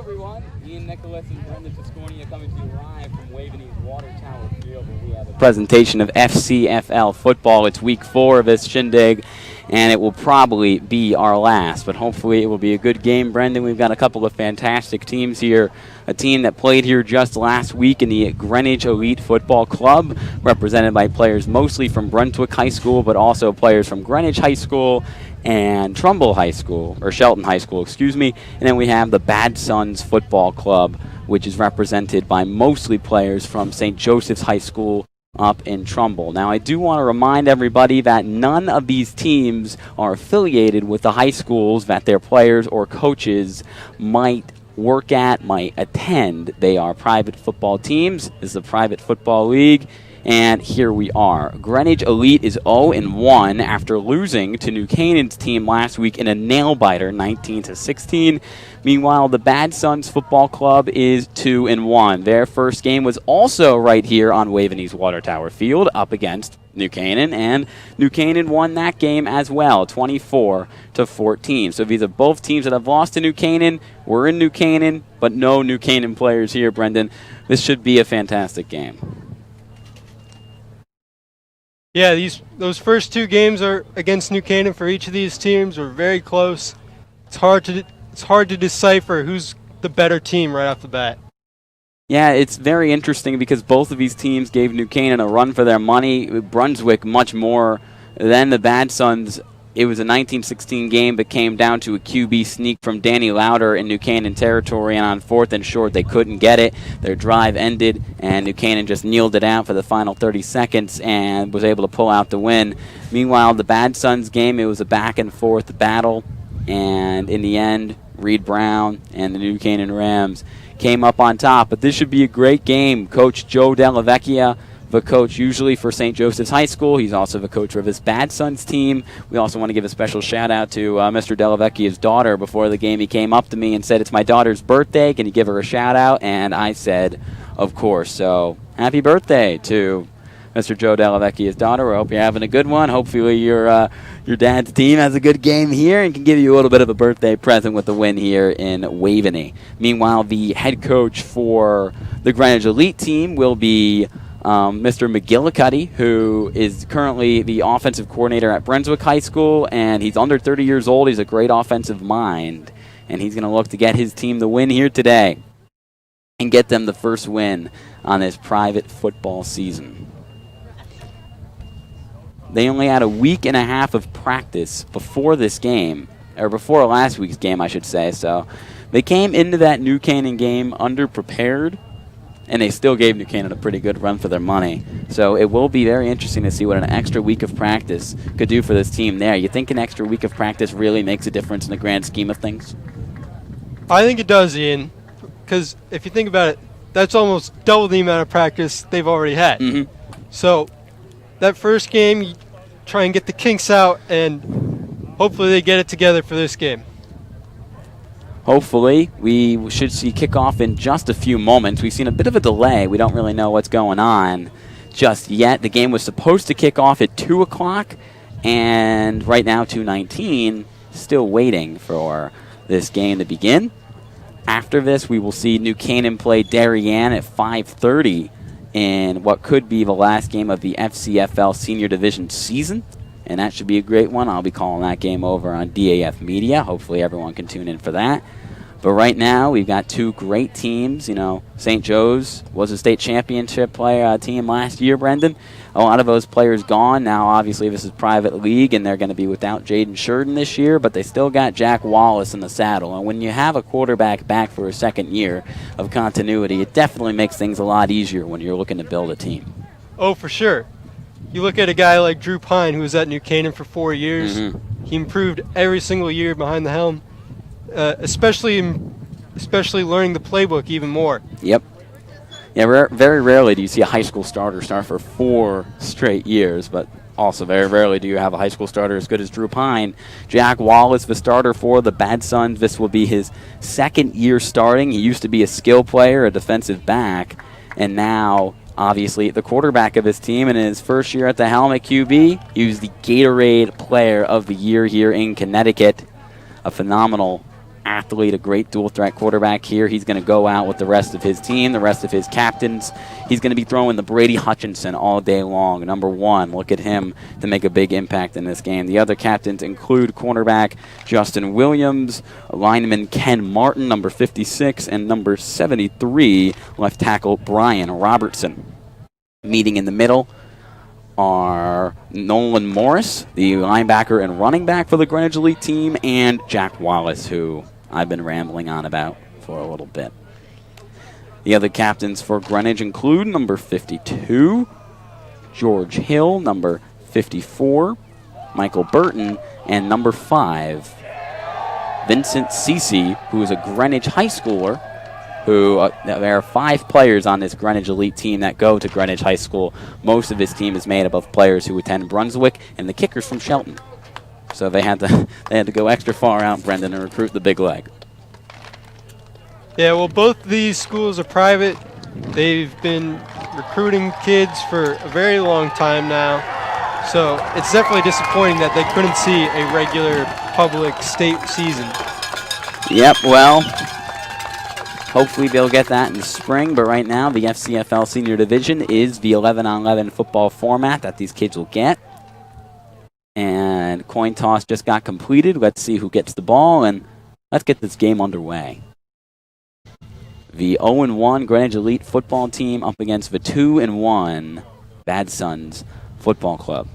everyone. Ian Nicholas and Brendan Tiscornia coming to you live from Waveney's Water Tower Field, where we have a presentation of FCFL football. It's week 4 of this shindig, and it will probably be our last, but hopefully it will be a good game. Brendan, we've got a couple of fantastic teams here. A team that played here just last week in the Greenwich Elite Football Club, represented by players mostly from Brunswick High School, but also players from Greenwich High School and Trumbull High School, or Shelton High School, excuse me. And then we have the Badsons Football Club, which is represented by mostly players from St. Joseph's High School up in Trumbull. Now, I do want to remind everybody that none of these teams are affiliated with the high schools that their players or coaches might work at, might attend. They are private football teams. This is a private football league. And here we are. Greenwich Elite is 0-1 after losing to New Canaan's team last week in a nail-biter, 19-16. Meanwhile, the Badsons Football Club is 2-1. Their first game was also right here on Waveney's Water Tower Field up against New Canaan, and New Canaan won that game as well, 24-14. So these are both teams that have lost to New Canaan. We're in New Canaan, but no New Canaan players here, Brendan. This should be a fantastic game. Yeah, those first 2 games are against New Canaan for each of these teams were very close. It's hard to decipher who's the better team right off the bat. Yeah, it's very interesting because both of these teams gave New Canaan a run for their money. Brunswick much more than the Badsons. It was a 19-16 game, but came down to a QB sneak from Danny Lauder in New Canaan territory, and on 4th and short, they couldn't get it. Their drive ended, and New Canaan just kneeled it out for the final 30 seconds and was able to pull out the win. Meanwhile, the Badsons game, it was a back-and-forth battle, and in the end, Reed Brown and the New Canaan Rams came up on top. But this should be a great game. Coach Joe Dellavecchia, the coach usually for St. Joseph's High School. He's also the coach of his Badsons team. We also want to give a special shout-out to Mr. Dellavecchia's daughter. Before the game, he came up to me and said, "It's my daughter's birthday. Can you give her a shout-out?" And I said, of course. So happy birthday to Mr. Joe Dellavecchia's daughter. I hope you're having a good one. Hopefully your dad's team has a good game here and can give you a little bit of a birthday present with the win here in Waveney. Meanwhile, the head coach for the Greenwich Elite team will be Mr. McGillicuddy, who is currently the offensive coordinator at Brunswick High School, and he's under 30 years old. He's a great offensive mind, and he's going to look to get his team the win here today and get them the first win on this private football season. They only had a week and a half of practice before this game, or before last week's game, I should say. So they came into that New Canaan game underprepared, and they still gave New Canaan a pretty good run for their money. So it will be very interesting to see what an extra week of practice could do for this team there. You think an extra week of practice really makes a difference in the grand scheme of things? I think it does, Ian, because if you think about it, that's almost double the amount of practice they've already had. Mm-hmm. So that first game, you try and get the kinks out, and hopefully they get it together for this game. Hopefully. We should see kickoff in just a few moments. We've seen a bit of a delay. We don't really know what's going on just yet. The game was supposed to kick off at 2 o'clock, and right now 2:19, still waiting for this game to begin. After this, we will see New Canaan play Darien at 5:30 in what could be the last game of the FCFL Senior Division season. And that should be a great one. I'll be calling that game over on DAF Media. Hopefully everyone can tune in for that. But right now, we've got 2 great teams. You know, St. Joe's was a state championship player team last year, Brendan. A lot of those players gone. Now, obviously, this is private league, and they're going to be without Jaden Sheridan this year, but they still got Jack Wallace in the saddle. And when you have a quarterback back for a second year of continuity, it definitely makes things a lot easier when you're looking to build a team. Oh, for sure. You look at a guy like Drew Pine, who was at New Canaan for 4 years. Mm-hmm. He improved every single year behind the helm, especially learning the playbook even more. Yep. Yeah, very rarely do you see a high school starter start for 4 straight years, but also very rarely do you have a high school starter as good as Drew Pine. Jack Wallace, the starter for the Badsons. This will be his 2nd year starting. He used to be a skill player, a defensive back, and now obviously the quarterback of his team. And in his first year at the helm at QB, he was the Gatorade Player of the Year here in Connecticut. A phenomenal athlete, a great dual-threat quarterback here. He's going to go out with the rest of his team, the rest of his captains. He's going to be throwing the Brady Hutchinson all day long. Number 1, look at him to make a big impact in this game. The other captains include cornerback Justin Williams, lineman Ken Martin, number 56, and number 73, left tackle Brian Robertson. Meeting in the middle are Nolan Morris, the linebacker and running back for the Greenwich Elite team, and Jack Wallace, who I've been rambling on about for a little bit. The other captains for Greenwich include number 52, George Hill, number 54, Michael Burton, and number 5, Vincent Cece, who is a Greenwich high schooler, who there are 5 players on this Greenwich Elite team that go to Greenwich High School. Most of his team is made up of players who attend Brunswick and the kickers from Shelton. So they had to go extra far out, Brendan, and recruit the big leg. Yeah, well, both these schools are private. They've been recruiting kids for a very long time now. So it's definitely disappointing that they couldn't see a regular public state season. Yep, well, hopefully they'll get that in the spring, but right now the FCFL Senior Division is the 11-on-11 football format that these kids will get. And coin toss just got completed. Let's see who gets the ball, and let's get this game underway. The 0-1 Greenwich Elite Football team up against the 2-1 Badsons Football Club.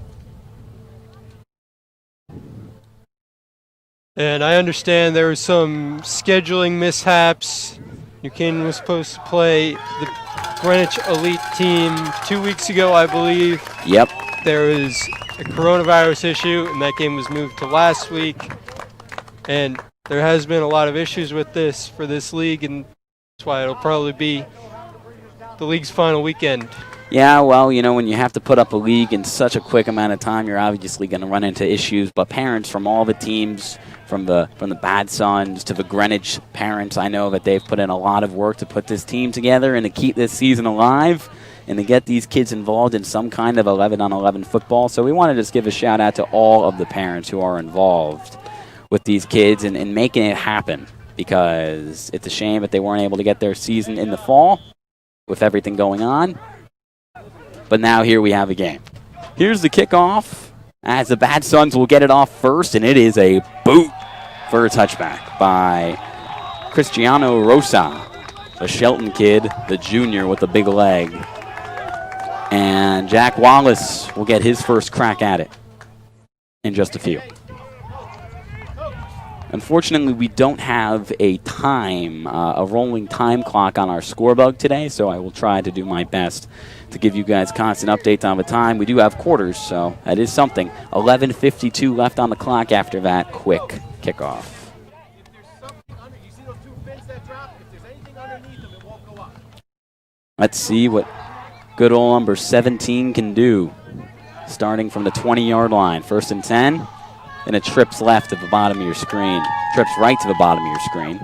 And I understand there was some scheduling mishaps. New Canaan was supposed to play the Greenwich Elite team 2 weeks ago, I believe. Yep. There was a coronavirus issue, and that game was moved to last week. And there has been a lot of issues with this for this league, and that's why it'll probably be the league's final weekend. Yeah, well, you know, when you have to put up a league in such a quick amount of time, you're obviously going to run into issues. But parents from all the teams, from the Badsons to the Greenwich parents, I know that they've put in a lot of work to put this team together and to keep this season alive and to get these kids involved in some kind of 11-on-11 football. So we want to just give a shout out to all of the parents who are involved with these kids and making it happen, because it's a shame that they weren't able to get their season in the fall with everything going on. But now here we have a game. Here's the kickoff as the Badsons will get it off first, and it is a boot for a touchback by Cristiano Rosa, a Shelton kid, the junior with a big leg. And Jack Wallace will get his first crack at it in just a few. Unfortunately, we don't have a rolling time clock on our scorebug today, so I will try to do my best to give you guys constant updates on the time. We do have quarters, so that is something. 11:52 left on the clock after that quick kickoff. Let's see what good old number 17 can do. Starting from the 20-yard line. 1st and 10. And it trips left at the bottom of your screen. Trips right to the bottom of your screen.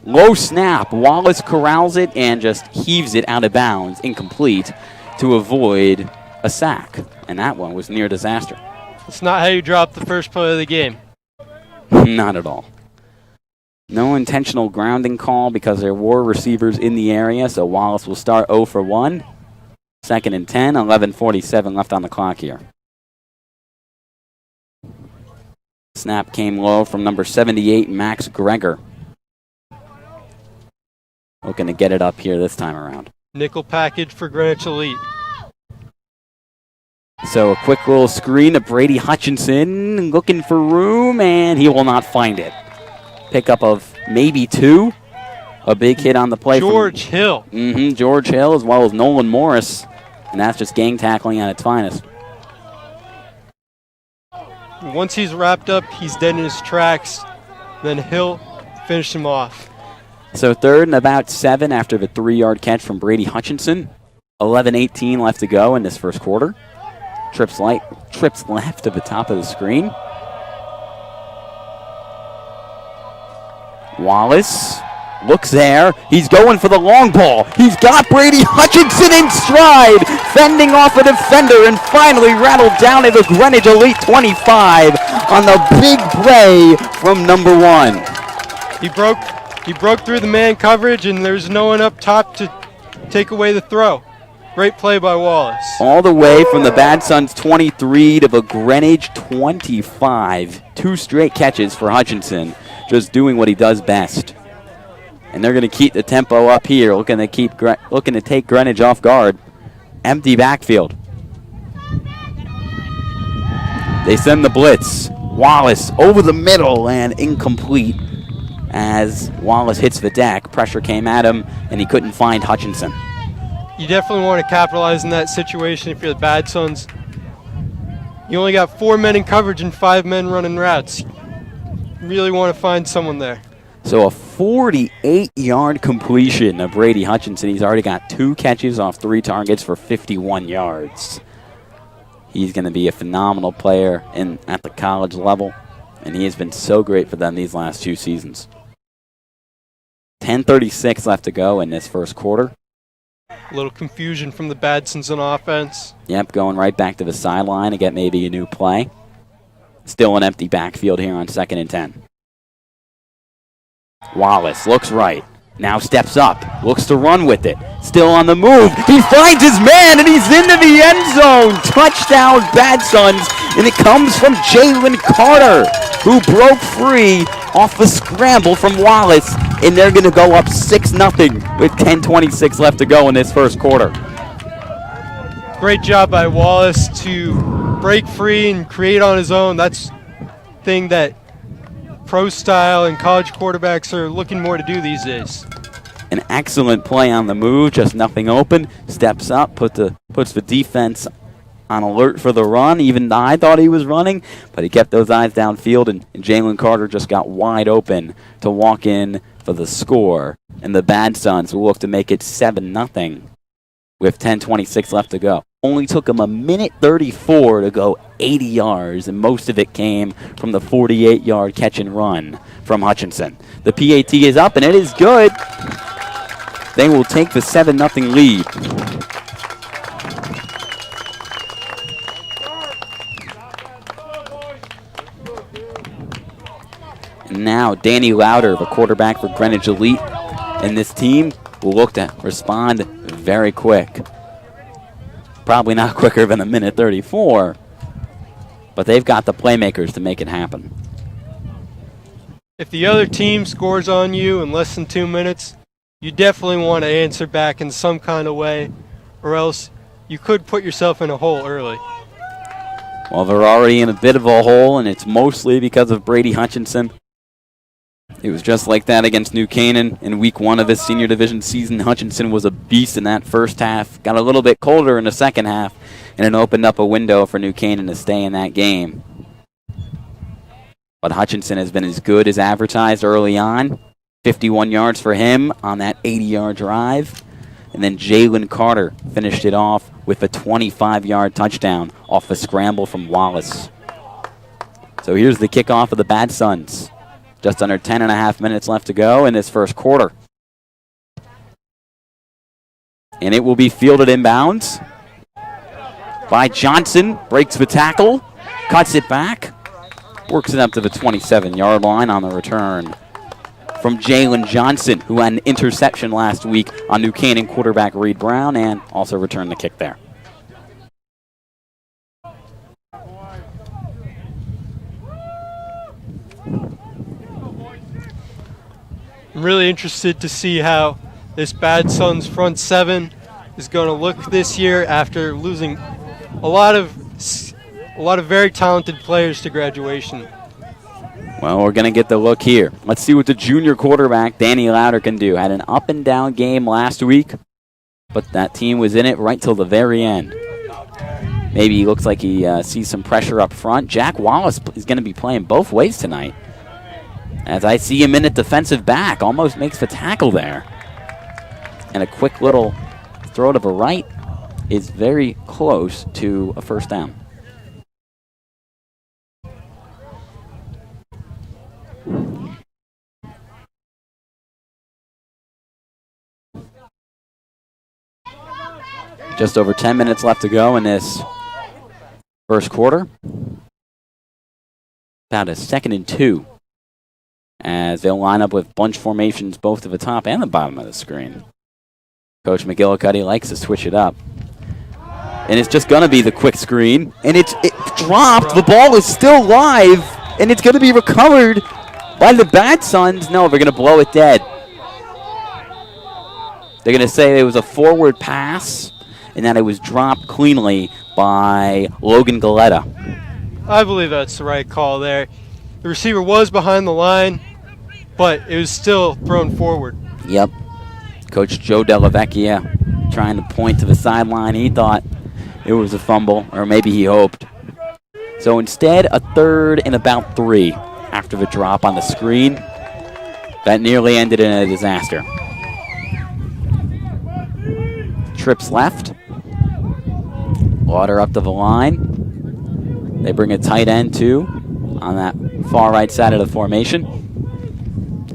Low snap. Wallace corrals it and just heaves it out of bounds, incomplete, to avoid a sack. And that one was near disaster. It's not how you drop the first play of the game. Not at all. No intentional grounding call because there were receivers in the area, so Wallace will start 0 for 1. 2nd and 10, 11:47 left on the clock here. Snap came low from number 78, Max Greger. Looking to get it up here this time around. Nickel package for Greenwich Elite. So a quick little screen to Brady Hutchinson, looking for room, and he will not find it. Pickup of maybe 2. A big hit on the play. George Hill. George Hill, as well as Nolan Morris. And that's just gang tackling at its finest. Once he's wrapped up, he's dead in his tracks. Then Hill finished him off. So 3rd and about 7 after the 3-yard catch from Brady Hutchinson. 11:18 left to go in this first quarter. Trips left at the top of the screen. Wallace looks there. He's going for the long ball. He's got Brady Hutchinson in stride. fending off a defender and finally rattled down at the Greenwich Elite 25 on the big play from number 1. He broke through the man coverage, and there's no one up top to take away the throw. Great play by Wallace. All the way from the Badsons 23 to the Greenwich 25. 2 straight catches for Hutchinson, just doing what he does best. And they're going to keep the tempo up here, looking to take Greenwich off guard. Empty backfield. They send the blitz. Wallace over the middle and incomplete as Wallace hits the deck. Pressure came at him, and he couldn't find Hutchinson. You definitely want to capitalize in that situation if you're the Badsons. You only got 4 men in coverage and 5 men running routes. You really want to find someone there. So a 48-yard completion of Brady Hutchinson. He's already got 2 catches off 3 targets for 51 yards. He's going to be a phenomenal player at the college level, and he has been so great for them these last 2 seasons. 10:36 left to go in this first quarter. A little confusion from the Badsons on offense. Yep, going right back to the sideline to get maybe a new play. Still an empty backfield here on 2nd and 10. Wallace looks right. Now steps up. Looks to run with it. Still on the move. He finds his man, and he's into the end zone. Touchdown, Badsons. And it comes from Jalen Carter, who broke free off the scramble from Wallace. And they're going to go up 6-0 with 10:26 left to go in this first quarter. Great job by Wallace to break free and create on his own. That's the thing that pro style and college quarterbacks are looking more to do these days. An excellent play on the move, just nothing open. Steps up, puts the defense on alert for the run. Even I thought he was running, but he kept those eyes downfield, and Jalen Carter just got wide open to walk in for the score. And the Badsons will look to make it 7-0 with 10:26 left to go. Only took him 1:34 to go 80 yards, and most of it came from the 48-yard catch and run from Hutchinson. The PAT is up, and it is good. They will take the 7-0 lead. And now Danny Louder, the quarterback for Greenwich Elite, and this team will look to respond very quick. Probably not quicker than 1:34, but they've got the playmakers to make it happen. If the other team scores on you in less than 2 minutes, you definitely want to answer back in some kind of way, or else you could put yourself in a hole early. Well, they're already in a bit of a hole, and it's mostly because of Brady Hutchinson. It was just like that against New Canaan in week 1 of his senior division season. Hutchinson was a beast in that first half. Got a little bit colder in the second half, and it opened up a window for New Canaan to stay in that game. But Hutchinson has been as good as advertised early on. 51 yards for him on that 80-yard drive. And then Jalen Carter finished it off with a 25-yard touchdown off a scramble from Wallace. So here's the kickoff of the Badsons. Just under 10.5 minutes left to go in this first quarter. And it will be fielded inbounds by Johnson. Breaks the tackle, cuts it back, works it up to the 27-yard line on the return from Jalen Johnson, who had an interception last week on New Canaan quarterback Reed Brown and also returned the kick there. I'm really interested to see how this Badsons front 7 is going to look this year after losing a lot of very talented players to graduation. Well, we're going to get the look here. Let's see what the junior quarterback, Danny Louder, can do. Had an up-and-down game last week, but that team was in it right till the very end. Maybe he looks like he sees some pressure up front. Jack Wallace is going to be playing both ways tonight. As I see him in at defensive back, almost makes the tackle there. And a quick little throw to the right is very close to a first down. Just over 10 minutes left to go in this first quarter. About a 2nd and 2 as they'll line up with bunch formations both to the top and the bottom of the screen. Coach McGillicuddy likes to switch it up. And it's just going to be the quick screen. And it dropped. The ball is still live. And it's going to be recovered by the Badsons. No, they're going to blow it dead. They're going to say it was a forward pass and that it was dropped cleanly by Logan Galetta. I believe that's the right call there. The receiver was behind the line, but it was still thrown forward. Yep. Coach Joe Dellavecchia trying to point to the sideline. He thought it was a fumble, or maybe he hoped. So instead, a 3rd and about 3 after the drop on the screen. That nearly ended in a disaster. Trips left. Lauder up to the line. They bring a tight end, too, on that far right side of the formation.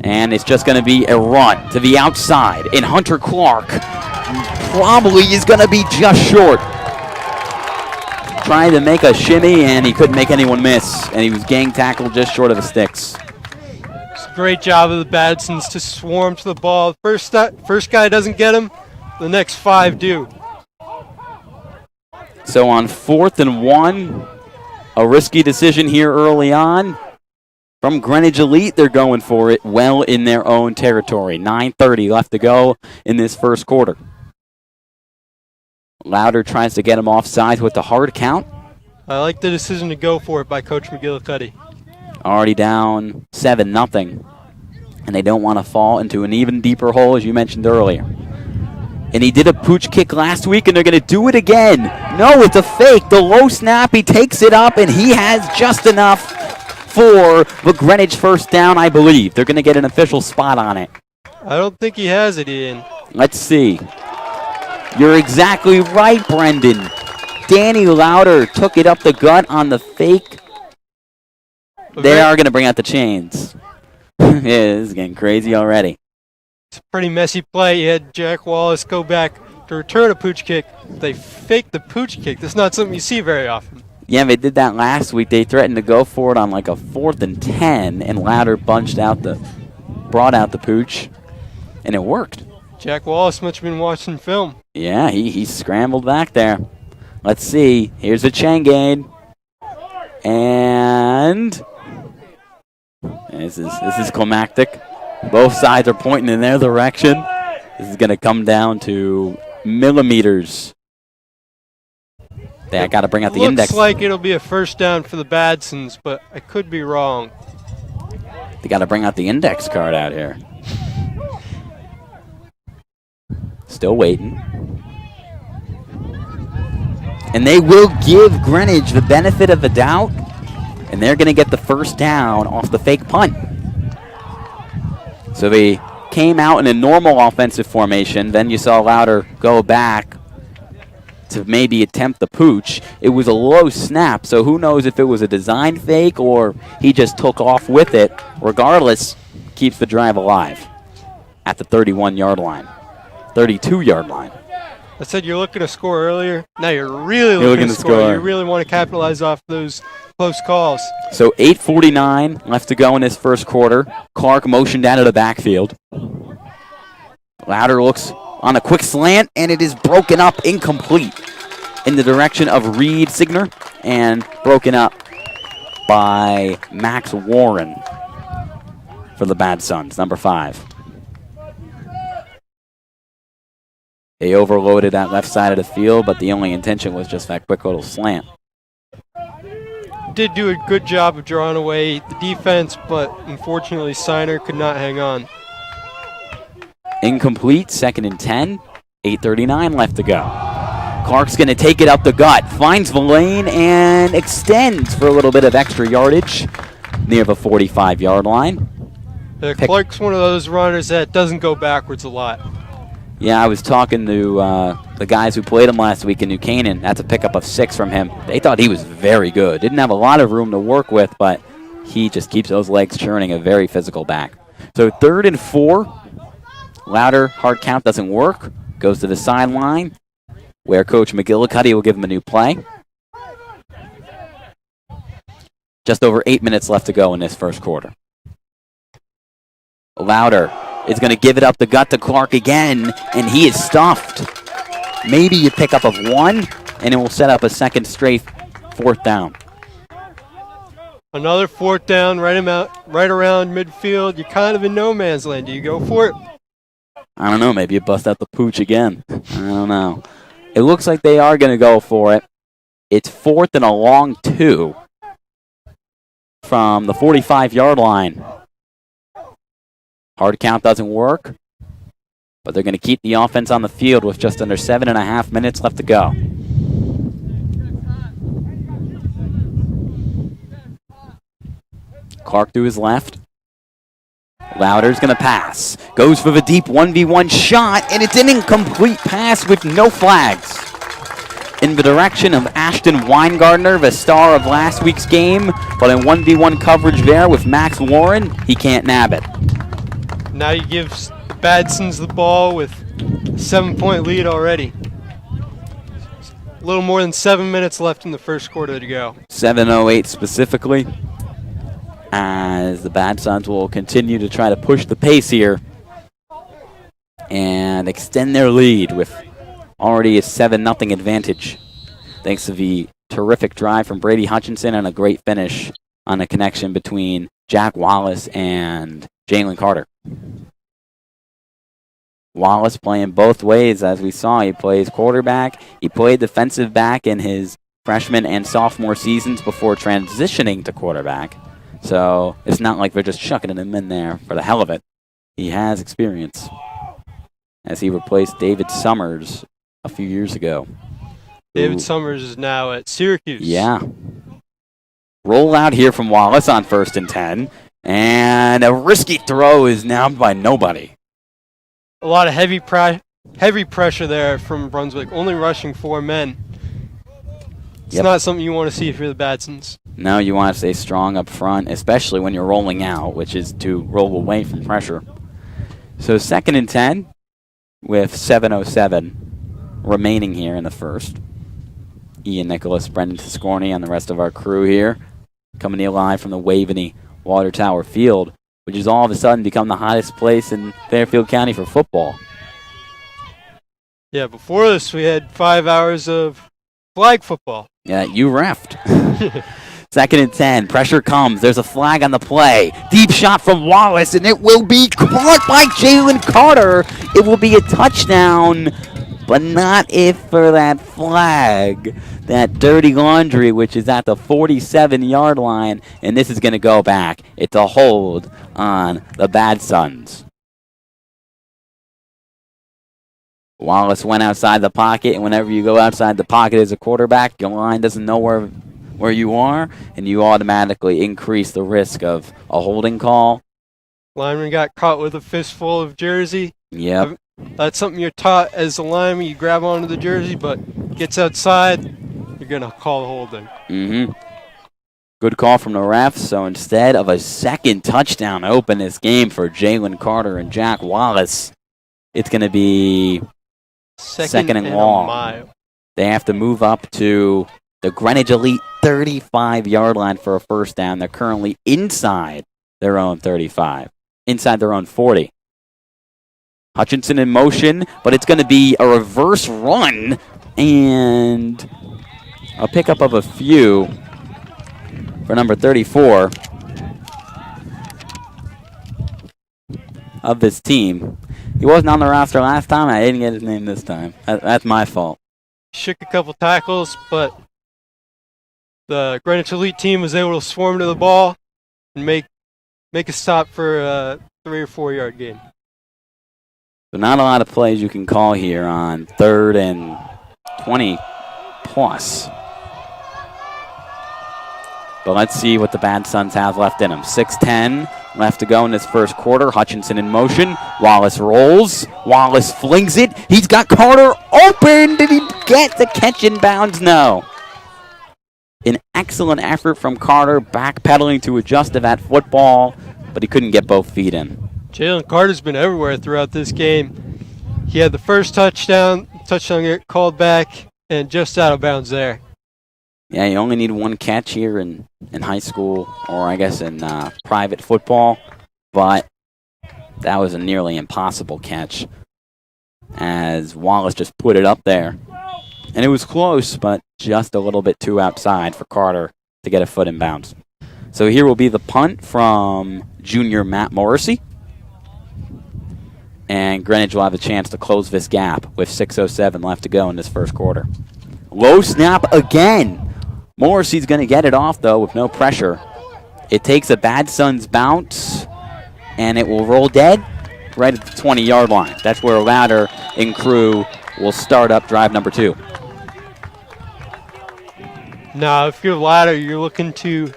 And it's just going to be a run to the outside. And Hunter Clark probably is going to be just short. Trying to make a shimmy, and he couldn't make anyone miss. And he was gang tackled just short of the sticks. It's a great job of the Badsons to swarm to the ball. First guy doesn't get him, the next 5 do. So on 4th and 1, a risky decision here early on. From Greenwich Elite, they're going for it well in their own territory. 9:30 left to go in this first quarter. Lauder tries to get him offside with the hard count. I like the decision to go for it by Coach McGillicuddy. Already down 7-0. And they don't want to fall into an even deeper hole, as you mentioned earlier. And he did a pooch kick last week, and they're going to do it again. No, it's a fake. The low snap, he takes it up, and he has just enough for the Greenwich first down, I believe. They're going to get an official spot on it. I don't think he has it, Ian. Let's see. You're exactly right, Brendan. Danny Lauder took it up the gut on the fake. They are going to bring out the chains. Yeah, this is getting crazy already. It's a pretty messy play. You had Jack Wallace go back to return a pooch kick. They faked the pooch kick. That's not something you see very often. Yeah, they did that last week. They threatened to go for it on like a 4th and 10, and Lauder brought out the pooch, and it worked. Jack Wallace must have been watching film. Yeah, he scrambled back there. Let's see. Here's a chain gain. And this is climactic. Both sides are pointing in their direction. This is going to come down to millimeters. They got to bring out the index. Looks like it'll be a first down for the Badsons, but I could be wrong. They got to bring out the index card out here. Still waiting. And they will give Greenwich the benefit of the doubt, and they're going to get the first down off the fake punt. So they came out in a normal offensive formation. Then you saw Lauder go back to maybe attempt the pooch. It was a low snap, so who knows if it was a design fake or he just took off with it. Regardless, keeps the drive alive at the 31-yard line, 32-yard line. I said you're looking to score earlier. Now you're really looking to score. You really want to capitalize off those close calls. So 8:49 left to go in this first quarter. Clark motioned out of the backfield. Lauder looks on a quick slant, and it is broken up incomplete in the direction of Reed Signer and broken up by Max Warren for the Badsons, number 5. They overloaded that left side of the field, but the only intention was just that quick little slant. Did do a good job of drawing away the defense, but unfortunately Signer could not hang on. Incomplete, 2nd and 10, 8:39 left to go. Clark's going to take it up the gut, finds the lane, and extends for a little bit of extra yardage near the 45-yard line. Clark's one of those runners that doesn't go backwards a lot. Yeah, I was talking to the guys who played him last week in New Canaan. That's a pickup of 6 from him. They thought he was very good. Didn't have a lot of room to work with, but he just keeps those legs churning, a very physical back. So 3rd and 4. Lauder, hard count doesn't work. Goes to the sideline. where Coach McGillicuddy will give him a new play. Just over 8 minutes left to go in this first quarter. Louder is going to give it up the gut to Clark again, and he is stuffed. Maybe a pickup of one, and it will set up a second straight fourth down. Another fourth down, right around midfield. You're kind of in no man's land. Do you go for it? I don't know. Maybe you bust out the pooch again. I don't know. It looks like they are going to go for it. It's 4th and a long 2 from the 45-yard line. Hard count doesn't work, but they're going to keep the offense on the field with just under 7.5 minutes left to go. Clark to his left. Louder's going to pass. Goes for the deep 1v1 shot, and it's an incomplete pass with no flags. In the direction of Ashton Weingartner, the star of last week's game, but in 1v1 coverage there with Max Warren, he can't nab it. Now you give the Badsons the ball with a 7-point lead already. A little more than 7 minutes left in the first quarter to go. 7:08 specifically, as the Badsons will continue to try to push the pace here and extend their lead with already a 7-0 advantage, thanks to the terrific drive from Brady Hutchinson and a great finish on a connection between Jack Wallace and Jalen Carter. Wallace playing both ways, as we saw. He plays quarterback. He played defensive back in his freshman and sophomore seasons before transitioning to quarterback. So it's not like they're just chucking him in there for the hell of it. He has experience, as he replaced David Summers a few years ago. David Summers is now at Syracuse. Yeah. Roll out here from Wallace on 1st and 10. And a risky throw is nabbed by nobody. A lot of heavy pressure there from Brunswick, only rushing 4 men. It's not something you want to see if you're the Badsons. No, you want to stay strong up front, especially when you're rolling out, which is to roll away from pressure. So 2nd and 10 with 7:07 remaining here in the first. Ian Nicholas, Brendan Tiscornia, and the rest of our crew here coming to you live from the Waveney Water Tower Field, which has all of a sudden become the hottest place in Fairfield County for football. Yeah, before this we had 5 hours of flag football. Yeah, you reffed. 2nd and 10. Pressure comes. There's a flag on the play. Deep shot from Wallace, and it will be caught by Jalen Carter. It will be a touchdown, but not if for that flag. That dirty laundry, which is at the 47-yard line, and this is going to go back. It's a hold on the Badsons. Wallace went outside the pocket, and whenever you go outside the pocket as a quarterback, your line doesn't know where you are, and you automatically increase the risk of a holding call. Lineman got caught with a fistful of jersey. Yep. That's something you're taught as a lineman. You grab onto the jersey, but gets outside, you're going to call holding. Mm-hmm. Good call from the refs. So instead of a second touchdown to open this game for Jalen Carter and Jack Wallace, it's going to be second and long. A mile. They have to move up to the Greenwich Elite 35-yard line for a first down. They're currently inside their own 35, inside their own 40. Hutchinson in motion, but it's going to be a reverse run and a pickup of a few for number 34 of this team. He wasn't on the roster last time. I didn't get his name this time. That's my fault. Shook a couple tackles, but the Greenwich Elite team was able to swarm to the ball and make a stop for a 3 or 4 yard gain. So not a lot of plays you can call here on 3rd and 20 plus. But let's see what the Badsons have left in them. 6:10 left to go in this first quarter. Hutchinson in motion. Wallace rolls. Wallace flings it. He's got Carter open. Did he get the catch in bounds? No. An excellent effort from Carter, backpedaling to adjust to that football, but he couldn't get both feet in. Jalen Carter's been everywhere throughout this game. He had the first touchdown touchdown get called back, and just out of bounds there. Yeah, you only need one catch here in high school, or I guess in private football, but that was a nearly impossible catch as Wallace just put it up there. And it was close, but just a little bit too outside for Carter to get a foot in bounds. So here will be the punt from junior Matt Morrissey. And Greenwich will have a chance to close this gap with 6:07 left to go in this first quarter. Low snap again. Morrissey's going to get it off, though, with no pressure. It takes a Badsons bounce, and it will roll dead right at the 20-yard line. That's where Louder and crew will start up drive number 2. Now, if you're Louder, you're looking to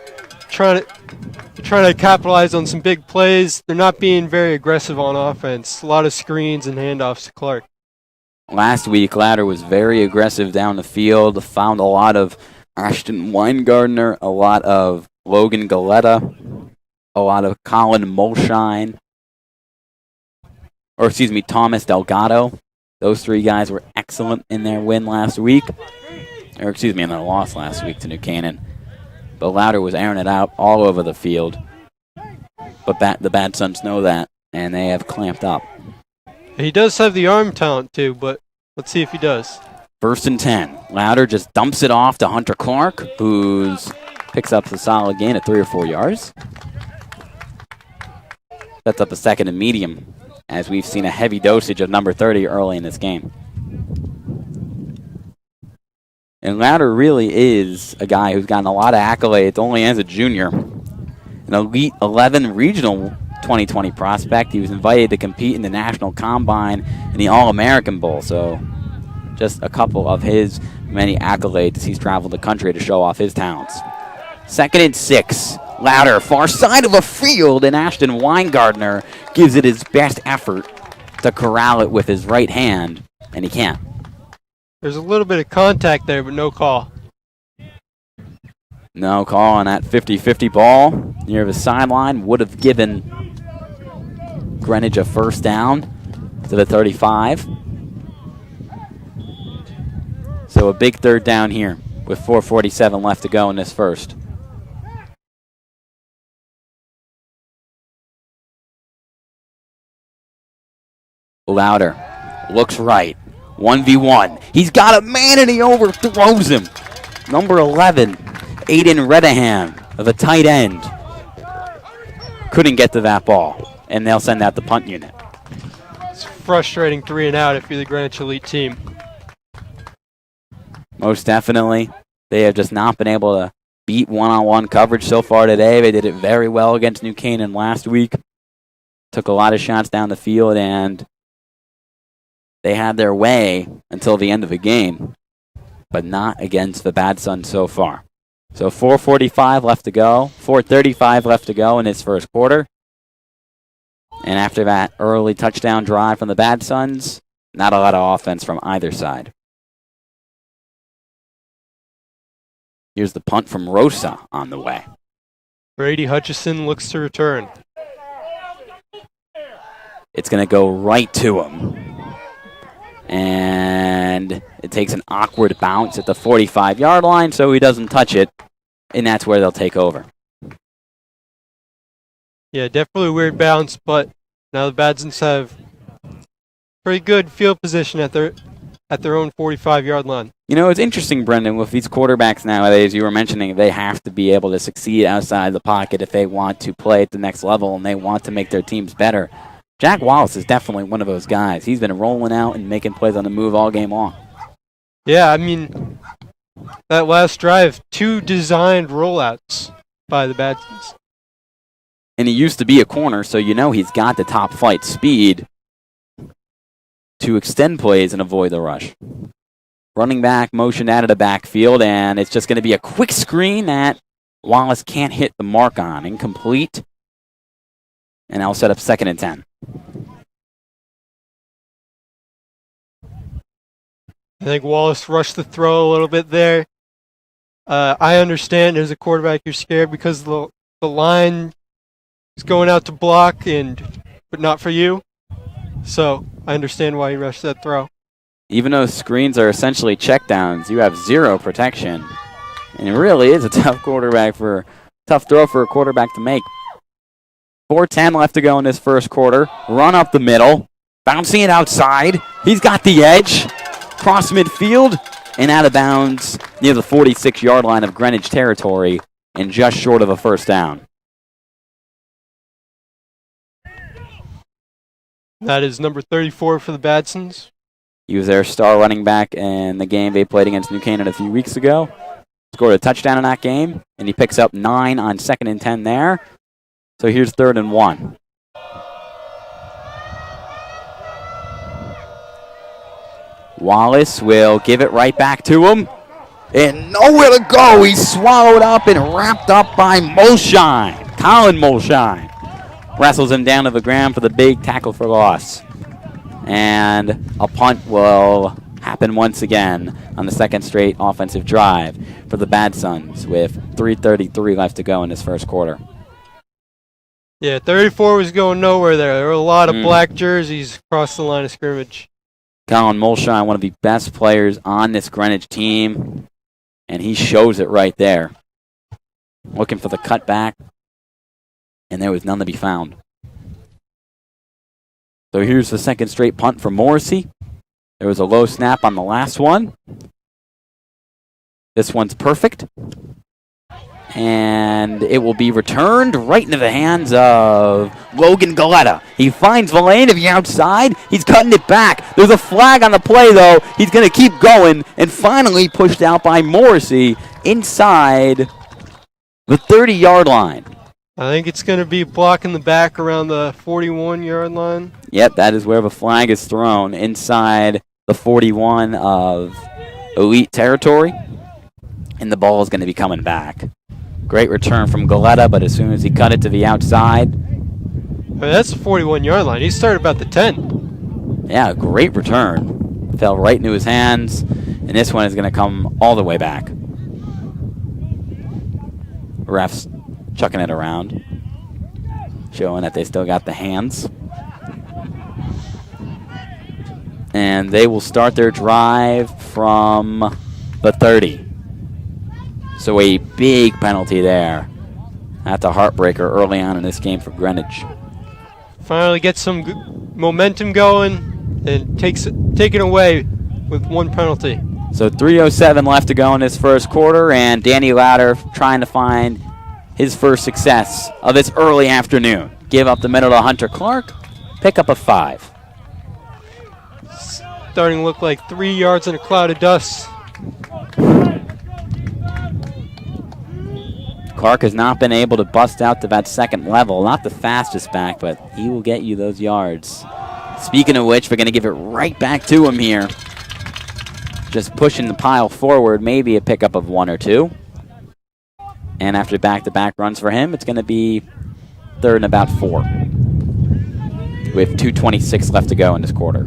try to capitalize on some big plays. They're not being very aggressive on offense. A lot of screens and handoffs to Clark. Last week, Louder was very aggressive down the field, found a lot of Ashton Weingartner, a lot of Logan Galetta, a lot of Colin Molshine, Thomas Delgado. Those 3 guys were excellent in their win last week. In their loss last week to New Canaan. But Louder was airing it out all over the field. But the Badsons know that, and they have clamped up. He does have the arm talent, too, but let's see if he does. 1st and 10. Louder just dumps it off to Hunter Clark, who picks up the solid gain at 3 or 4 yards. Sets up a 2nd and medium, as we've seen a heavy dosage of number 30 early in this game. And Louder really is a guy who's gotten a lot of accolades only as a junior. An Elite 11 regional 2020 prospect. He was invited to compete in the National Combine and the All-American Bowl. So just a couple of his many accolades as he's traveled the country to show off his talents. 2nd and 6. Louder, far side of the field, and Ashton Weingartner gives it his best effort to corral it with his right hand, and he can't. There's a little bit of contact there, but no call. No call on that 50-50 ball near the sideline. Would have given Greenwich a 1st down to the 35. So a big 3rd down here with 4:47 left to go in this first. Louder looks right. 1v1. He's got a man and he overthrows him. Number 11, Aiden Redahan, the tight end. Couldn't get to that ball, and they'll send out the punt unit. It's frustrating 3 and out if you're the Greenwich Elite team. Most definitely. They have just not been able to beat one-on-one coverage so far today. They did it very well against New Canaan last week. Took a lot of shots down the field, and they had their way until the end of the game, but not against the Badsons so far. So 4:45 left to go, 4:35 left to go in this first quarter. And after that early touchdown drive from the Badsons, not a lot of offense from either side. Here's the punt from Rosa on the way. Brady Hutchison looks to return. It's going to go right to him. And it takes an awkward bounce at the 45-yard line, so he doesn't touch it, and that's where they'll take over. Yeah, definitely a weird bounce, but now the Badsons have pretty good field position at their own 45-yard line. You know, it's interesting, Brendan, with these quarterbacks nowadays, you were mentioning they have to be able to succeed outside the pocket if they want to play at the next level and they want to make their teams better. Jack Wallace is definitely one of those guys. He's been rolling out and making plays on the move all game long. Yeah, I mean, that last drive, 2 designed rollouts by the Badsons. And he used to be a corner, so you know he's got the top flight speed to extend plays and avoid the rush. Running back motioned out of the backfield, and it's just going to be a quick screen that Wallace can't hit the mark on. Incomplete. And I'll set up 2nd and 10. I think Wallace rushed the throw a little bit there. I understand as a quarterback you're scared because the line is going out to block, but not for you. So I understand why he rushed that throw. Even though screens are essentially checkdowns, you have zero protection. And it really is a tough throw for a quarterback to make. 4:10 left to go in this first quarter. Run up the middle. Bouncing it outside. He's got the edge. Cross midfield and out of bounds near the 46-yard line of Greenwich territory and just short of a first down. That is number 34 for the Badsons. He was their star running back in the game they played against New Canaan a few weeks ago. Scored a touchdown in that game, and he picks up 9 on 2nd and 10 there. So here's 3rd and 1. Wallace will give it right back to him. And nowhere to go. He's swallowed up and wrapped up by Molshine. Colin Molshine wrestles him down to the ground for the big tackle for loss. And a punt will happen once again on the second straight offensive drive for the Badsons with 3:33 left to go in this first quarter. Yeah, 34 was going nowhere there. There were a lot of black jerseys across the line of scrimmage. Colin Molshine, one of the best players on this Greenwich team, and he shows it right there. Looking for the cutback, and there was none to be found. So here's the second straight punt for Morrissey. There was a low snap on the last one. This one's perfect. And it will be returned right into the hands of Logan Galetta. He finds Villain to the outside. He's cutting it back. There's a flag on the play, though. He's going to keep going and finally pushed out by Morrissey inside the 30-yard line. I think it's going to be blocking the back around the 41-yard line. Yep, that is where the flag is thrown, inside the 41 of Elite territory. And the ball is going to be coming back. Great return from Galetta, but as soon as he cut it to the outside. That's the 41-yard line. He started about the 10. Yeah, great return. Fell right into his hands, and this one is going to come all the way back. Refs chucking it around, showing that they still got the hands. And they will start their drive from the 30. So a big penalty there. That's a heartbreaker early on in this game for Greenwich. Finally gets some momentum going and take it away with one penalty. So 3:07 left to go in this first quarter, and Danny Lauder trying to find his first success of this early afternoon. Give up the middle to Hunter Clark, pick up a 5. Starting to look like 3 yards in a cloud of dust. Clark has not been able to bust out to that second level. Not the fastest back, but he will get you those yards. Speaking of which, we're going to give it right back to him here. Just pushing the pile forward, maybe a pickup of 1 or 2. And after back-to-back runs for him, it's going to be 3rd and about 4. With 2:26 left to go in this quarter.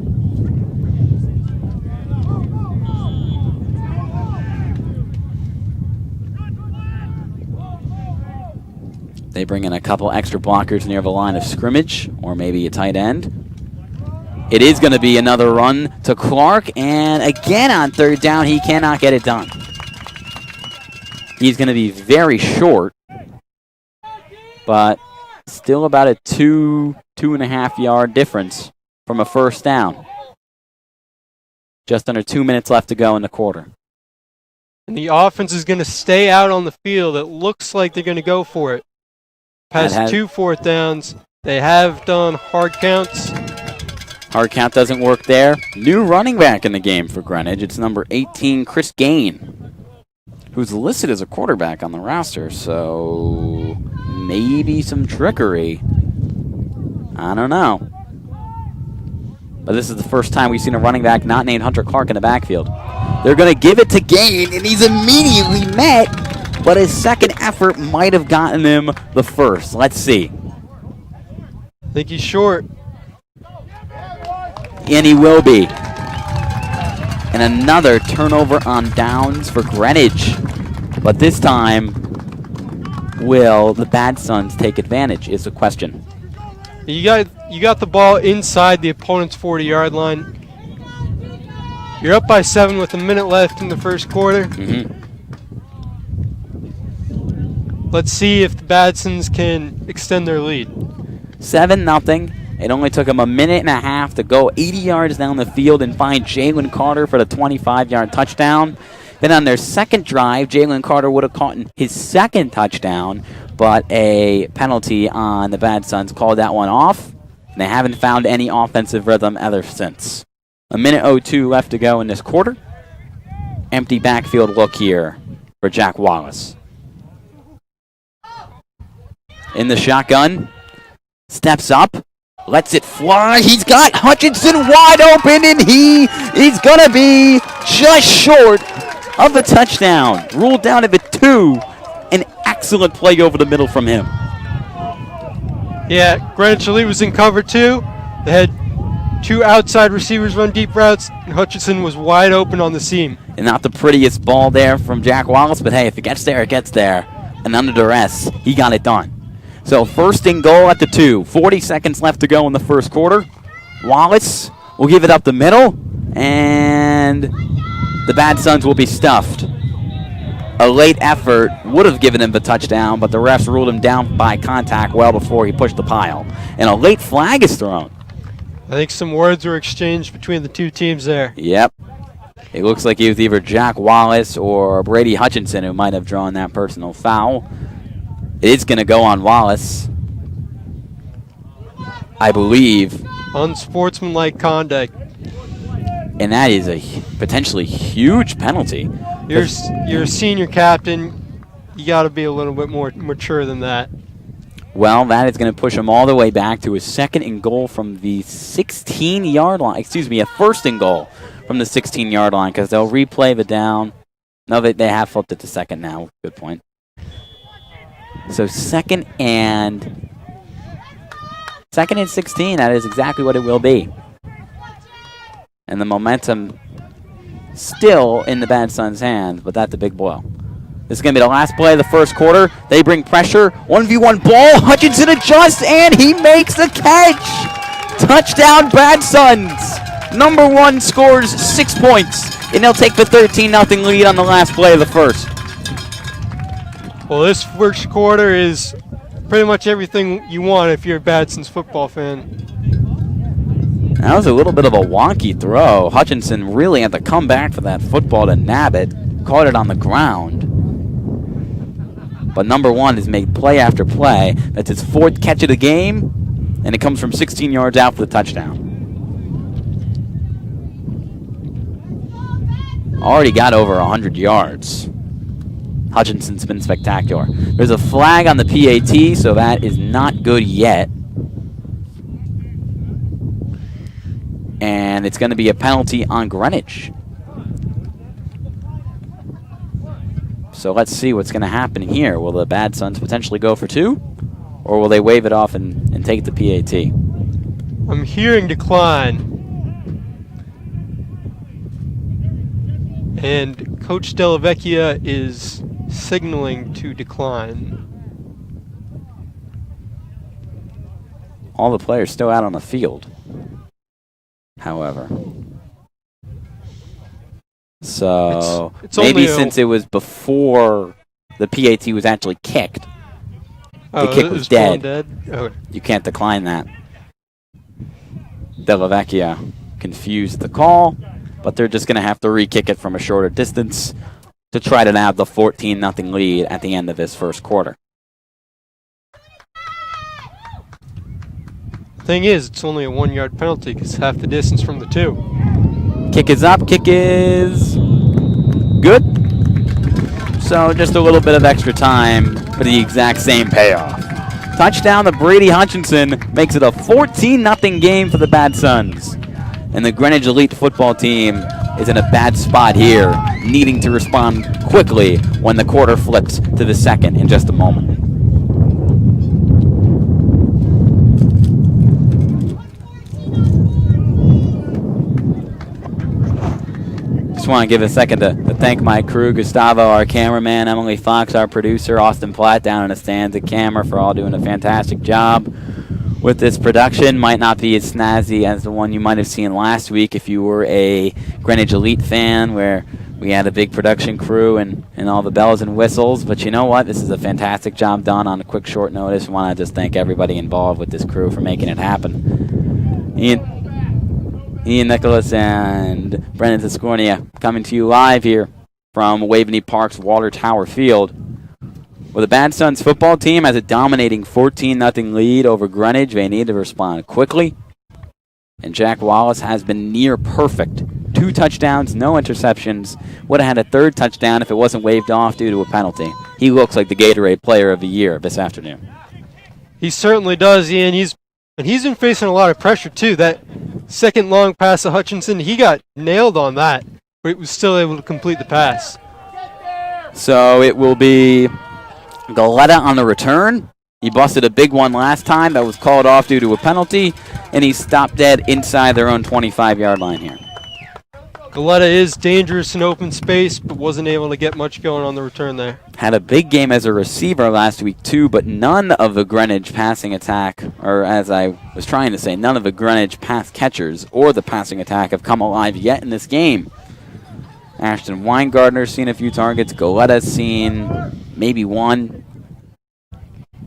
They bring in a couple extra blockers near the line of scrimmage, or maybe a tight end. It is going to be another run to Clark, and again on 3rd down, he cannot get it done. He's going to be very short, but still about a 2.5 yard difference from a first down. Just under 2 minutes left to go in the quarter. And the offense is going to stay out on the field. It looks like they're going to go for it. Past 2 4th downs. They have done hard counts. Hard count doesn't work there. New running back in the game for Greenwich. It's number 18, Chris Gain, who's listed as a quarterback on the roster. So maybe some trickery. I don't know. But this is the first time we've seen a running back not named Hunter Clark in the backfield. They're going to give it to Gain, and he's immediately met. But his second effort might have gotten him the first. Let's see. I think he's short. And he will be. And another turnover on downs for Greenwich. But this time, will the Badsons take advantage is the question. You got the ball inside the opponent's 40-yard line. You're up by 7 with a minute left in the first quarter. Let's see if the Badsons can extend their lead. 7-0. It only took him a minute and a half to go 80 yards down the field and find Jalen Carter for the 25-yard touchdown. Then on their second drive, Jalen Carter would have caught his second touchdown, but a penalty on the Badsons called that one off. And they haven't found any offensive rhythm ever since. A minute 02 left to go in this quarter. Empty backfield look here for Jack Wallace. In the shotgun, steps up, lets it fly. He's got Hutchinson wide open, and he's going to be just short of the touchdown. Ruled down at the 2. An excellent play over the middle from him. Yeah, Greenwich Elite was in cover 2. They had 2 outside receivers run deep routes, and Hutchinson was wide open on the seam. And not the prettiest ball there from Jack Wallace, but hey, if it gets there, it gets there. And under duress, he got it done. So first and goal at the 2. 40 seconds left to go in the first quarter. Wallace will give it up the middle, and the Badsons will be stuffed. A late effort would have given him the touchdown, but the refs ruled him down by contact well before he pushed the pile. And a late flag is thrown. I think some words were exchanged between the 2 teams there. Yep. It looks like it was either Jack Wallace or Brady Hutchinson who might have drawn that personal foul. It's going to go on Wallace, I believe. Unsportsmanlike conduct. And that is a potentially huge penalty. You're a senior captain. You got to be a little bit more mature than that. Well, that is going to push him all the way back to a second and goal from the 16-yard line. Excuse me, a first and goal from the 16-yard line because they'll replay the down. No, they have flipped it to second now. Good point. So second and 16, that is exactly what it will be. And the momentum still in the Badsons' hands, but that's a big blow. This is going to be the last play of the first quarter. They bring pressure. 1v1 ball. Hutchinson adjusts, and he makes the catch. Touchdown, Badsons. Number 1 scores 6 points, and they'll take the 13-0 lead on the last play of the first. Well, this first quarter is pretty much everything you want if you're a Badsons football fan. That was a little bit of a wonky throw. Hutchinson really had to come back for that football to nab it. Caught it on the ground. But number 1 has made play after play. That's his 4th catch of the game, and it comes from 16 yards out for the touchdown. Already got over 100 yards. Hutchinson's been spectacular. There's a flag on the PAT, so that is not good yet. And it's going to be a penalty on Greenwich. So let's see what's going to happen here. Will the Badsons potentially go for 2? Or will they wave it off and take the PAT? I'm hearing decline. And Coach Delavecchia is signaling to decline. All the players still out on the field, however. So it's maybe since it was before the PAT was actually kicked, the kick was dead. Okay. You can't decline that. Delavecchia confused the call, but they're just going to have to re-kick it from a shorter distance to try to nab the 14-0 lead at the end of this first quarter. Thing is, it's only a 1-yard penalty because half the distance from the 2. Kick is up. Kick is good. So just a little bit of extra time for the exact same payoff. Touchdown to Brady Hutchinson makes it a 14-0 game for the Badsons. And the Greenwich Elite Football team is in a bad spot here, needing to respond quickly when the quarter flips to the second in just a moment. Just want to give a second to thank my crew, Gustavo, our cameraman, Emily Fox, our producer, Austin Platt down in the stands at camera for all doing a fantastic job. with this production. Might not be as snazzy as the one you might have seen last week if you were a Greenwich Elite fan, where we had a big production crew and all the bells and whistles. But you know what? This is a fantastic job done on a quick, short notice. I want to just thank everybody involved with this crew for making it happen. Ian Nicholas and Brendan Tiscornia coming to you live here from Waveney Park's Water Tower Field, where the Badsons football team has a dominating 14-0 lead over Greenwich. They need to respond quickly. And Jack Wallace has been near perfect. 2 touchdowns, no interceptions. Would have had a third touchdown if it wasn't waved off due to a penalty. He looks like the Gatorade Player of the Year this afternoon. He certainly does, Ian. He's been facing a lot of pressure, too. That second long pass to Hutchinson, he got nailed on that, but he was still able to complete the pass. So it will be Galetta on the return. He busted a big one last time that was called off due to a penalty, and he stopped dead inside their own 25-yard line here. Galetta is dangerous in open space, but wasn't able to get much going on the return there. Had a big game as a receiver last week, too, but none of the Greenwich passing attack, or as I was trying to say, none of the Greenwich pass catchers or the passing attack have come alive yet in this game. Ashton Weingartner's seen a few targets. Galetta's seen maybe one.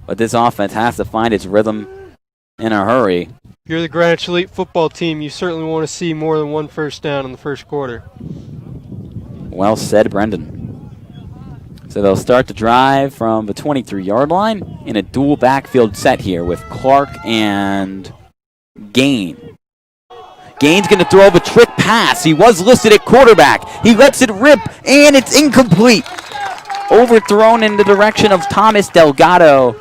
But this offense has to find its rhythm in a hurry. If you're the Greenwich Elite football team, you certainly want to see more than one first down in the first quarter. Well said, Brendan. So they'll start the drive from the 23-yard line in a dual backfield set here with Clark and Gain. Gain's going to throw the trick pass. He was listed at quarterback. He lets it rip, and it's incomplete. Overthrown in the direction of Thomas Delgado,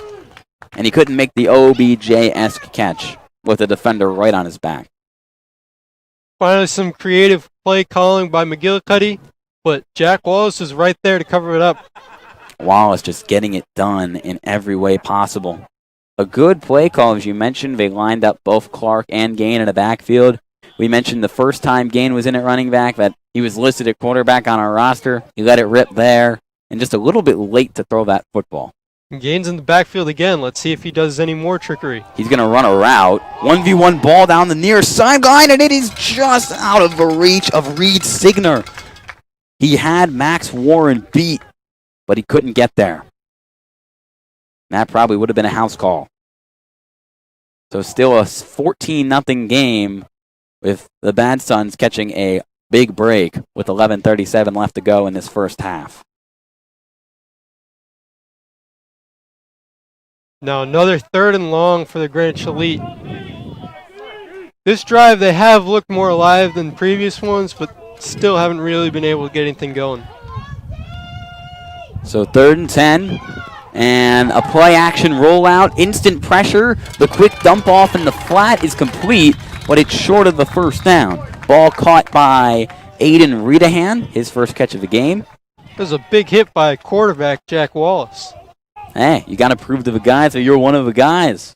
and he couldn't make the OBJ-esque catch with a defender right on his back. Finally, some creative play calling by McGillicuddy, but Jack Wallace is right there to cover it up. Wallace just getting it done in every way possible. A good play call, as you mentioned. They lined up both Clark and Gain in the backfield. We mentioned the first time Gain was in at running back that he was listed at quarterback on our roster. He let it rip there, and just a little bit late to throw that football. Gain's in the backfield again. Let's see if he does any more trickery. He's going to run a route. 1v1 ball down the near sideline, and it is just out of the reach of Reed Signer. He had Max Warren beat, but he couldn't get there. That probably would have been a house call. So still a 14-0 game with the Badsons catching a big break with 11:37 left to go in this first half. Now another 3rd and long for the Greenwich Elite. This drive, they have looked more alive than previous ones, but still haven't really been able to get anything going. So 3rd and 10, and a play-action rollout, instant pressure. The quick dump off in the flat is complete, but it's short of the first down. Ball caught by Aiden Redahan, his first catch of the game. That was a big hit by quarterback Jack Wallace. Hey, you got to prove to the guys that you're one of the guys.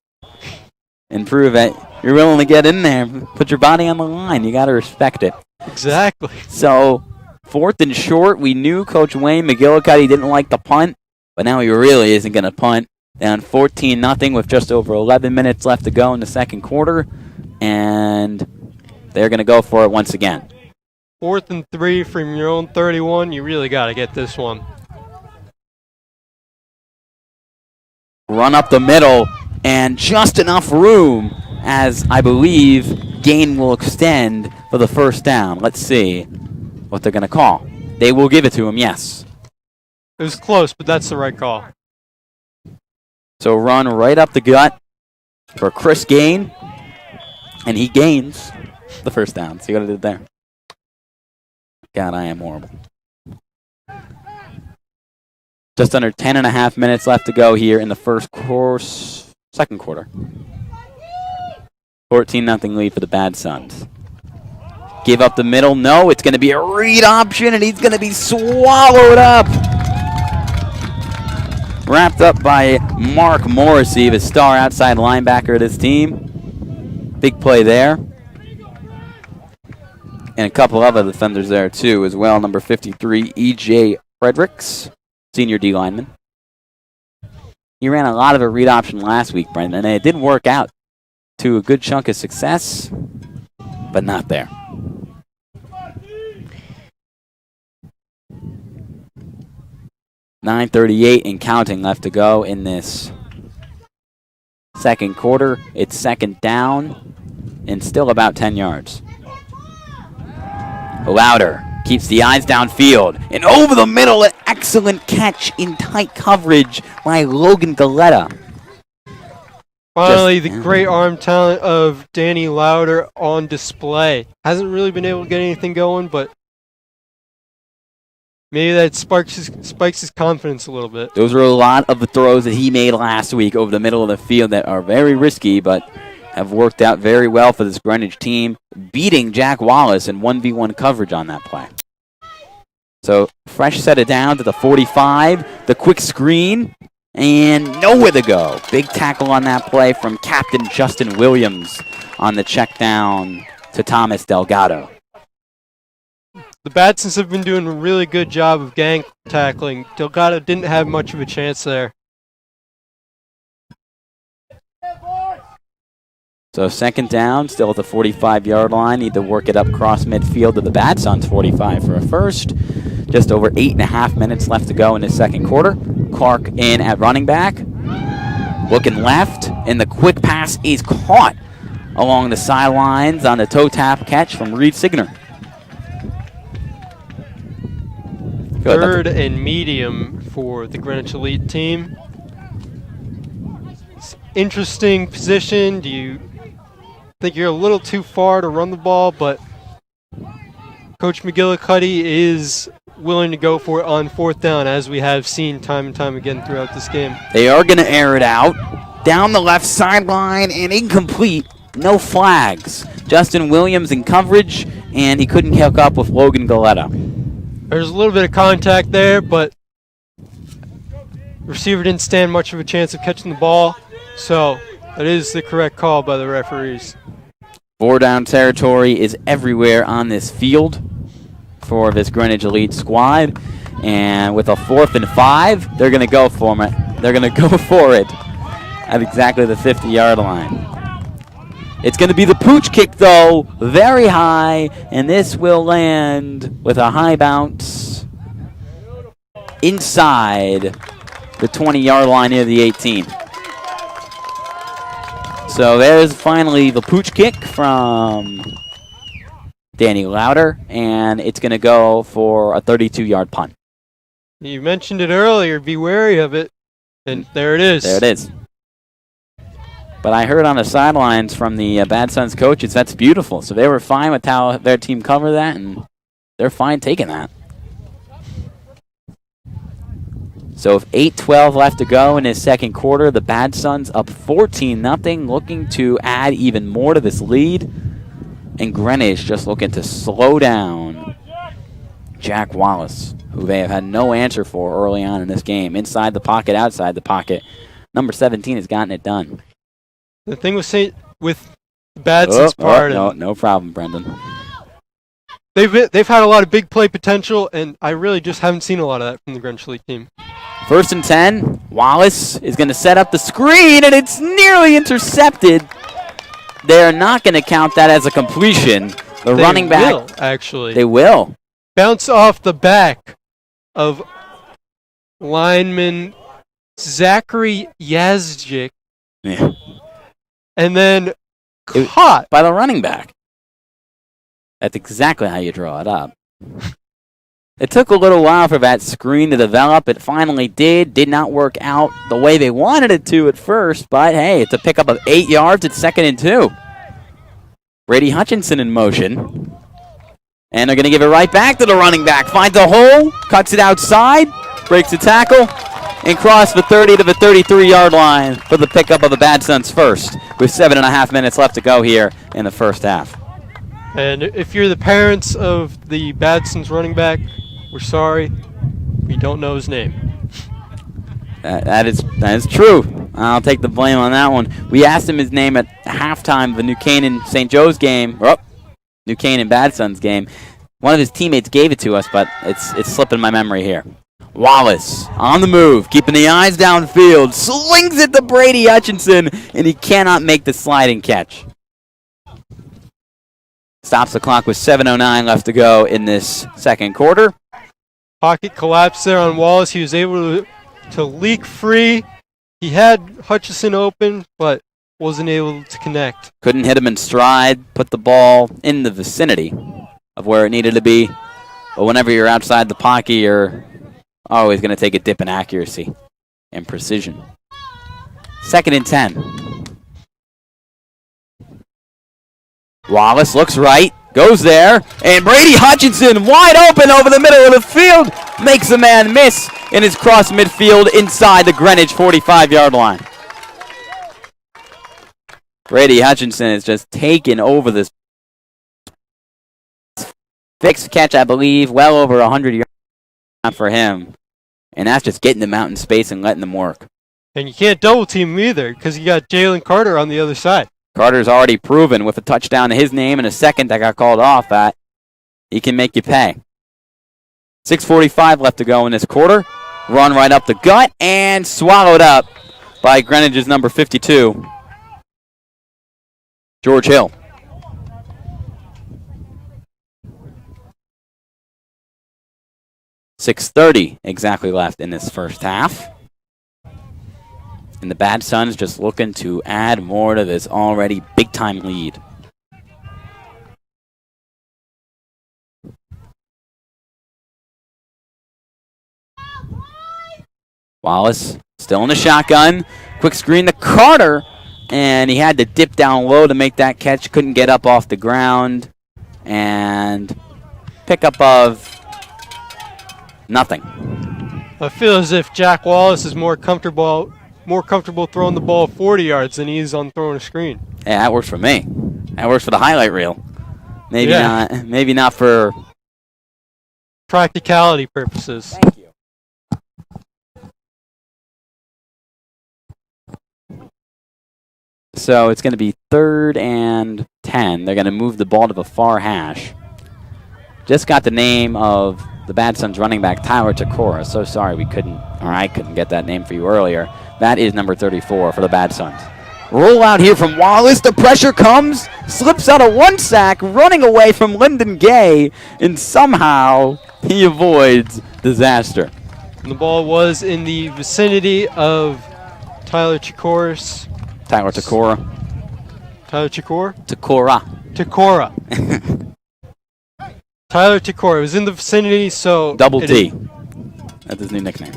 And prove that you're willing to get in there, put your body on the line. You got to respect it. Exactly. So, 4th and short, we knew Coach Wayne McGillicuddy didn't like the punt, but now he really isn't going to punt. Down 14-0 with just over 11 minutes left to go in the second quarter, and they're going to go for it once again. 4th and 3 from your own 31. You really got to get this one. Run up the middle, and just enough room as I believe Gain will extend for the first down. Let's see what they're going to call. They will give it to him, yes. It was close, but that's the right call. So run right up the gut for Chris Gain, and he gains the first down. See what I did there? God, I am horrible. Just under 10.5 minutes left to go here in the second quarter. 14-0 lead for the Badsons. Give up the middle. No, it's going to be a read option, and he's going to be swallowed up. Wrapped up by Mark Morrissey, the star outside linebacker of this team. Big play there. And a couple other defenders there, too, as well. Number 53, E.J. Fredericks, senior D lineman. He ran a lot of a read option last week, Brendan, and it didn't work out to a good chunk of success, but not there. .9:38 and counting left to go in this second quarter. It's second down and still about 10 yards. Louder keeps the eyes downfield and over the middle, an excellent catch in tight coverage by Logan Galetta. Finally, the great arm talent of Danny Louder on display. Hasn't really been able to get anything going, but maybe that spikes his confidence a little bit. Those were a lot of the throws that he made last week over the middle of the field that are very risky, but have worked out very well for this Greenwich team, beating Jack Wallace in 1v1 coverage on that play. So fresh set it down to the 45, the quick screen, and nowhere to go. Big tackle on that play from Captain Justin Williams on the check down to Thomas Delgado. The Badsons have been doing a really good job of gang tackling. Delgado didn't have much of a chance there. So second down, still at the 45-yard line. Need to work it up across midfield to the Badsons 45 for a first. Just over 8.5 minutes left to go in the second quarter. Clark in at running back. Looking left, and the quick pass is caught along the sidelines on the toe tap catch from Reed Signer. Third and medium for the Greenwich Elite team. Interesting position. Do you think you're a little too far to run the ball? But Coach McGillicuddy is willing to go for it on fourth down, as we have seen time and time again throughout this game. They are going to air it out. Down the left sideline and incomplete. No flags. Justin Williams in coverage, and he couldn't hook up with Logan Galetta. There's a little bit of contact there, but receiver didn't stand much of a chance of catching the ball, so that is the correct call by the referees. 4-down territory is everywhere on this field for this Greenwich Elite squad, and with a 4th and 5, they're going to go for it. They're going to go for it at exactly the 50-yard line. It's going to be the pooch kick, though, very high, and this will land with a high bounce inside the 20-yard line near the 18. So there's finally the pooch kick from Danny Louder, and it's going to go for a 32-yard punt. You mentioned it earlier. Be wary of it, and there it is. There it is. But I heard on the sidelines from the Badsons coaches, that's beautiful. So they were fine with how their team covered that, and they're fine taking that. So with 8:12 left to go in his second quarter, the Badsons up 14-0, looking to add even more to this lead. And Greenwich just looking to slow down Jack Wallace, who they have had no answer for early on in this game. Inside the pocket, outside the pocket. Number 17 has gotten it done. The thing with Badson's part, no problem, Brendan. They've had a lot of big play potential, and I really just haven't seen a lot of that from the Greenwich Elite team. 1st and 10. Wallace is going to set up the screen, and it's nearly intercepted. They're not going to count that as a completion. The running back. They will, actually. They will. Bounce off the back of lineman Zachary Yazdzic. Yeah. And then caught by the running back. That's exactly how you draw it up. It took a little while for that screen to develop. It finally did. Did not work out the way they wanted it to at first, but hey, it's a pickup of 8 yards. It's 2nd and 2. Brady Hutchinson in motion. And they're going to give it right back to the running back. Finds a hole, cuts it outside, breaks the tackle, and cross the 30 to the 33-yard line for the pickup of the Badsons first, with 7.5 minutes left to go here in the first half. And if you're the parents of the Badsons running back, we're sorry. We don't know his name. That is true. I'll take the blame on that one. We asked him his name at halftime of the New Canaan St. Joe's game, or New Canaan Badsons game. One of his teammates gave it to us, but it's slipping my memory here. Wallace on the move, keeping the eyes downfield, slings it to Brady Hutchinson, and he cannot make the sliding catch. Stops the clock with 7:09 left to go in this second quarter. Pocket collapsed there on Wallace. He was able to leak free. He had Hutchinson open, but wasn't able to connect. Couldn't hit him in stride, put the ball in the vicinity of where it needed to be. But whenever you're outside the pocket, you're always going to take a dip in accuracy and precision. 2nd and 10. Wallace looks right, goes there, and Brady Hutchinson wide open over the middle of the field, makes a man miss in his cross midfield inside the Greenwich 45-yard line. Brady Hutchinson is just taken over this fixed catch, I believe, well over 100 yards for him. And that's just getting them out in space and letting them work. And you can't double team him either because you got Jalen Carter on the other side. Carter's already proven with a touchdown to his name and a second that got called off that he can make you pay. 6:45 left to go in this quarter. Run right up the gut and swallowed up by Greenwich's number 52, George Hill. .630 exactly left in this first half. And the Badsons just looking to add more to this already big-time lead. Wallace still in the shotgun. Quick screen to Carter. And he had to dip down low to make that catch. Couldn't get up off the ground. And pickup of nothing. I feel as if Jack Wallace is more comfortable throwing the ball 40 yards than he is on throwing a screen. Yeah, that works for me. That works for the highlight reel. Maybe not for practicality purposes. Thank you. So it's going to be 3rd and 10. They're going to move the ball to the far hash. Just got the name of the Badsons running back, Tyler Takora. So sorry I couldn't get that name for you earlier. That is number 34 for the Badsons. Roll out here from Wallace. The pressure comes. Slips out of one sack, running away from Lyndon Gay, and somehow he avoids disaster. And the ball was in the vicinity of Tyler Takora. Tyler Takora. Tyler Takora? Takora. Tyler Tiscornia was in the vicinity, so Double T. That's his new nickname.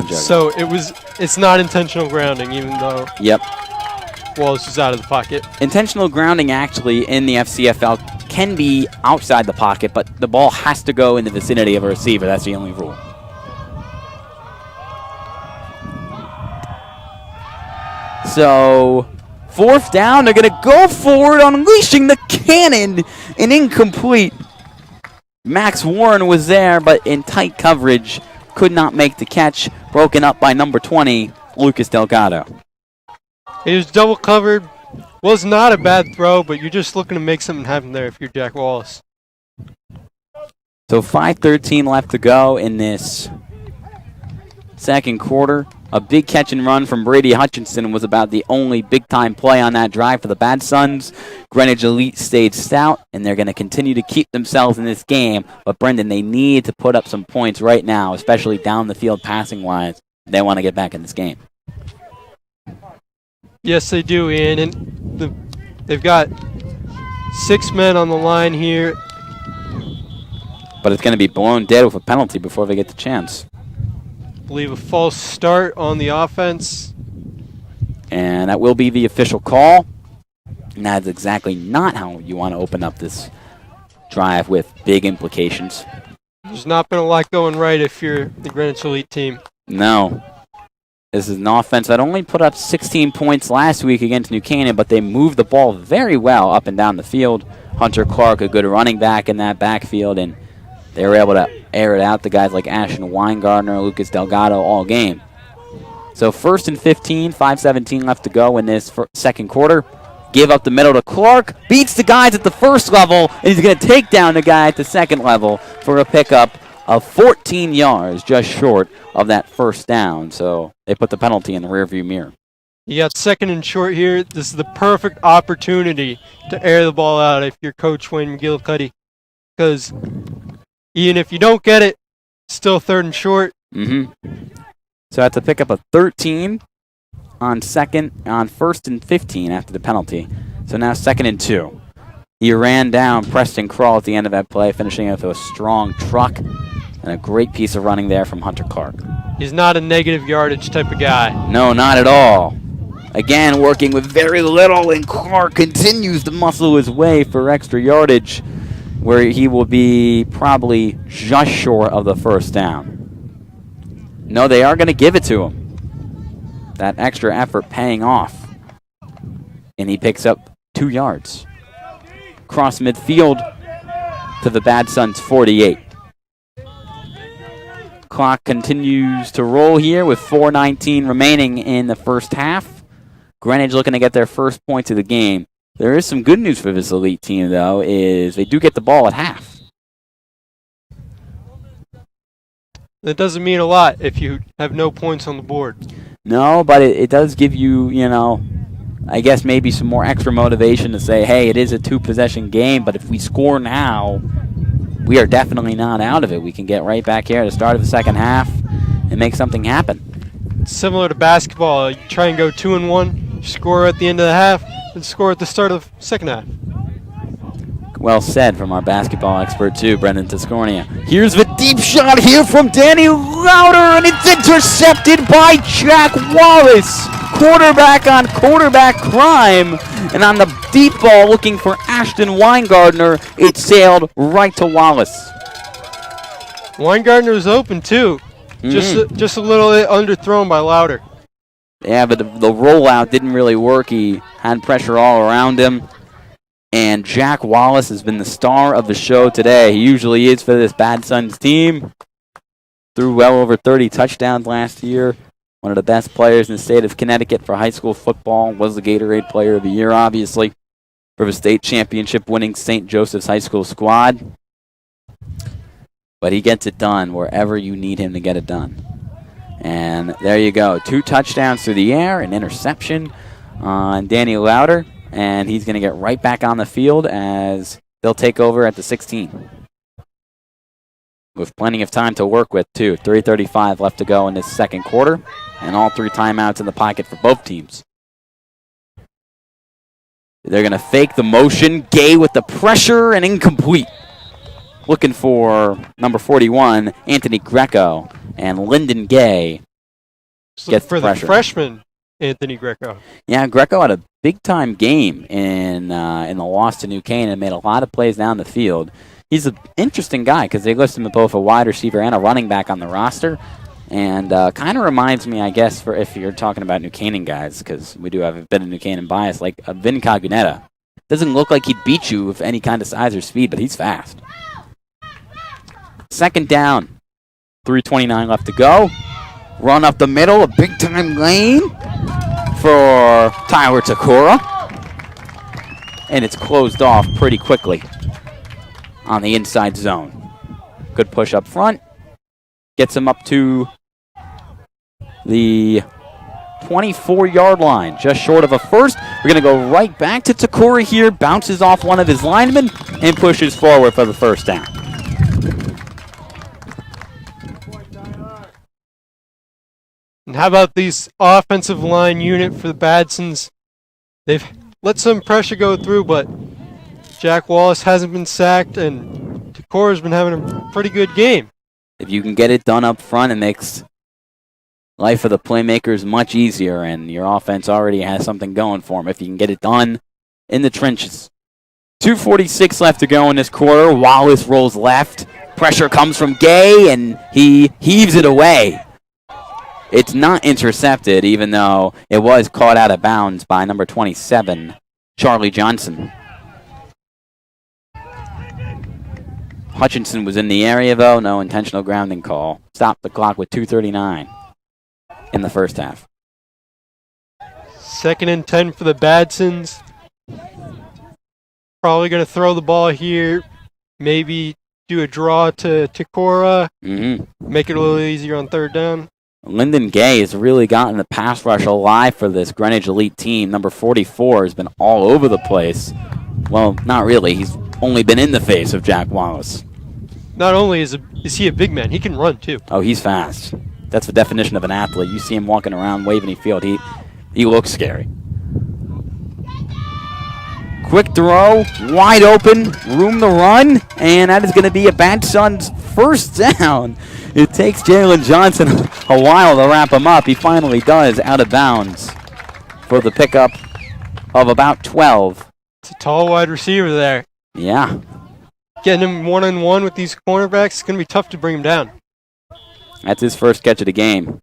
So it's not intentional grounding, even though Wallace was out of the pocket. Intentional grounding actually in the FCFL can be outside the pocket, but the ball has to go in the vicinity of a receiver. That's the only rule. So 4th down, they're going to go forward, unleashing the cannon, and incomplete. Max Warren was there, but in tight coverage, could not make the catch. Broken up by number 20, Lucas Delgado. He was double covered. Was not a bad throw, but you're just looking to make something happen there if you're Jack Wallace. So 5:13 left to go in this second quarter. A big catch and run from Brady Hutchinson was about the only big-time play on that drive for the Badsons. Greenwich Elite stayed stout, and they're going to continue to keep themselves in this game. But, Brendan, they need to put up some points right now, especially down the field passing-wise. They want to get back in this game. Yes, they do, Ian. And they've got 6 men on the line here. But it's going to be blown dead with a penalty before they get the chance. I believe a false start on the offense. And that will be the official call. And that's exactly not how you want to open up this drive with big implications. There's not been a lot going right if you're the Greenwich Elite team. No. This is an offense that only put up 16 points last week against New Canaan, but they moved the ball very well up and down the field. Hunter Clark, a good running back in that backfield, and they were able to air it out to guys like Ashton Weingartner, Lucas Delgado all game. So 1st and 15, 5:17 left to go in this second quarter. Give up the middle to Clark, beats the guys at the first level, and he's going to take down the guy at the second level for a pickup of 14 yards, just short of that first down. So they put the penalty in the rearview mirror. You got 2nd and short here. This is the perfect opportunity to air the ball out if you're Coach Wayne McGillicuddy. Because even if you don't get it, still 3rd and short. So I have to pick up a 13 on 1st and 15 after the penalty. So now 2nd and 2. He ran down Preston Crawl at the end of that play, finishing it with a strong truck and a great piece of running there from Hunter Clark. He's not a negative yardage type of guy. No, not at all. Again, working with very little, and Clark continues to muscle his way for extra yardage, where he will be probably just short of the first down. No, they are going to give it to him. That extra effort paying off. And he picks up 2 yards. Cross midfield to the Badsons 48. Clock continues to roll here with 4:19 remaining in the first half. Greenwich looking to get their first points of the game. There is some good news for this elite team, though, is they do get the ball at half. That doesn't mean a lot if you have no points on the board. No, but it does give you, I guess maybe some more extra motivation to say, hey, it is a 2-possession game, but if we score now, we are definitely not out of it. We can get right back here at the start of the second half and make something happen. It's similar to basketball. You try and go 2-1, score at the end of the half, and score at the start of the second half. Well said from our basketball expert, too, Brendan Tiscornia. Here's the deep shot here from Danny Louder, and it's intercepted by Jack Wallace. Quarterback on quarterback crime. And on the deep ball, looking for Ashton Weingartner, it sailed right to Wallace. Weingartner was open, too. Just a little underthrown by Louder. Yeah, but the rollout didn't really work. He had pressure all around him. And Jack Wallace has been the star of the show today. He usually is for this Badsons team. Threw well over 30 touchdowns last year. One of the best players in the state of Connecticut for high school football. Was the Gatorade Player of the Year, obviously, for the state championship winning St. Joseph's high school squad. But he gets it done wherever you need him to get it done. And there you go. 2 touchdowns through the air, an interception on Danny Louder. And he's going to get right back on the field as they'll take over at the 16. With plenty of time to work with, too. 3:35 left to go in this second quarter. And all 3 timeouts in the pocket for both teams. They're going to fake the motion. Gay with the pressure and incomplete. Looking for number 41, Anthony Greco. And Lyndon Gay gets for the pressure. The freshman, Anthony Greco. Yeah, Greco had a big-time game in the loss to New Canaan and made a lot of plays down the field. He's an interesting guy because they list him as both a wide receiver and a running back on the roster. And kind of reminds me, I guess, for if you're talking about New Canaan guys, because we do have a bit of New Canaan bias, like a Vin Cagunetta. Doesn't look like he'd beat you with any kind of size or speed, but he's fast. Second down. 3:29 left to go. Run up the middle, a big-time lane for Tyler Takora. And it's closed off pretty quickly on the inside zone. Good push up front. Gets him up to the 24-yard line, just short of a first. We're going to go right back to Takora here, bounces off one of his linemen, and pushes forward for the first down. And how about these offensive line unit for the Badsons? They've let some pressure go through, but Jack Wallace hasn't been sacked, and Takora's been having a pretty good game. If you can get it done up front, it makes life of the playmakers much easier, and your offense already has something going for them if you can get it done in the trenches. 2:46 left to go in this quarter. Wallace rolls left. Pressure comes from Gay, and he heaves it away. It's not intercepted, even though it was caught out of bounds by number 27, Charlie Johnson. Hutchinson was in the area, though. No intentional grounding call. Stopped the clock with 2:39 in the first half. 2nd and 10 for the Badsons. Probably going to throw the ball here. Maybe do a draw to Tiscornia, Mm-hmm. make it a little easier on third down. Lyndon Gay has really gotten the pass rush alive for this Greenwich Elite team. Number 44 has been all over the place. Well, not really. He's only been in the face of Jack Wallace. Not only is he a big man, he can run too. Oh, he's fast. That's the definition of an athlete. You see him walking around Waveney Field. He looks scary. Quick throw, wide open, room to run, and that is going to be a Badsons first down. It takes Jalen Johnson a while to wrap him up. He finally does, out of bounds for the pickup of about 12. It's a tall wide receiver there. Yeah. Getting him one-on-one with these cornerbacks, it's going to be tough to bring him down. That's his first catch of the game.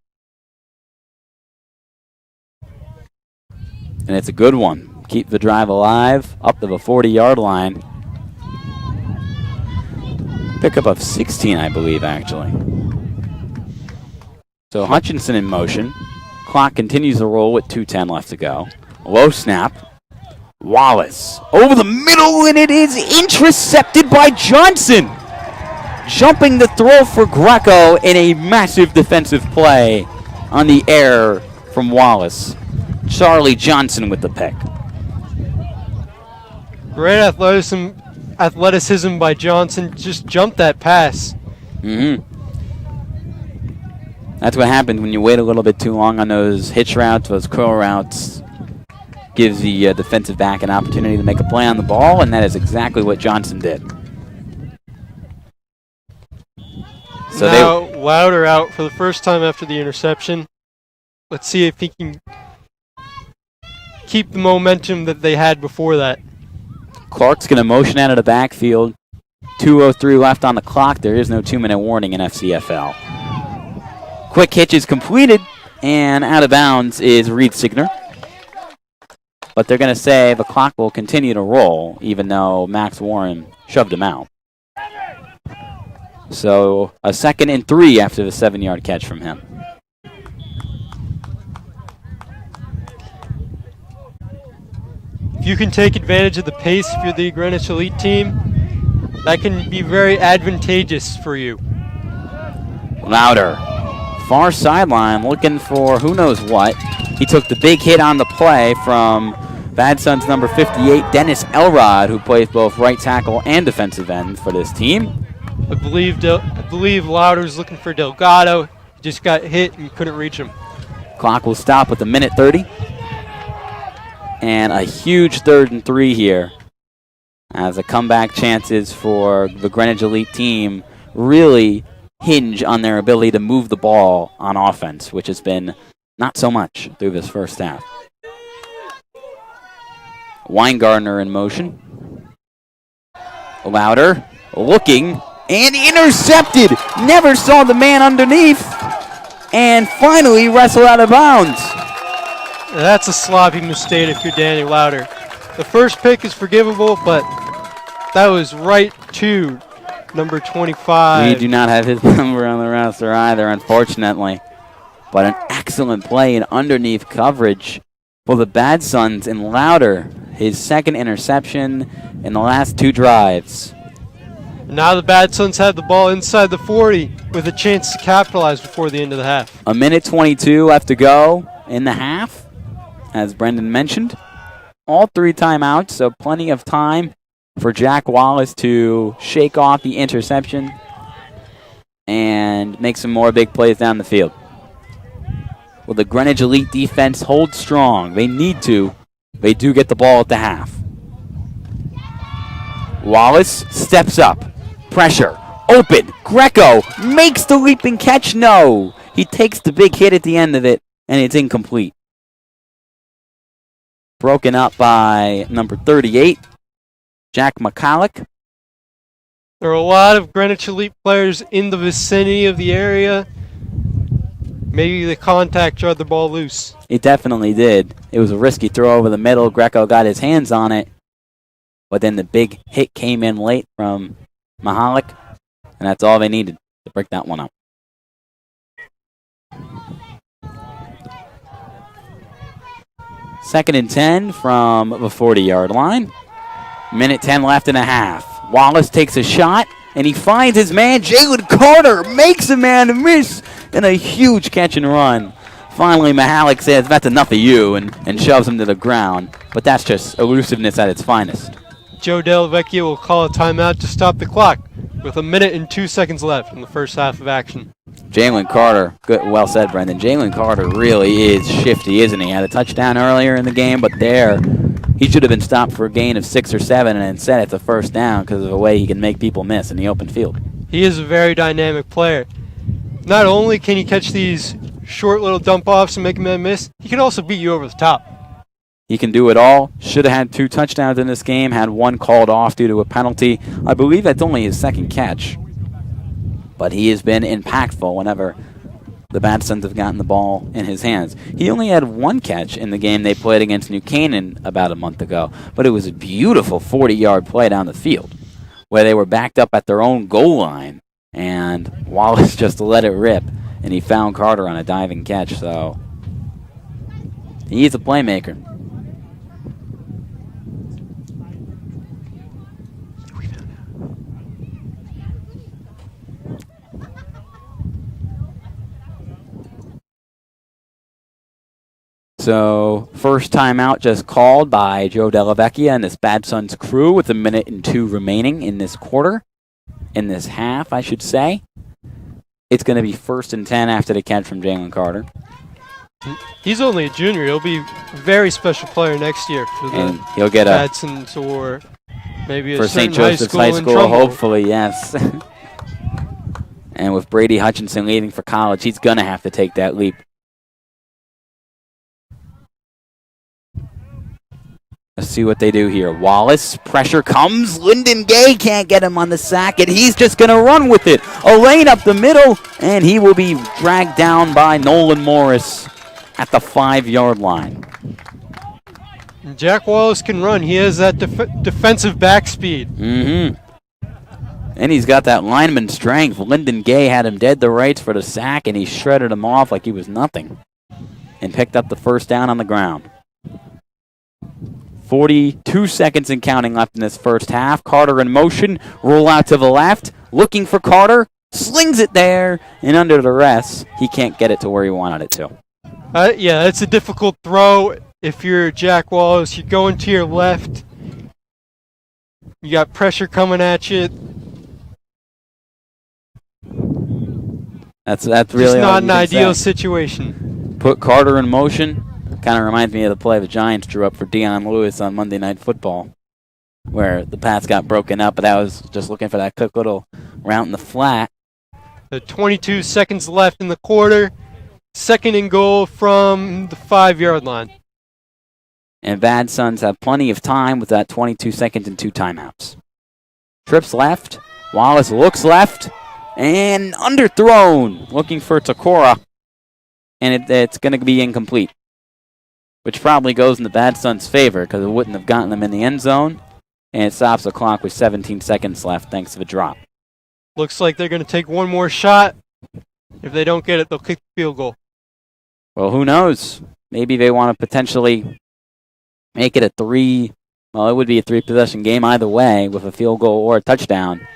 And it's a good one. Keep the drive alive up to the 40-yard line. Pickup of 16, I believe, actually. So Hutchinson in motion. Clock continues to roll with 2:10 left to go. Low snap. Wallace over the middle, and it is intercepted by Johnson. Jumping the throw for Greco in a massive defensive play on the air from Wallace. Charlie Johnson with the pick. Great athleticism by Johnson. Just jumped that pass. Mm-hmm. That's what happens when you wait a little bit too long on those hitch routes, those curl routes. Gives the defensive back an opportunity to make a play on the ball, and that is exactly what Johnson did. So now Louder out for the first time after the interception. Let's see if he can keep the momentum that they had before that. Clark's going to motion out of the backfield. 2:03 left on the clock. There is no 2-minute warning in FCFL. Quick hitch is completed, and out of bounds is Reed Signer. But they're going to say the clock will continue to roll, even though Max Warren shoved him out. So a 2nd and 3 after the 7-yard catch from him. If you can take advantage of the pace if you're the Greenwich Elite team, that can be very advantageous for you. Louder. Far sideline looking for who knows what. He took the big hit on the play from Badsons number 58, Dennis Elrod, who plays both right tackle and defensive end for this team. I believe Louder's looking for Delgado. He just got hit and couldn't reach him. Clock will stop with 1:30. And a huge 3rd and 3 here, as the comeback chances for the Greenwich Elite team really hinge on their ability to move the ball on offense, which has been not so much through this first half. Weingartner in motion. Louder, looking, and intercepted. Never saw the man underneath, and finally wrestled out of bounds. That's a sloppy mistake if you're Danny Louder. The first pick is forgivable, but that was right to number 25. We do not have his number on the roster either, unfortunately. But an excellent play in underneath coverage for the Badsons, and Louder, his 2nd interception in the last 2 drives. Now the Badsons have the ball inside the 40 with a chance to capitalize before the end of the half. 1:22 left to go in the half, as Brendan mentioned. All 3 timeouts, so plenty of time for Jack Wallace to shake off the interception and make some more big plays down the field. Will the Greenwich Elite defense hold strong? They need to. They do get the ball at the half. Wallace steps up. Pressure. Open. Greco makes the leaping catch. No. He takes the big hit at the end of it, and it's incomplete. Broken up by number 38, Jack McCulloch. There are a lot of Greenwich Elite players in the vicinity of the area. Maybe the contact jarred the ball loose. It definitely did. It was a risky throw over the middle. Greco got his hands on it, but then the big hit came in late from Mahalik, and that's all they needed to break that one up. Second and 10 from the 40-yard line. 1:10 left and a half. Wallace takes a shot, and he finds his man. Jalen Carter makes a man miss, and a huge catch and run. Finally, Mahalik says, that's enough of you, and shoves him to the ground. But that's just elusiveness at its finest. Joe Delavecchia will call a timeout to stop the clock with 1 minute and 2 seconds left in the first half of action. Jalen Carter, good, well said, Brendan. Jalen Carter really is shifty, isn't he? Had a touchdown earlier in the game, but there he should have been stopped for a gain of 6 or 7, and instead it's a first down because of the way he can make people miss in the open field. He is a very dynamic player. Not only can he catch these short little dump-offs and make a man miss, he can also beat you over the top. He can do it all. Should have had 2 touchdowns in this game. Had 1 called off due to a penalty. I believe that's only his 2nd catch. But he has been impactful whenever the Badsons have gotten the ball in his hands. He only had 1 catch in the game they played against New Canaan about a month ago. But it was a beautiful 40-yard play down the field where they were backed up at their own goal line. And Wallace just let it rip. And he found Carter on a diving catch. So he's a playmaker. So, first timeout just called by Joe Delavecchia and this Badsons crew with 1 minute and 2 remaining in this quarter. In this half, I should say. It's going to be 1st and 10 after the catch from Jalen Carter. He's only a junior. He'll be a very special player next year for the he'll get Badsons or maybe a for certain St.Joseph's High School, Trumbull. hopefully, yes. And with Brady Hutchinson leaving for college, he's going to have to take that leap. Let's see what they do here. Wallace, pressure comes. Lyndon Gay can't get him on the sack, and he's just going to run with it. A lane up the middle, and he will be dragged down by Nolan Morris at the 5-yard line. Jack Wallace can run. He has that defensive back speed. And he's got that lineman strength. Lyndon Gay had him dead to rights for the sack, and he shredded him off like he was nothing and picked up the first down on the ground. 42 seconds and counting left in this first half. Carter in motion, roll out to the left, looking for Carter, slings it there, and under the rest, he can't get it to where he wanted it to. Yeah, it's a difficult throw. If you're Jack Wallace, you're going to your left. You got pressure coming at you. That's really just not an ideal situation. Put Carter in motion. Kind of reminds me of the play the Giants drew up for Deion Lewis on Monday Night Football, where the pass got broken up, but I was just looking for that quick little route in the flat. 22 seconds left in the quarter. 2nd and goal from the 5-yard line. And Badsons have plenty of time with that 22 seconds and 2 timeouts. Trips left. Wallace looks left. And underthrown. Looking for Takora. And it's going to be incomplete. Which probably goes in the Badsons' favor because it wouldn't have gotten them in the end zone. And it stops the clock with 17 seconds left thanks to the drop. Looks like they're going to take one more shot. If they don't get it, they'll kick the field goal. Well, who knows? Maybe they want to potentially make it a 3. Well, it would be a 3-possession game either way with a field goal or a touchdown.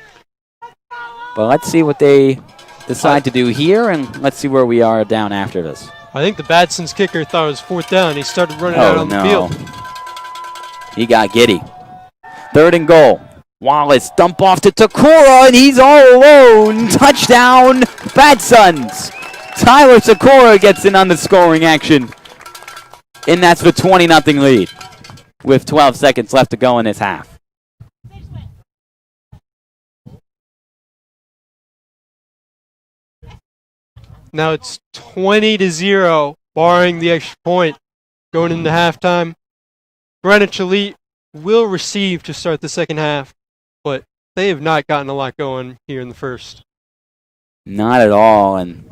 But let's see what they decide to do here, and let's see where we are down after this. I think the Badsons kicker thought it was 4th down. He started running out on the field. He got giddy. 3rd and goal. Wallace dump off to Takora, and he's all alone. Touchdown, Badsons. Tyler Takora gets in on the scoring action. And that's the 20-0 lead with 12 seconds left to go in this half. Now it's 20-0, barring the extra point going into halftime. Greenwich Elite will receive to start the second half, but they have not gotten a lot going here in the first. Not at all. And,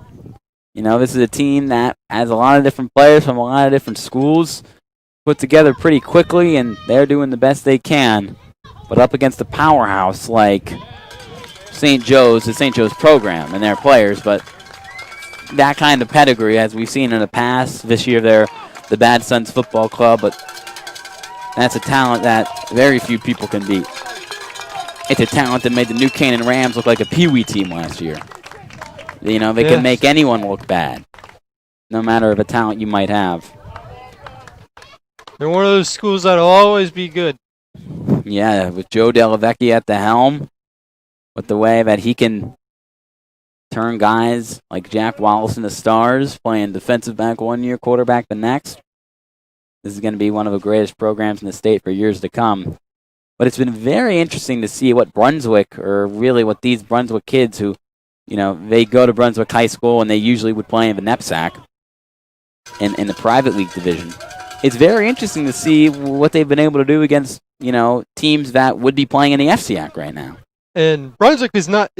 you know, this is a team that has a lot of different players from a lot of different schools put together pretty quickly, and they're doing the best they can. But up against a powerhouse like St. Joe's, the St. Joe's program and their players, but that kind of pedigree, as we've seen in the past. This year they're the Badsons Football Club, but that's a talent that very few people can beat. It's a talent that made the new Canaan Rams look like a peewee team last year. You know, they can make anyone look bad, no matter the talent you might have. They're one of those schools that'll always be good. Yeah, with Joe Delavecchia at the helm, with the way that he can turn guys like Jack Wallace into stars, playing defensive back 1 year, quarterback the next. This is going to be one of the greatest programs in the state for years to come. But it's been very interesting to see what Brunswick, or really what these Brunswick kids who, you know, they go to Brunswick High School and they usually would play in the NEPSAC in the private league division. It's very interesting to see what they've been able to do against, you know, teams that would be playing in the FCAC right now. And Brunswick is not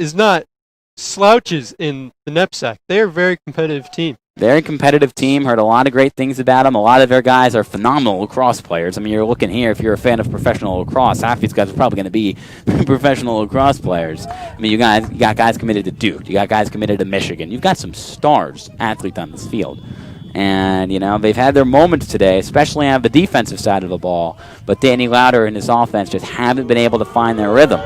slouches in the NEPSAC. They are a very competitive team. Very competitive team. Heard a lot of great things about them. A lot of their guys are phenomenal lacrosse players. I mean, you're looking here, if you're a fan of professional lacrosse, half these guys are probably going to be professional lacrosse players. I mean, you got guys committed to Duke. You got guys committed to Michigan. You've got some stars athletes on this field. And, you know, they've had their moments today, especially on the defensive side of the ball. But Danny Lauder and his offense just haven't been able to find their rhythm.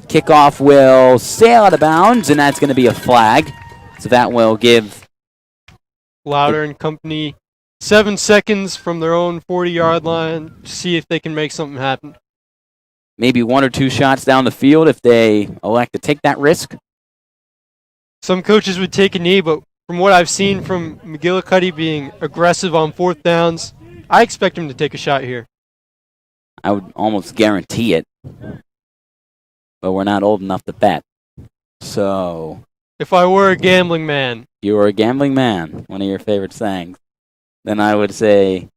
Kickoff will sail out of bounds, and that's going to be a flag. So that will give Lauder and company 7 seconds from their own 40-yard line to see if they can make something happen. Maybe 1 or 2 shots down the field if they elect to take that risk. Some coaches would take a knee, but from what I've seen from McGillicuddy being aggressive on 4th downs, I expect him to take a shot here. I would almost guarantee it. But we're not old enough to bet. So, if I were a gambling man. You were a gambling man, one of your favorite sayings. Then I would say,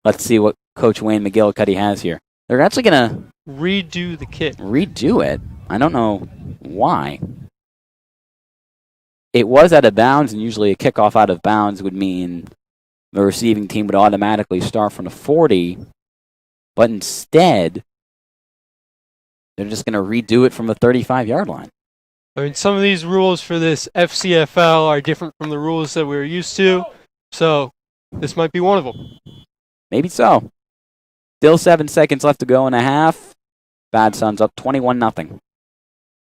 let's see what Coach Wayne McGillicuddy has here. They're actually going to redo the kick. Redo it? I don't know why. It was out of bounds, and usually a kickoff out of bounds would mean the receiving team would automatically start from the 40. But instead, they're just going to redo it from the 35-yard line. I mean, some of these rules for this FCFL are different from the rules that we're used to, so this might be one of them. Maybe so. Still 7 seconds left to go in a half. Badsons up 21-0.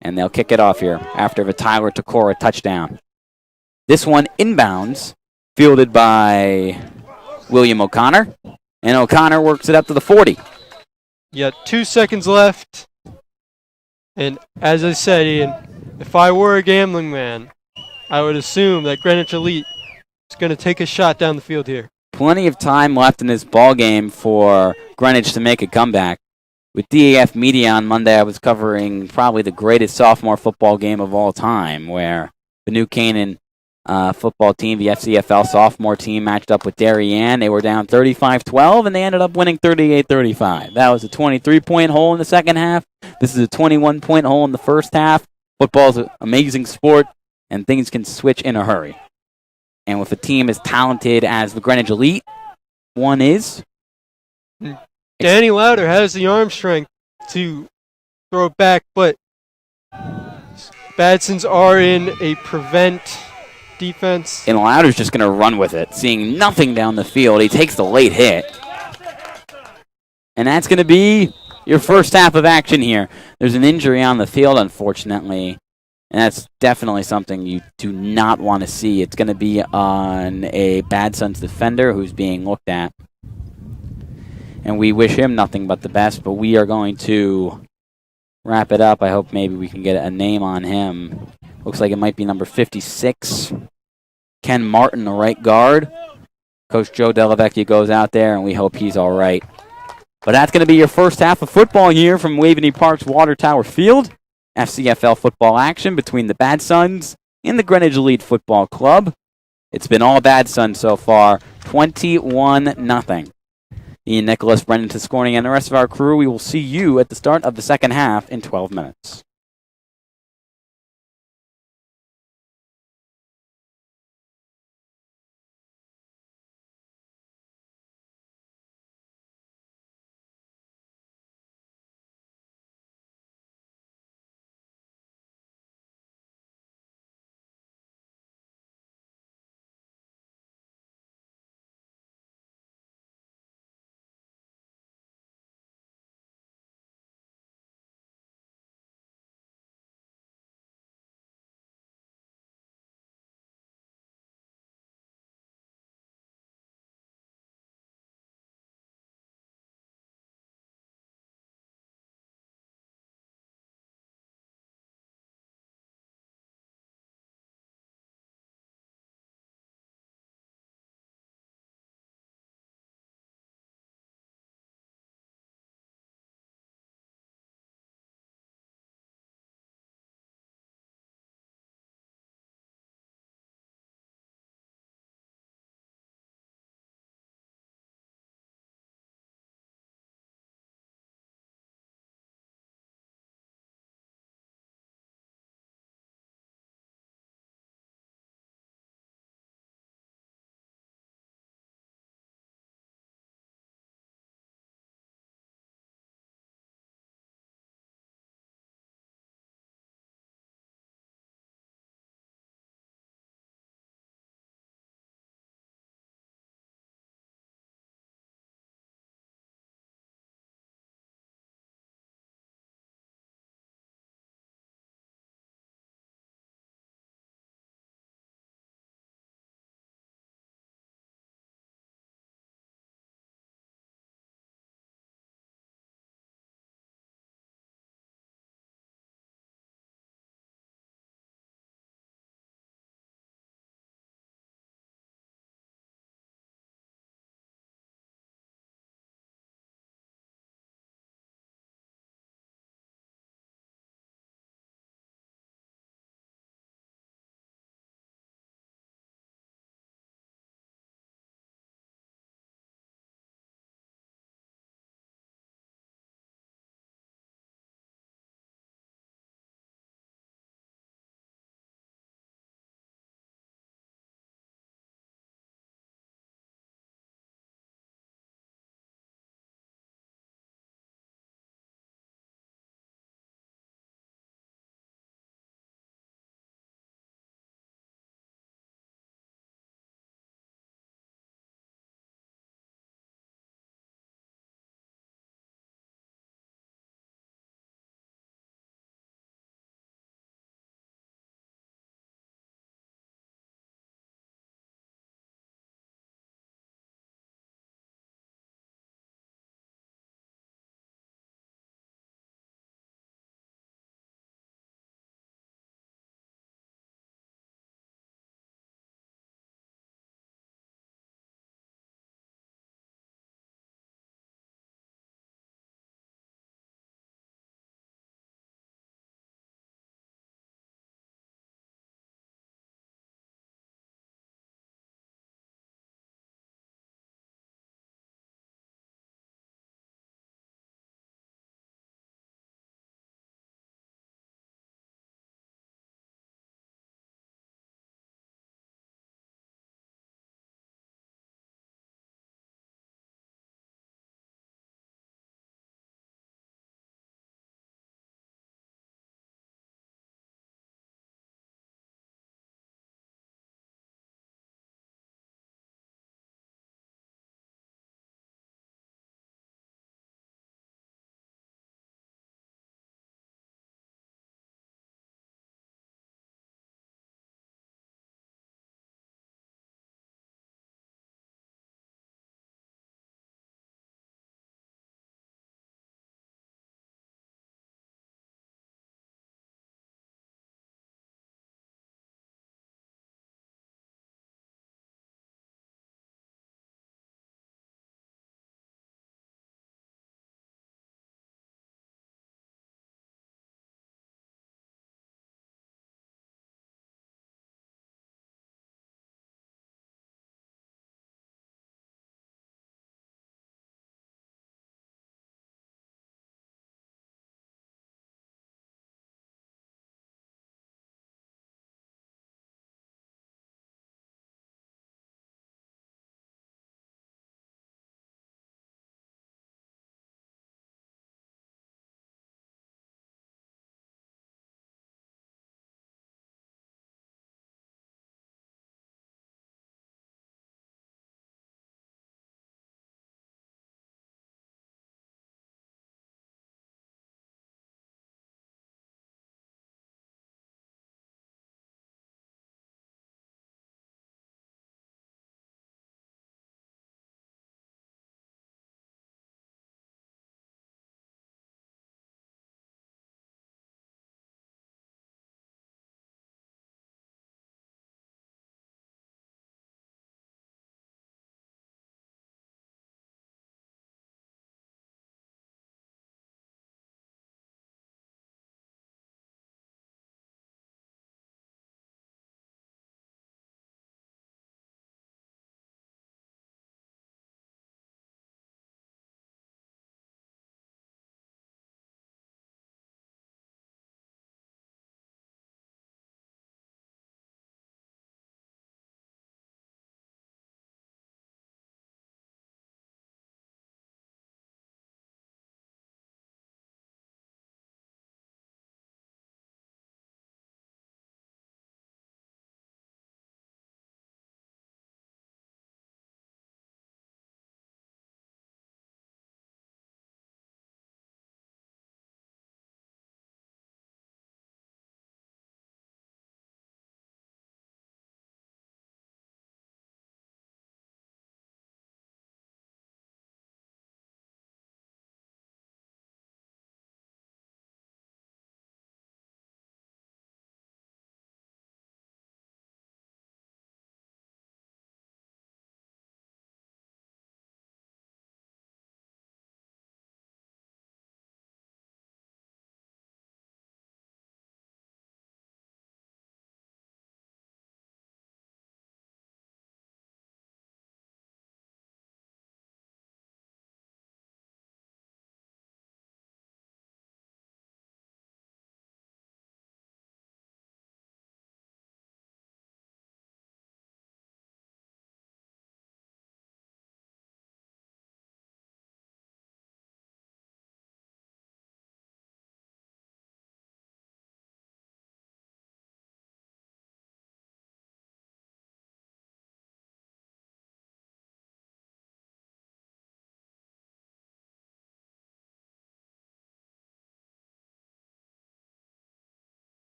And they'll kick it off here after the Tyler Takora touchdown. This one inbounds, fielded by William O'Connor. And O'Connor works it up to the 40. You got 2 seconds left. And as I said, Ian, if I were a gambling man, I would assume that Greenwich Elite is going to take a shot down the field here. Plenty of time left in this ball game for Greenwich to make a comeback. With DAF Media on Monday, I was covering probably the greatest sophomore football game of all time, where the new Canaan football team, the FCFL sophomore team, matched up with Darien. They were down 35-12, and they ended up winning 38-35. That was a 23-point hole in the second half. This is a 21-point hole in the first half. Football's an amazing sport, and things can switch in a hurry. And with a team as talented as the Greenwich Elite one is, Danny Lauder has the arm strength to throw it back, but Badsons are in a prevent defense. And Lauder's just going to run with it, seeing nothing down the field. He takes the late hit. And that's going to be your first half of action here. There's an injury on the field, unfortunately, and that's definitely something you do not want to see. It's going to be on a Badsons defender who's being looked at. And we wish him nothing but the best, but we are going to wrap it up. I hope maybe we can get a name on him. Looks like it might be number 56. Ken Martin, the right guard. Coach Joe Delavecchia goes out there, and we hope he's all right. But that's going to be your first half of football here from Waveney Park's Water Tower Field. FCFL football action between the Badsons and the Greenwich Elite Football Club. It's been all Badsons so far, 21-0. Ian Nicholas, Brendan Tiscornia, and the rest of our crew, we will see you at the start of the second half in 12 minutes.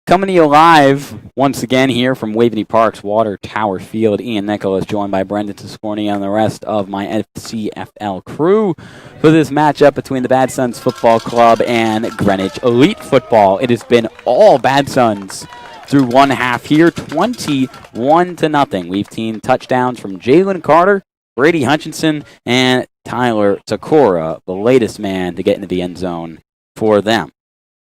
Coming to you live once again here from Waveney Park's Water Tower Field. Ian Nicholas joined by Brendan Tiscornia and the rest of my FCFL crew for this matchup between the Badsons Football Club and Greenwich Elite Football. It has been all Badsons through one half here, 21-0. We've seen touchdowns from Jalen Carter, Brady Hutchinson, and Tyler Takora, the latest man to get into the end zone for them.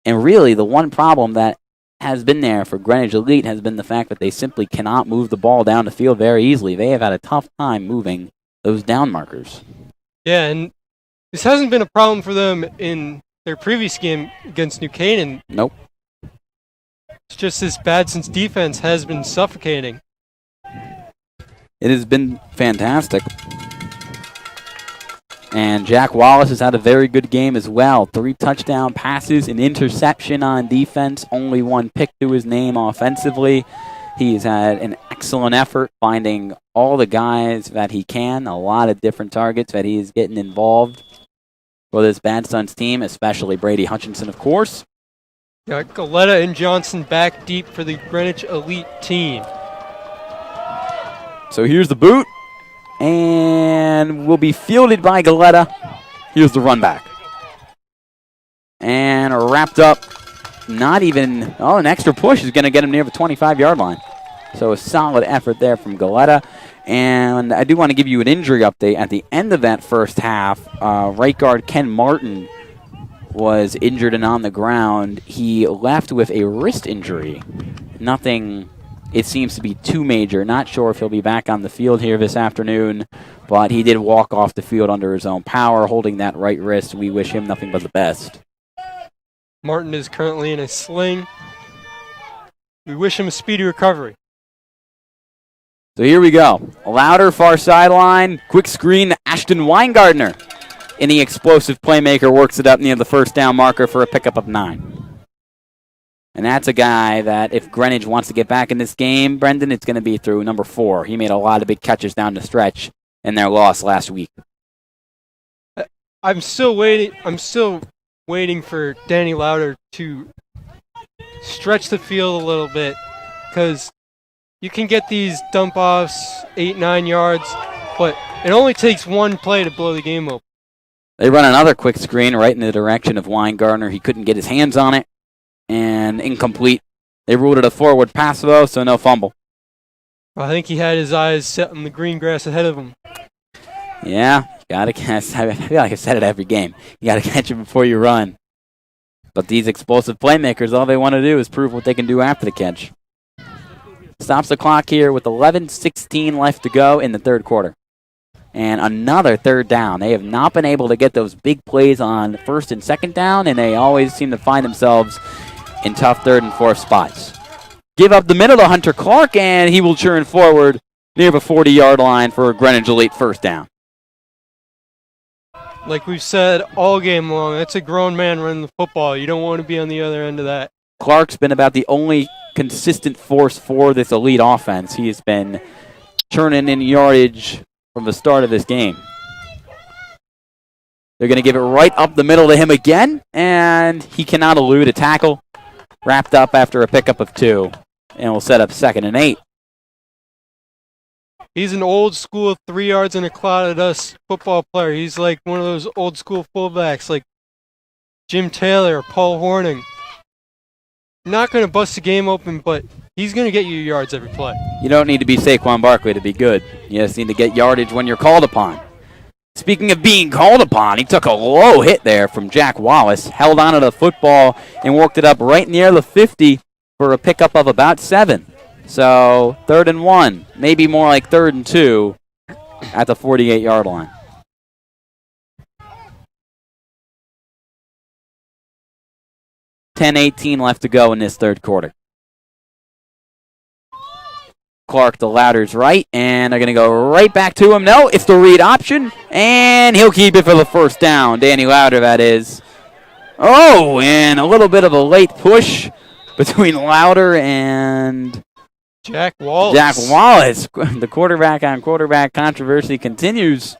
And really, the one problem that has been there for Greenwich Elite has been the fact that they simply cannot move the ball down the field very easily. They have had a tough time moving those down markers. Yeah, and this hasn't been a problem for them in their previous game against New Canaan. Nope. It's just this Badson's defense has been suffocating. It has been fantastic. And Jack Wallace has had a very good game as well. 3 touchdown passes, an interception on defense, only 1 pick to his name offensively. He's had an excellent effort finding all the guys that he can, a lot of different targets that he is getting involved for this Badsons team, especially Brady Hutchinson, of course. Got Galetta and Johnson back deep for the Greenwich Elite team. So here's the boot. And will be fielded by Galetta. Here's the run back. And wrapped up. Not even, an extra push is going to get him near the 25-yard line. So a solid effort there from Galetta. And I do want to give you an injury update. At the end of that first half, right guard Ken Martin was injured and on the ground. He left with a wrist injury. Nothing, it seems to be too major. Not sure if he'll be back on the field here this afternoon, but he did walk off the field under his own power, holding that right wrist. We wish him nothing but the best. Martin is currently in a sling. We wish him a speedy recovery. So here we go. Louder, far sideline. Quick screen to Ashton Weingardner. And the explosive playmaker works it up near the first down marker for a pickup of 9. And that's a guy that if Greenwich wants to get back in this game, Brendan, it's going to be through number 4. He made a lot of big catches down the stretch in their loss last week. I'm still waiting for Danny Louder to stretch the field a little bit, because you can get these dump-offs 8-9 yards, but it only takes one play to blow the game open. They run another quick screen right in the direction of Weingardner. He couldn't get his hands on it, and incomplete. They ruled it a forward pass, though, so no fumble. I think he had his eyes set on the green grass ahead of him. Yeah, I feel like I said it every game. You got to catch it before you run. But these explosive playmakers, all they want to do is prove what they can do after the catch. Stops the clock here with 11:16 left to go in the third quarter. And another third down. They have not been able to get those big plays on first and second down, and they always seem to find themselves in tough third and fourth spots. Give up the middle to Hunter Clark, and he will churn forward near the 40-yard line for a Greenwich Elite first down. Like we've said all game long, that's a grown man running the football. You don't want to be on the other end of that. Clark's been about the only consistent force for this Elite offense. He has been churning in yardage from the start of this game. They're going to give it right up the middle to him again, and he cannot elude a tackle. Wrapped up after a pickup of 2, and will set up 2nd and 8. He's an old school 3 yards in a cloud of dust football player. He's like one of those old school fullbacks like Jim Taylor or Paul Horning. Not going to bust the game open, but he's going to get you yards every play. You don't need to be Saquon Barkley to be good. You just need to get yardage when you're called upon. Speaking of being called upon, he took a low hit there from Jack Wallace, held onto the football, and worked it up right near the 50 for a pickup of about 7. So 3rd and 1, maybe more like 3rd and 2 at the 48-yard line. $10:18 left to go in this third quarter. Clark to Louder's right, and they're going to go right back to him. No, it's the read option, and he'll keep it for the first down. Danny Louder, that is. Oh, and a little bit of a late push between Louder and Jack Wallace. Jack Wallace. The quarterback-on-quarterback controversy continues.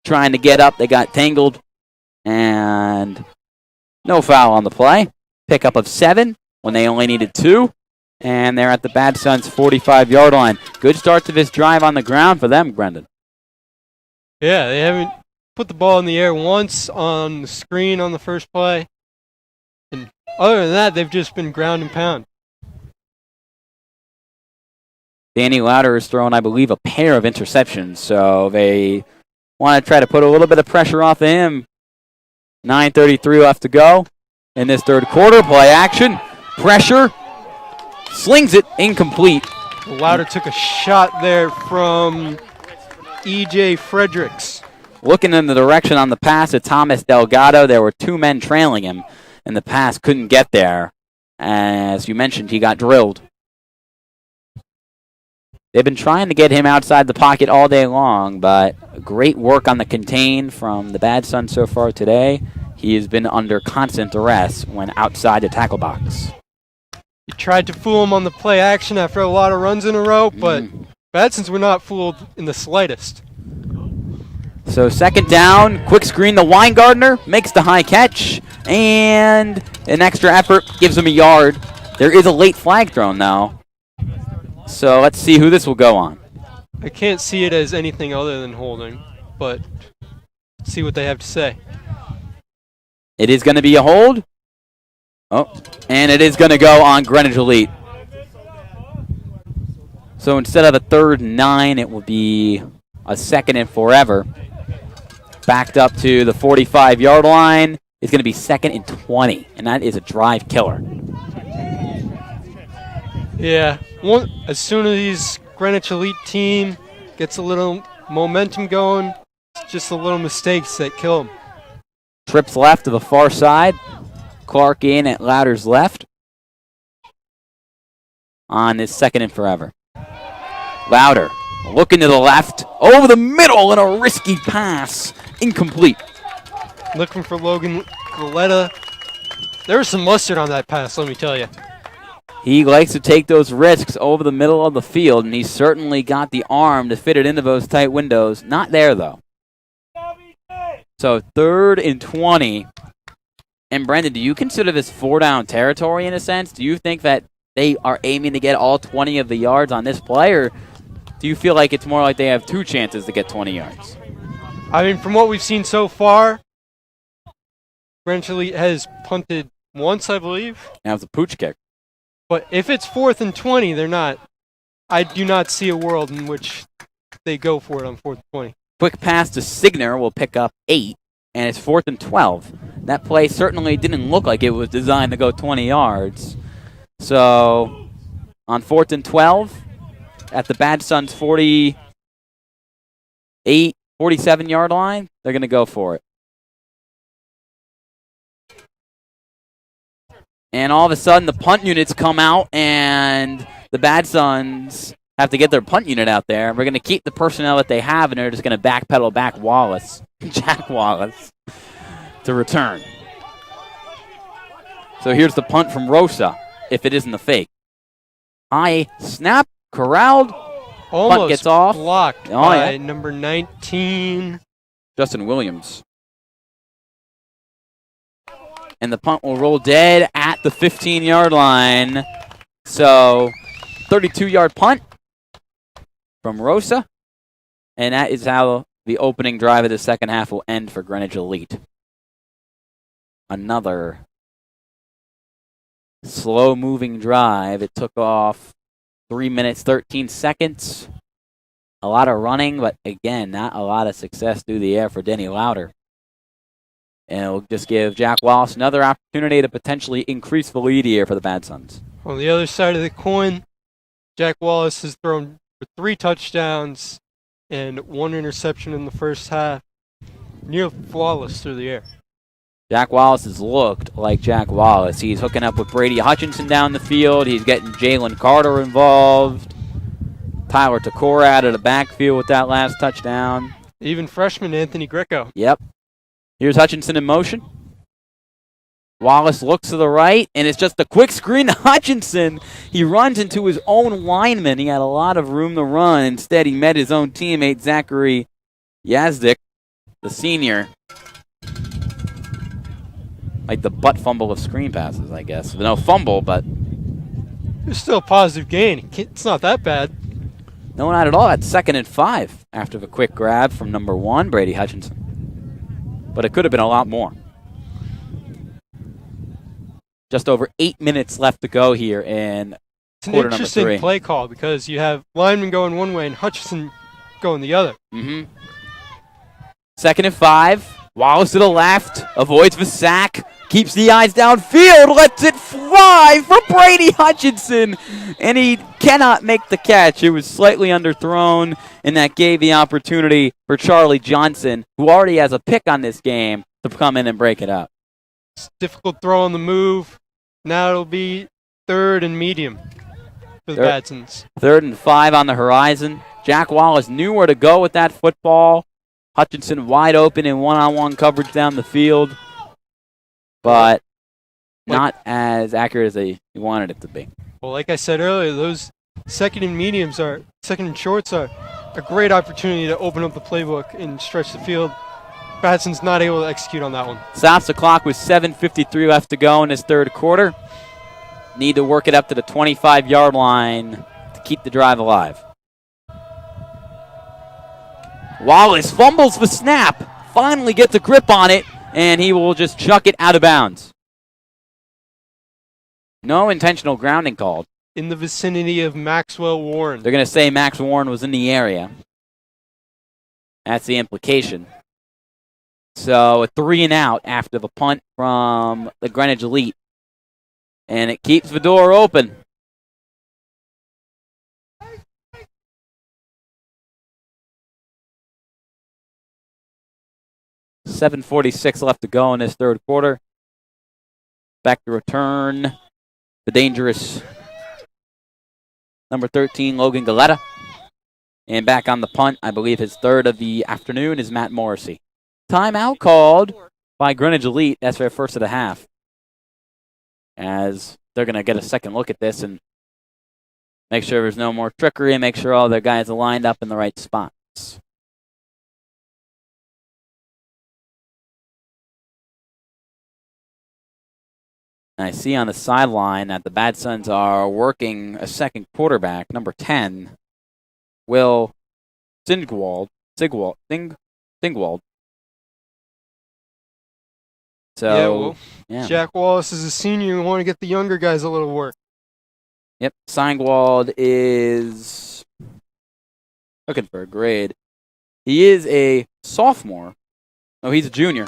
Trying to get up. They got tangled, and no foul on the play. Pickup of 7. when they only needed 2. And they're at the Badsons' 45-yard line. Good start to this drive on the ground for them, Brendan. Yeah, they haven't put the ball in the air once on the screen on the first play. And other than that, they've just been ground and pound. Danny Lauder has thrown, I believe, a pair of interceptions, so they want to try to put a little bit of pressure off of him. 9:33 left to go in this third quarter. Play action, pressure, slings it, incomplete. Lauder took a shot there from E.J. Fredericks. Looking in the direction on the pass to Thomas Delgado, there were 2 men trailing him, and the pass couldn't get there. As you mentioned, he got drilled. They've been trying to get him outside the pocket all day long, but great work on the contain from the Badsons so far today. He has been under constant duress when outside the tackle box. He tried to fool him on the play action after a lot of runs in a row, but Badsons were not fooled in the slightest. So second down, quick screen to Weingartner, makes the high catch, and an extra effort gives him a yard. There is a late flag thrown now. So let's see who this will go on. I can't see it as anything other than holding, but let's see what they have to say. It is going to be a hold. Oh, and it is going to go on Greenwich Elite. So instead of a 3rd and 9, it will be a 2nd and forever. Backed up to the 45-yard line. It's going to be 2nd and 20, and that is a drive killer. Yeah, as soon as this Greenwich Elite team gets a little momentum going, it's just the little mistakes that kill them. Trips left to the far side. Clark in at Lauder's left on his 2nd and forever. Lauder looking to the left, over the middle, and a risky pass. Incomplete. Looking for Logan Galetta. There was some mustard on that pass, let me tell you. He likes to take those risks over the middle of the field, and he's certainly got the arm to fit it into those tight windows. Not there, though. So 3rd and 20. And Brendan, do you consider this 4-down territory in a sense? Do you think that they are aiming to get all 20 of the yards on this play, or do you feel like it's more like they have 2 chances to get 20 yards? I mean, from what we've seen so far, Greenwich Elite has punted once, I believe. That was a pooch kick. But if it's 4th and 20, they're not. I do not see a world in which they go for it on 4th and 20. Quick pass to Signer will pick up 8, and it's 4th and 12. That play certainly didn't look like it was designed to go 20 yards. So on 4th and 12, at the Badsons' 47-yard line, they're going to go for it. And all of a sudden, the punt units come out, and the Badsons have to get their punt unit out there. We're going to keep the personnel that they have, and they're just going to backpedal back Jack Wallace, to return. So here's the punt from Rosa, if it isn't a fake. High snap, corralled, almost punt gets off. Blocked by number 19. Justin Williams. And the punt will roll dead at the 15-yard line. So 32-yard punt from Rosa. And that is how the opening drive of the second half will end for Greenwich Elite. Another slow-moving drive. It took off 3 minutes, 13 seconds. A lot of running, but again, not a lot of success through the air for Denny Lauder. And it'll just give Jack Wallace another opportunity to potentially increase the lead here for the Badsons. On the other side of the coin, Jack Wallace has thrown for 3 touchdowns and 1 interception in the first half. Near flawless through the air. Jack Wallace has looked like Jack Wallace. He's hooking up with Brady Hutchinson down the field. He's getting Jalen Carter involved. Tyler Takora out of the backfield with that last touchdown. Even freshman Anthony Greco. Yep. Here's Hutchinson in motion. Wallace looks to the right, and it's just a quick screen to Hutchinson. He runs into his own lineman. He had a lot of room to run. Instead, he met his own teammate, Zachary Yazdik, the senior. Like the butt fumble of screen passes, I guess. No fumble, but It's still a positive gain. It's not that bad. no, not at all. At 2nd and 5 after the quick grab from number 1, Brady Hutchinson. But it could have been a lot more. Just over 8 minutes left to go here in It's an quarter number interesting 3. play call because you have lineman going one way and Hutchinson going the other. 2nd and 5. Wallace to the left. Avoids the sack. Keeps the eyes downfield. Lets it fly for Brady Hutchinson. And he cannot make the catch. It was slightly underthrown, and that gave the opportunity for Charlie Johnson, who already has a pick on this game, to come in and break it up. It's difficult throw on the move. Now it'll be 3rd and medium for the Badsons. 3rd and 5 on the horizon. Jack Wallace knew where to go with that football. Hutchinson wide open in one-on-one coverage down the field, but not as accurate as he wanted it to be. Well, like I said earlier, those 2nd and shorts are a great opportunity to open up the playbook and stretch the field. Badson's not able to execute on that one. Stops the clock with 7:53 left to go in his 3rd quarter. Need to work it up to the 25-yard line to keep the drive alive. Wallace fumbles the snap, finally gets a grip on it, and he will just chuck it out of bounds. No intentional grounding called. In the vicinity of Maxwell Warren. They're going to say Max Warren was in the area. That's the implication. So a 3 and out after the punt from the Greenwich Elite. And it keeps the door open. .746 left to go in this 3rd quarter. Back to return the dangerous number 13, Logan Galetta. And back on the punt, I believe his 3rd of the afternoon, is Matt Morrissey. Timeout called by Greenwich Elite. That's their 1st of the half. As they're going to get a second look at this and make sure there's no more trickery and make sure all their guys are lined up in the right spots. And I see on the sideline that the Badsons are working a second quarterback, number 10, Will Singwald. So, yeah. Jack Wallace is a senior. We want to get the younger guys a little work. Yep, Singwald is looking for a grade. He is a sophomore. Oh, he's a junior.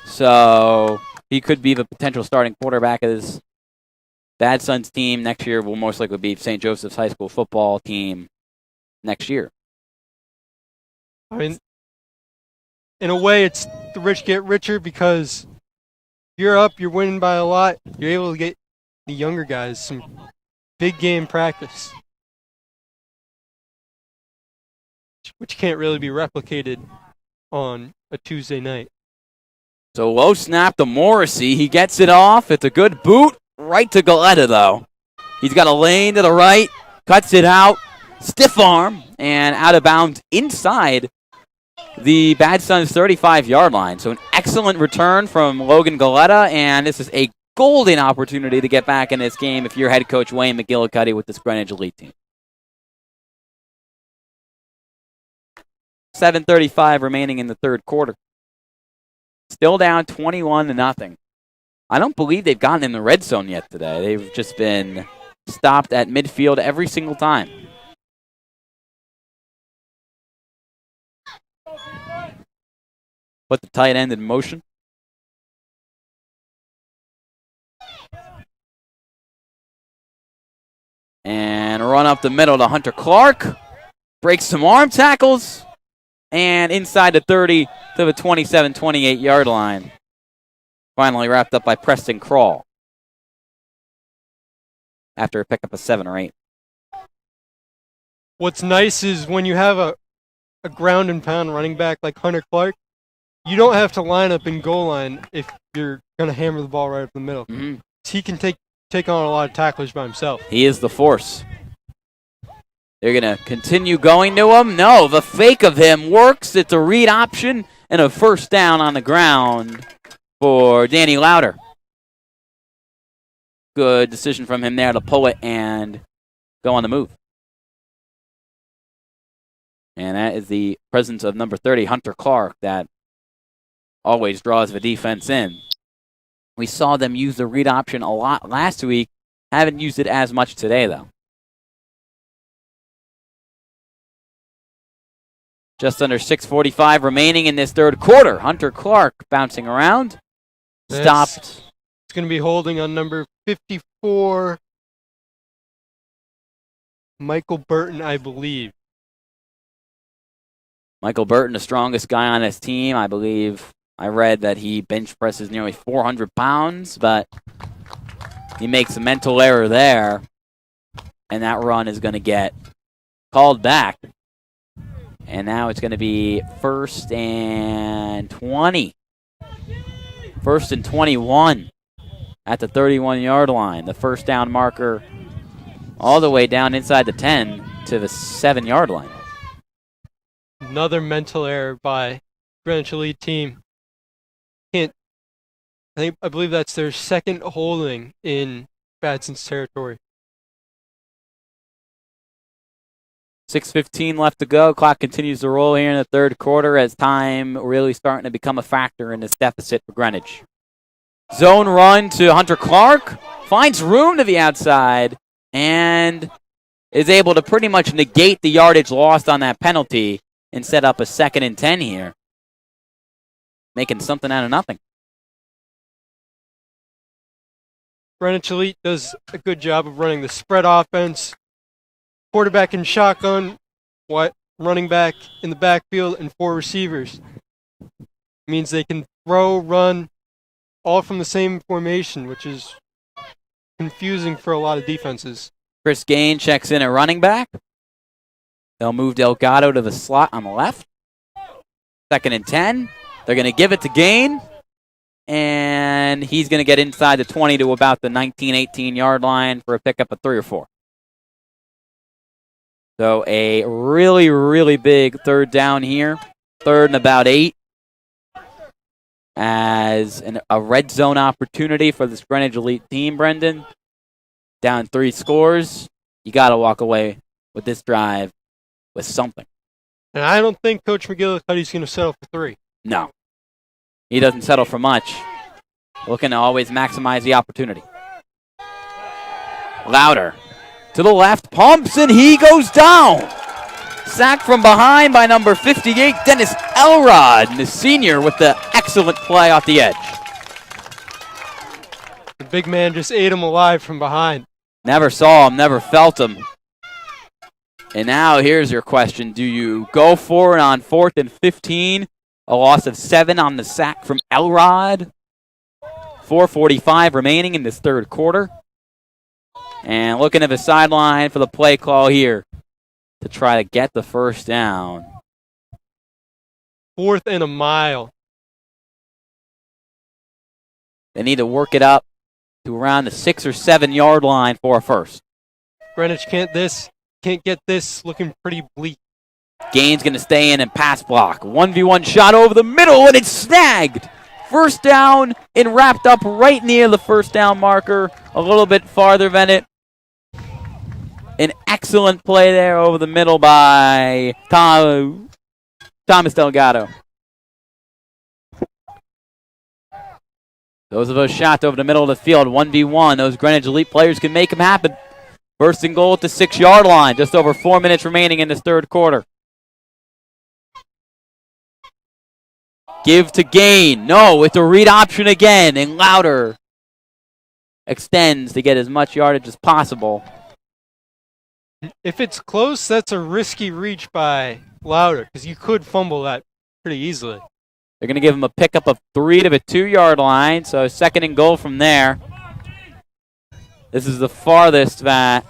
So he could be the potential starting quarterback of this Badsons team next year. Will most likely be St. Joseph's high school football team next year. I mean, in a way, it's the rich get richer because you're up, you're winning by a lot. You're able to get the younger guys some big game practice, which can't really be replicated on a Tuesday night. So low snap to Morrissey. He gets it off. It's a good boot. Right to Galetta, though. He's got a lane to the right. Cuts it out. Stiff arm. And out of bounds inside the Badsons 35-yard line. So an excellent return from Logan Galetta. And this is a golden opportunity to get back in this game if you're head coach Wayne McGillicuddy with this Greenwich Elite team. 7:35 remaining in the 3rd quarter. Still down 21-0. I don't believe they've gotten in the red zone yet today. They've just been stopped at midfield every single time. Put the tight end in motion. And run up the middle to Hunter Clark. Breaks some arm tackles. And inside the 30 to the 27, 28-yard line. Finally wrapped up by Preston Crawl. After a pickup of 7 or 8. What's nice is when you have a ground and pound running back like Hunter Clark, you don't have to line up in goal line if you're going to hammer the ball right up the middle. Mm-hmm. He can take on a lot of tacklers by himself. He is the force. They're going to continue going to him. No, the fake of him works. It's a read option and a first down on the ground for Danny Louder. Good decision from him there to pull it and go on the move. And that is the presence of number 30, Hunter Clark, that always draws the defense in. We saw them use the read option a lot last week. Haven't used it as much today, though. Just under 6:45 remaining in this third quarter. Hunter Clark bouncing around. Stopped. It's going to be holding on number 54, Michael Burton, I believe. Michael Burton, the strongest guy on his team. I believe I read that he bench presses nearly 400 pounds, but he makes a mental error there, and that run is going to get called back. And now it's going to be 1st and 20. 1st and 21 at the 31-yard line. The first down marker all the way down inside the 10 to the 7-yard line. Another mental error by Greenwich Elite team. I believe that's their second holding in Badson's territory. 6:15 left to go. Clock continues to roll here in the third quarter as time really starting to become a factor in this deficit for Greenwich. Zone run to Hunter Clark. Finds room to the outside and is able to pretty much negate the yardage lost on that penalty and set up a 2nd and 10 here. Making something out of nothing. Greenwich Elite does a good job of running the spread offense. Quarterback in shotgun, running back in the backfield, and 4 receivers. Means they can throw, run, all from the same formation, which is confusing for a lot of defenses. Chris Gain checks in at running back. They'll move Delgado to the slot on the left. 2nd and 10. They're going to give it to Gain. And he's going to get inside the 20 to about the 19, 18-yard line for a pickup of 3 or 4. So a really, really big third down here. 3rd and about 8. As a red zone opportunity for this Greenwich Elite team, Brendan. Down 3 scores. You got to walk away with this drive with something. And I don't think Coach McGillicuddy's going to settle for 3. No. He doesn't settle for much. Looking to always maximize the opportunity. Louder. To the left, pumps, and he goes down. Sacked from behind by number 58, Dennis Elrod, the senior, with the excellent play off the edge. The big man just ate him alive from behind. Never saw him, never felt him. And now here's your question. Do you go for it on 4th and 15? A loss of 7 on the sack from Elrod. 4:45 remaining in this third quarter. And looking at the sideline for the play call here to try to get the first down. 4th and a mile. They need to work it up to around the 6 or 7 yard line for a first. Greenwich can't get this looking pretty bleak. Gain's going to stay in and pass block. 1v1 shot over the middle, and it's snagged. First down and wrapped up right near the first down marker, a little bit farther than it. An excellent play there over the middle by Thomas Delgado. Those of us shot over the middle of the field, 1v1. Those Greenwich Elite players can make them happen. First and goal at the 6 yard line. Just over 4 minutes remaining in this third quarter. Give to Gain. No, it's a read option again. And Louder extends to get as much yardage as possible. If it's close, that's a risky reach by Louder because you could fumble that pretty easily. They're going to give him a pickup of 3 to the 2 yard line. So 2nd and goal from there. This is the farthest that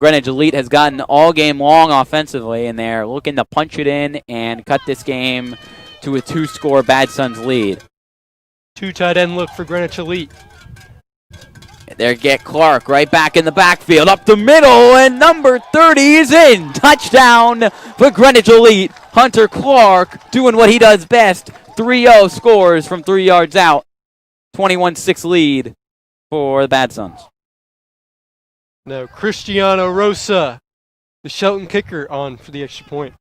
Greenwich Elite has gotten all game long offensively, and they're looking to punch it in and cut this game to a 2-score Badsons lead. 2 tight end look for Greenwich Elite. And there get Clark right back in the backfield, up the middle, and number 30 is in. Touchdown for Greenwich Elite. Hunter Clark doing what he does best. 3-0 scores from 3 yards out. 21-6 lead for the Badsons. Now Cristiano Rosa, the Shelton kicker, on for the extra point.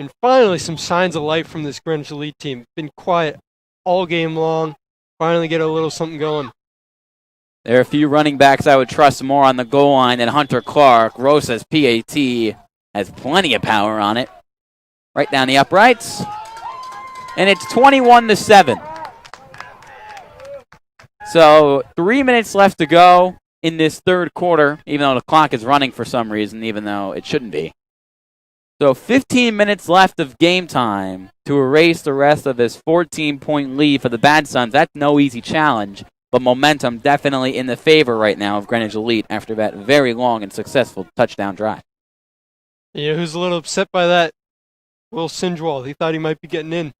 And finally, some signs of life from this Greenwich Elite team. Been quiet all game long. Finally get a little something going. There are a few running backs I would trust more on the goal line than Hunter Clark. Rosa's PAT has plenty of power on it. Right down the uprights. And it's 21-7. So 3 minutes left to go in this third quarter, even though the clock is running for some reason, even though it shouldn't be. So 15 minutes left of game time to erase the rest of this 14-point lead for the Badsons. That's no easy challenge, but momentum definitely in the favor right now of Greenwich Elite after that very long and successful touchdown drive. Yeah, who's a little upset by that? Will Sinjwald. He thought he might be getting in.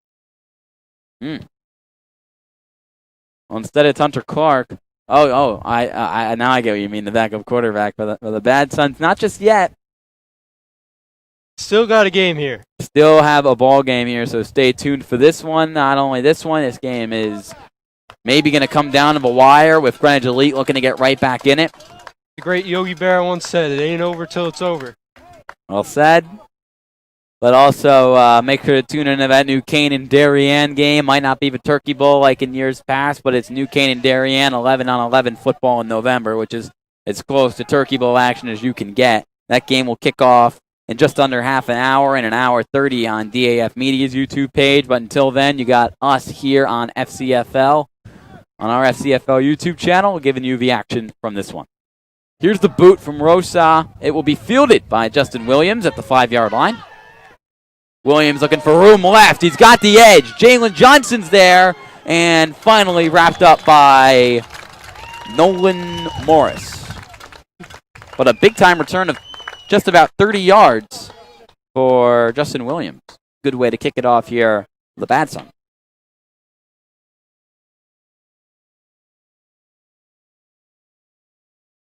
Well, instead it's Hunter Clark. I now I get what you mean, the backup quarterback for the Badsons. Not just yet. Still got a game here. Still have a ball game here, so stay tuned for this one. Not only this one, this game is maybe going to come down to the wire with Greenwich Elite looking to get right back in it. The great Yogi Berra once said, it ain't over till it's over. Well said. But also make sure to tune into that new Canaan Darien game. Might not be the Turkey Bowl like in years past, but it's new Canaan Darien 11-on-11 football in November, which is as close to Turkey Bowl action as you can get. That game will kick off in just under half an hour and an hour 30 on DAF Media's YouTube page. But until then, you got us here on FCFL, on our FCFL YouTube channel, giving you the action from this one. Here's the boot from Rosa. It will be fielded by Justin Williams at the 5-yard line. Williams looking for room left. He's got the edge. Jalen Johnson's there. And finally wrapped up by Nolan Morris. But a big-time return of just about 30 yards for Justin Williams. Good way to kick it off here, the Badson.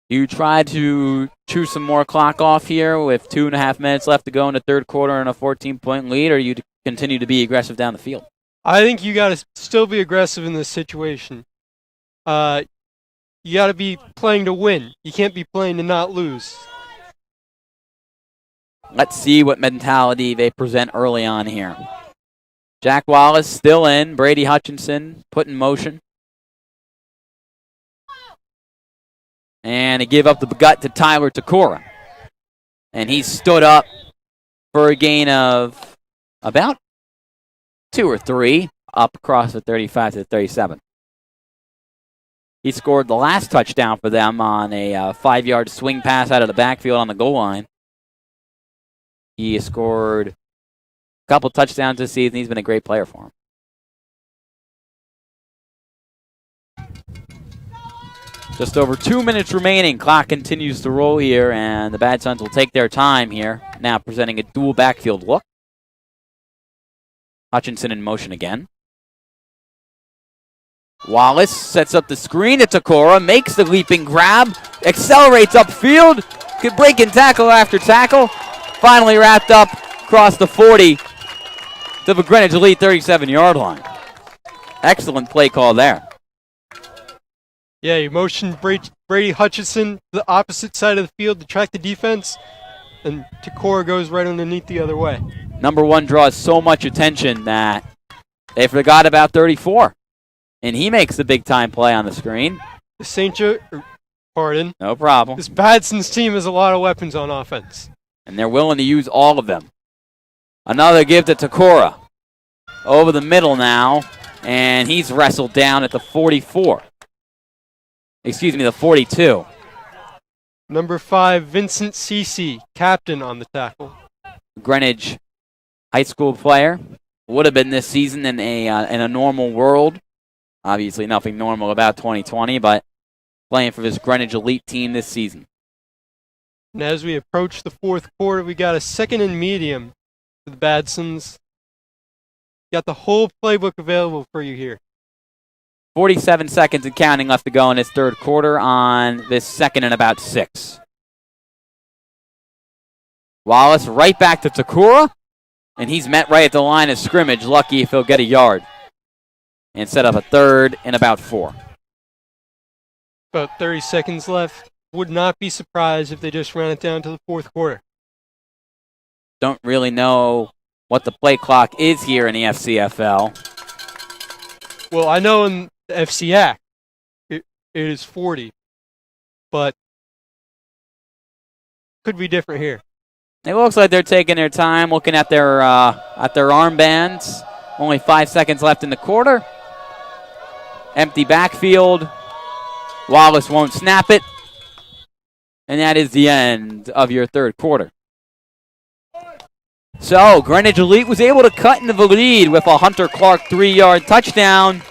You try to chew some more clock off here with 2.5 minutes left to go in the third quarter and a 14-point lead, or you continue to be aggressive down the field? I think you got to still be aggressive in this situation. You got to be playing to win. You can't be playing to not lose. Let's see what mentality they present early on here. Jack Wallace still in. Brady Hutchinson put in motion. And they give up the gut to Tyler Takora. And he stood up for a gain of about 2 or 3 up across the 35 to the 37. He scored the last touchdown for them on a 5-yard swing pass out of the backfield on the goal line. He scored a couple touchdowns this season. He's been a great player for him. Just over 2 minutes remaining. Clock continues to roll here, and the Badsons will take their time here. Now presenting a dual backfield look. Hutchinson in motion again. Wallace sets up the screen to Takora, makes the leaping grab, accelerates upfield, could break in tackle after tackle. Finally wrapped up across the 40 to the Greenwich Elite 37-yard line. Excellent play call there. Yeah, you motioned Brady Hutchinson to the opposite side of the field to track the defense, and Takora goes right underneath the other way. Number 1 draws so much attention that they forgot about 34. And he makes the big-time play on the screen. The St.Joseph, pardon. No problem. This Badson's team has a lot of weapons on offense. And they're willing to use all of them. Another give to Takora. Over the middle now. And he's wrestled down at the 44. Excuse me, the 42. Number 5, Vincent Cece, captain on the tackle. Greenwich high school player. Would have been this season in a normal world. Obviously nothing normal about 2020, but playing for this Greenwich Elite team this season. And as we approach the fourth quarter, we got a 2nd and medium for the Badsons. Got the whole playbook available for you here. 47 seconds and counting left to go in this third quarter on this 2nd and about 6. Wallace right back to Takora. And he's met right at the line of scrimmage, lucky if he'll get a yard. And set up a 3rd and about 4. About 30 seconds left. Would not be surprised if they just ran it down to the 4th quarter. Don't really know what the play clock is here in the FCFL. Well, I know in the FCAC it is 40, but could be different here. It looks like they're taking their time, looking at their armbands. Only 5 seconds left in the quarter. Empty backfield. Wallace won't snap it. And that is the end of your 3rd quarter. So, Greenwich Elite was able to cut into the lead with a Hunter Clark 3-yard touchdown.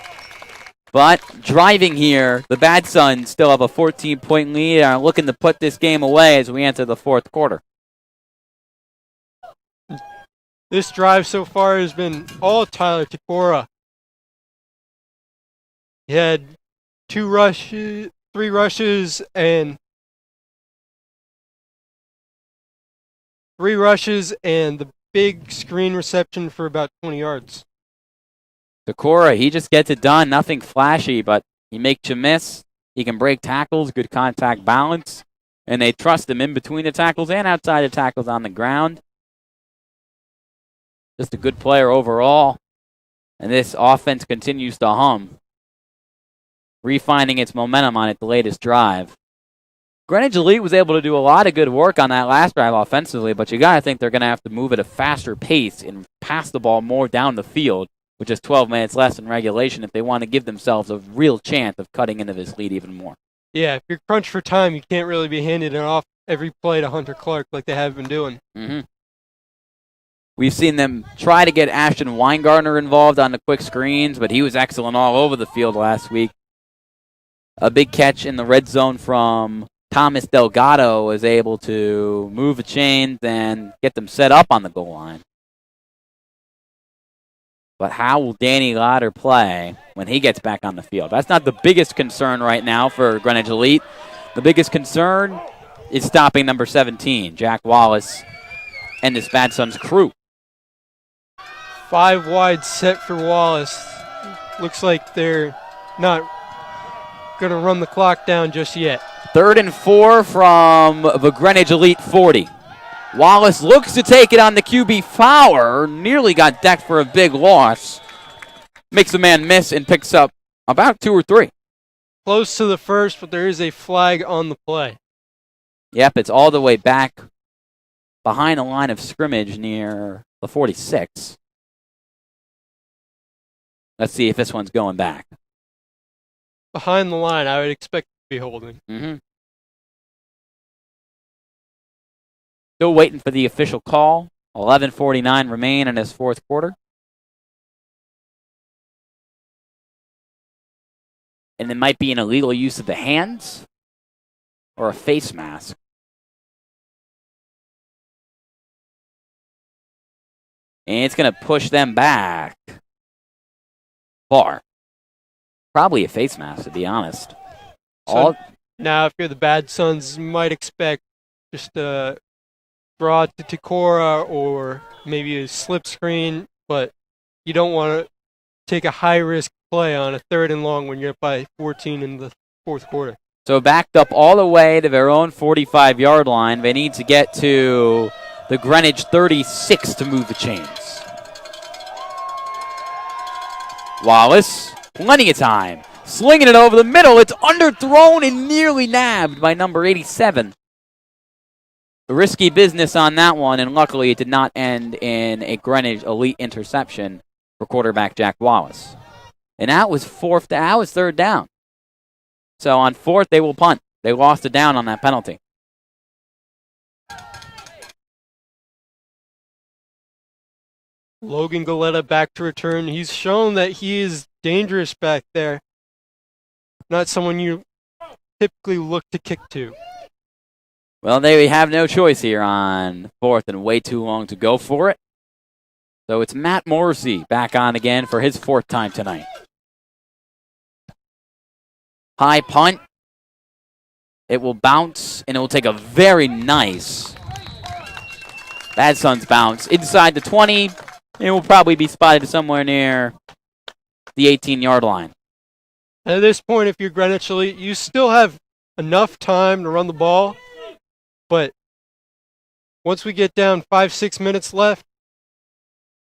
But driving here, the Badsons still have a 14-point lead and are looking to put this game away as we enter the 4th quarter. This drive so far has been all Tyler Tiscornia. He had 3 rushes, and the big screen reception for about 20 yards. Tiscornia, he just gets it done. Nothing flashy, but he makes you miss. He can break tackles, good contact balance, and they trust him in between the tackles and outside the tackles on the ground. Just a good player overall. And this offense continues to hum, refining its momentum on its latest drive. Greenwich Elite was able to do a lot of good work on that last drive offensively, but you got to think they're going to have to move at a faster pace and pass the ball more down the field with just 12 minutes less in regulation if they want to give themselves a real chance of cutting into this lead even more. Yeah, if you're crunched for time, you can't really be handing it off every play to Hunter Clark like they have been doing. Mm-hmm. We've seen them try to get Ashton Weingartner involved on the quick screens, but he was excellent all over the field last week. A big catch in the red zone from Thomas Delgado was able to move the chains and get them set up on the goal line. But how will Danny Lauder play when he gets back on the field? That's not the biggest concern right now for Greenwich Elite. The biggest concern is stopping number 17, Jack Wallace, and his Badsons crew. 5 wide set for Wallace. Looks like they're not going to run the clock down just yet. 3rd and 4 from the Greenwich Elite 40. Wallace looks to take it on the QB Fowler. Nearly got decked for a big loss. Makes the man miss and picks up about 2 or 3. Close to the first, but there is a flag on the play. Yep, it's all the way back behind the line of scrimmage near the 46. Let's see if this one's going back. Behind the line, I would expect to be holding. Mm-hmm. Still waiting for the official call. 11:49 remain in this 4th quarter. And it might be an illegal use of the hands or a face mask. And it's going to push them back far. Probably a face mask, to be honest. So now, if you're the Badsons, you might expect just a draw to Tiscornia or maybe a slip screen, but you don't want to take a high-risk play on a 3rd and long when you're up by 14 in the 4th quarter. So backed up all the way to their own 45-yard line. They need to get to the Greenwich 36 to move the chains. Wallace, plenty of time. Slinging it over the middle. It's underthrown and nearly nabbed by number 87. Risky business on that one, and luckily it did not end in a Greenwich Elite interception for quarterback Jack Wallace. And that was 3rd down. So on 4th, they will punt. They lost it down on that penalty. Logan Galetta back to return. He's shown that he is dangerous back there. Not someone you typically look to kick to. Well, they have no choice here on 4th and way too long to go for it. So it's Matt Morrissey back on again for his 4th time tonight. High punt. It will bounce, and it will take a very nice Badsons bounce inside the 20. It will probably be spotted somewhere near the 18-yard line. At this point, if you're Greenwich Elite, you still have enough time to run the ball, but once we get down 5-6 minutes left,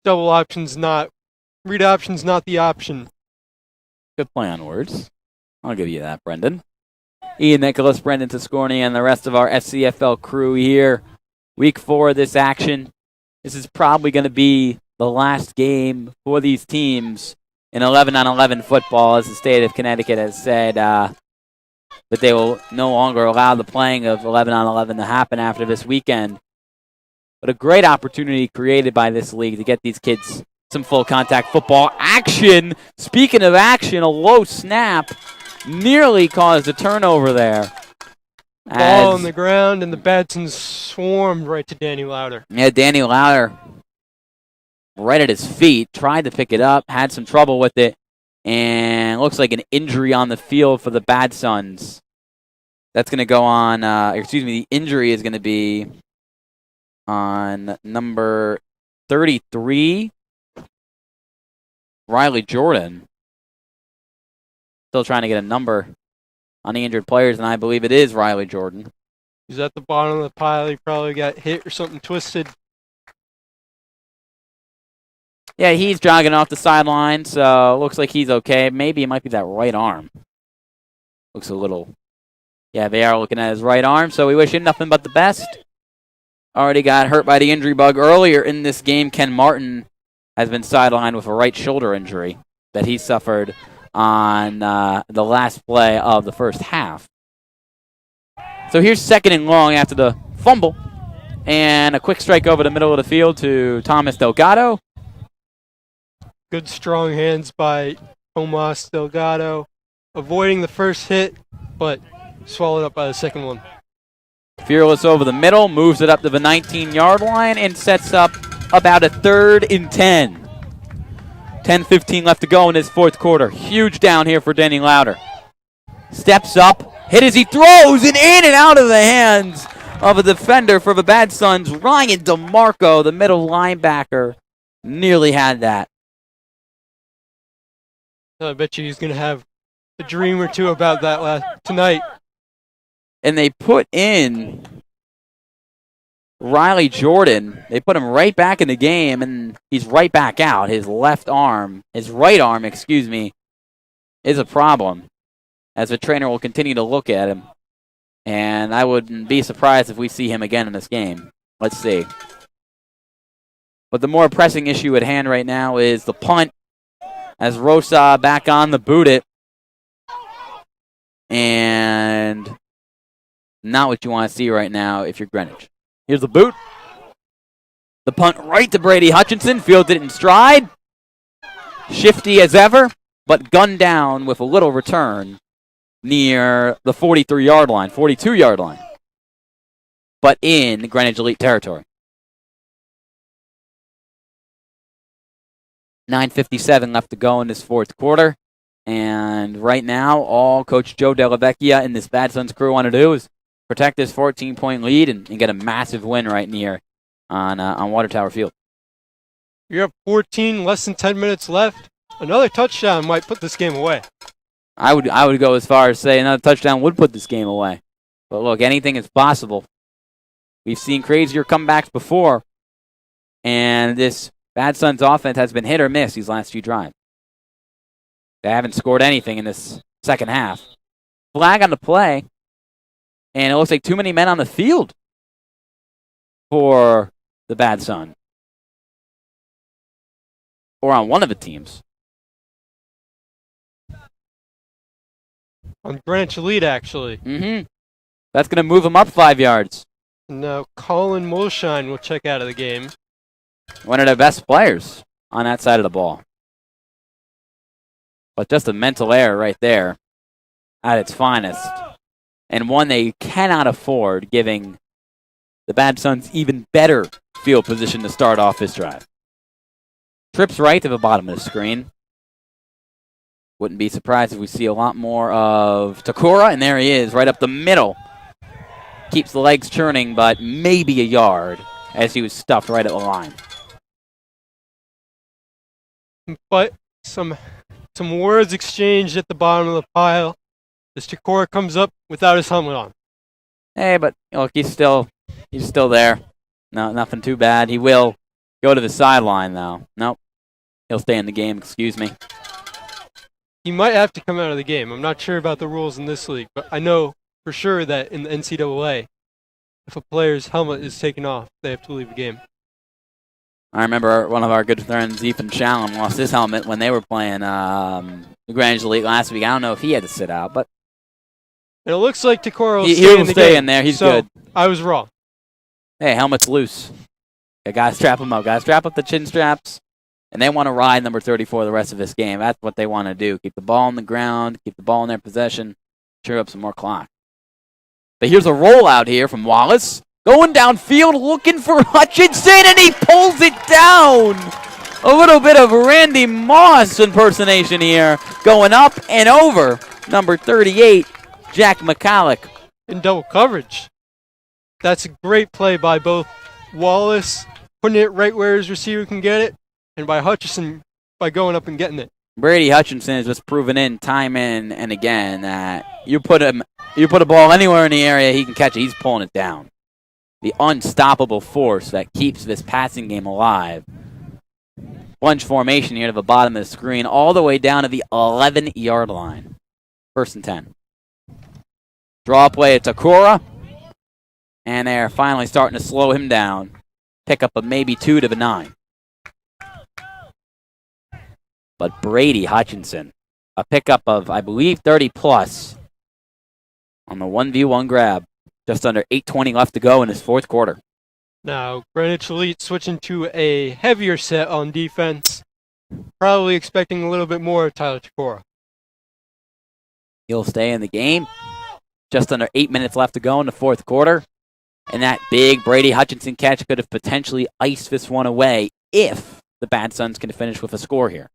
read option's not the option. Good play on words. I'll give you that, Brendan. Ian Nicholas, Brendan Tiscornia, and the rest of our FCFL crew here. Week 4 of this action. This is probably going to be the last game for these teams in 11-on-11 football, as the state of Connecticut has said that they will no longer allow the playing of 11-on-11 to happen after this weekend. But a great opportunity created by this league to get these kids some full contact football action. Speaking of action, a low snap nearly caused a turnover there. Ball on the ground, and the Badsons swarmed right to Danny Louder. Yeah, Danny Louder right at his feet, tried to pick it up, had some trouble with it, and looks like an injury on the field for the Badsons. That's going to go on, the injury is going to be on number 33, Riley Jordan. Still trying to get a number on the injured players, and I believe it is Riley Jordan. He's at the bottom of the pile. He probably got hit or something twisted. Yeah, he's jogging off the sideline, so looks like he's okay. Maybe it might be that right arm. Looks a little... Yeah, they are looking at his right arm, so we wish him nothing but the best. Already got hurt by the injury bug earlier in this game. Ken Martin has been sidelined with a right shoulder injury that he suffered on the last play of the first half. So here's 2nd and long after the fumble. And a quick strike over the middle of the field to Thomas Delgado. Good strong hands by Tomas Delgado, avoiding the first hit, but swallowed up by the second one. Fearless over the middle, moves it up to the 19-yard line, and sets up about a 3rd and 10. 10-15 left to go in this 4th quarter. Huge down here for Danny Louder. Steps up, hit as he throws, and in and out of the hands of a defender for the Badsons. Ryan DeMarco, the middle linebacker, nearly had that. I bet you he's going to have a dream or two about that tonight. And they put in Riley Jordan. They put him right back in the game, and he's right back out. His right arm, is a problem, as the trainer will continue to look at him. And I wouldn't be surprised if we see him again in this game. Let's see. But the more pressing issue at hand right now is the punt, as Rosa back on the boot it. And not what you want to see right now if you're Greenwich. Here's the boot. The punt right to Brady Hutchinson. Fielded it in stride. Shifty as ever, but gunned down with a little return near the 43-yard line, 42-yard line. But in Greenwich Elite territory. 9:57 left to go in this 4th quarter. And right now, all Coach Joe Della Vecchia and this Badsons crew want to do is protect this 14-point lead and get a massive win right near on Water Tower Field. You're up 14, less than 10 minutes left. Another touchdown might put this game away. I would go as far as say another touchdown would put this game away. But look, anything is possible. We've seen crazier comebacks before, and this Badsons offense has been hit or miss these last few drives. They haven't scored anything in this second half. Flag on the play, and it looks like too many men on the field for the Badsons. Or on one of the teams. On Greenwich Elite, actually. Mm-hmm. That's going to move them up 5 yards. Now, Colin Molshine will check out of the game. One of their best players on that side of the ball. But just a mental error right there at its finest. And one they cannot afford, giving the Badsons even better field position to start off this drive. Trips right to the bottom of the screen. Wouldn't be surprised if we see a lot more of Takura, and there he is, right up the middle. Keeps the legs churning, but maybe a yard as he was stuffed right at the line. But some words exchanged at the bottom of the pile as Chikora comes up without his helmet on. Hey, but look, he's still there. No, nothing too bad. He will go to the sideline, though. Nope. He'll stay in the game, excuse me. He might have to come out of the game. I'm not sure about the rules in this league, but I know for sure that in the NCAA, if a player's helmet is taken off, they have to leave the game. I remember one of our good friends, Ethan Shallum, lost his helmet when they were playing the Greenwich Elite last week. I don't know if he had to sit out, but it looks like Chikora will stay in there. He's so good. I was wrong. Hey, helmet's loose. Okay, guys, strap him up. Guys, strap up the chin straps. And they want to ride number 34 the rest of this game. That's what they want to do. Keep the ball on the ground, keep the ball in their possession, cheer up some more clock. But here's a rollout here from Wallace. Going downfield, looking for Hutchinson, and he pulls it down. A little bit of Randy Moss impersonation here. Going up and over number 38, Jack McCulloch. In double coverage. That's a great play by both Wallace, putting it right where his receiver can get it, and by Hutchinson by going up and getting it. Brady Hutchinson has just proven time in and again that you put a ball anywhere in the area, he can catch it. He's pulling it down. The unstoppable force that keeps this passing game alive. Bunch formation here to the bottom of the screen, all the way down to the 11-yard line. 1st and 10. Draw play at Takura. And they're finally starting to slow him down. Pick up a maybe 2 to the 9. But Brady Hutchinson, a pickup of, I believe, 30-plus on the 1v1 grab. Just under 8:20 left to go in his 4th quarter. Now, Greenwich Elite switching to a heavier set on defense. Probably expecting a little bit more of Tyler Chikora. He'll stay in the game. Just under 8 minutes left to go in the 4th quarter. And that big Brady Hutchinson catch could have potentially iced this one away if the Badsons can finish with a score here.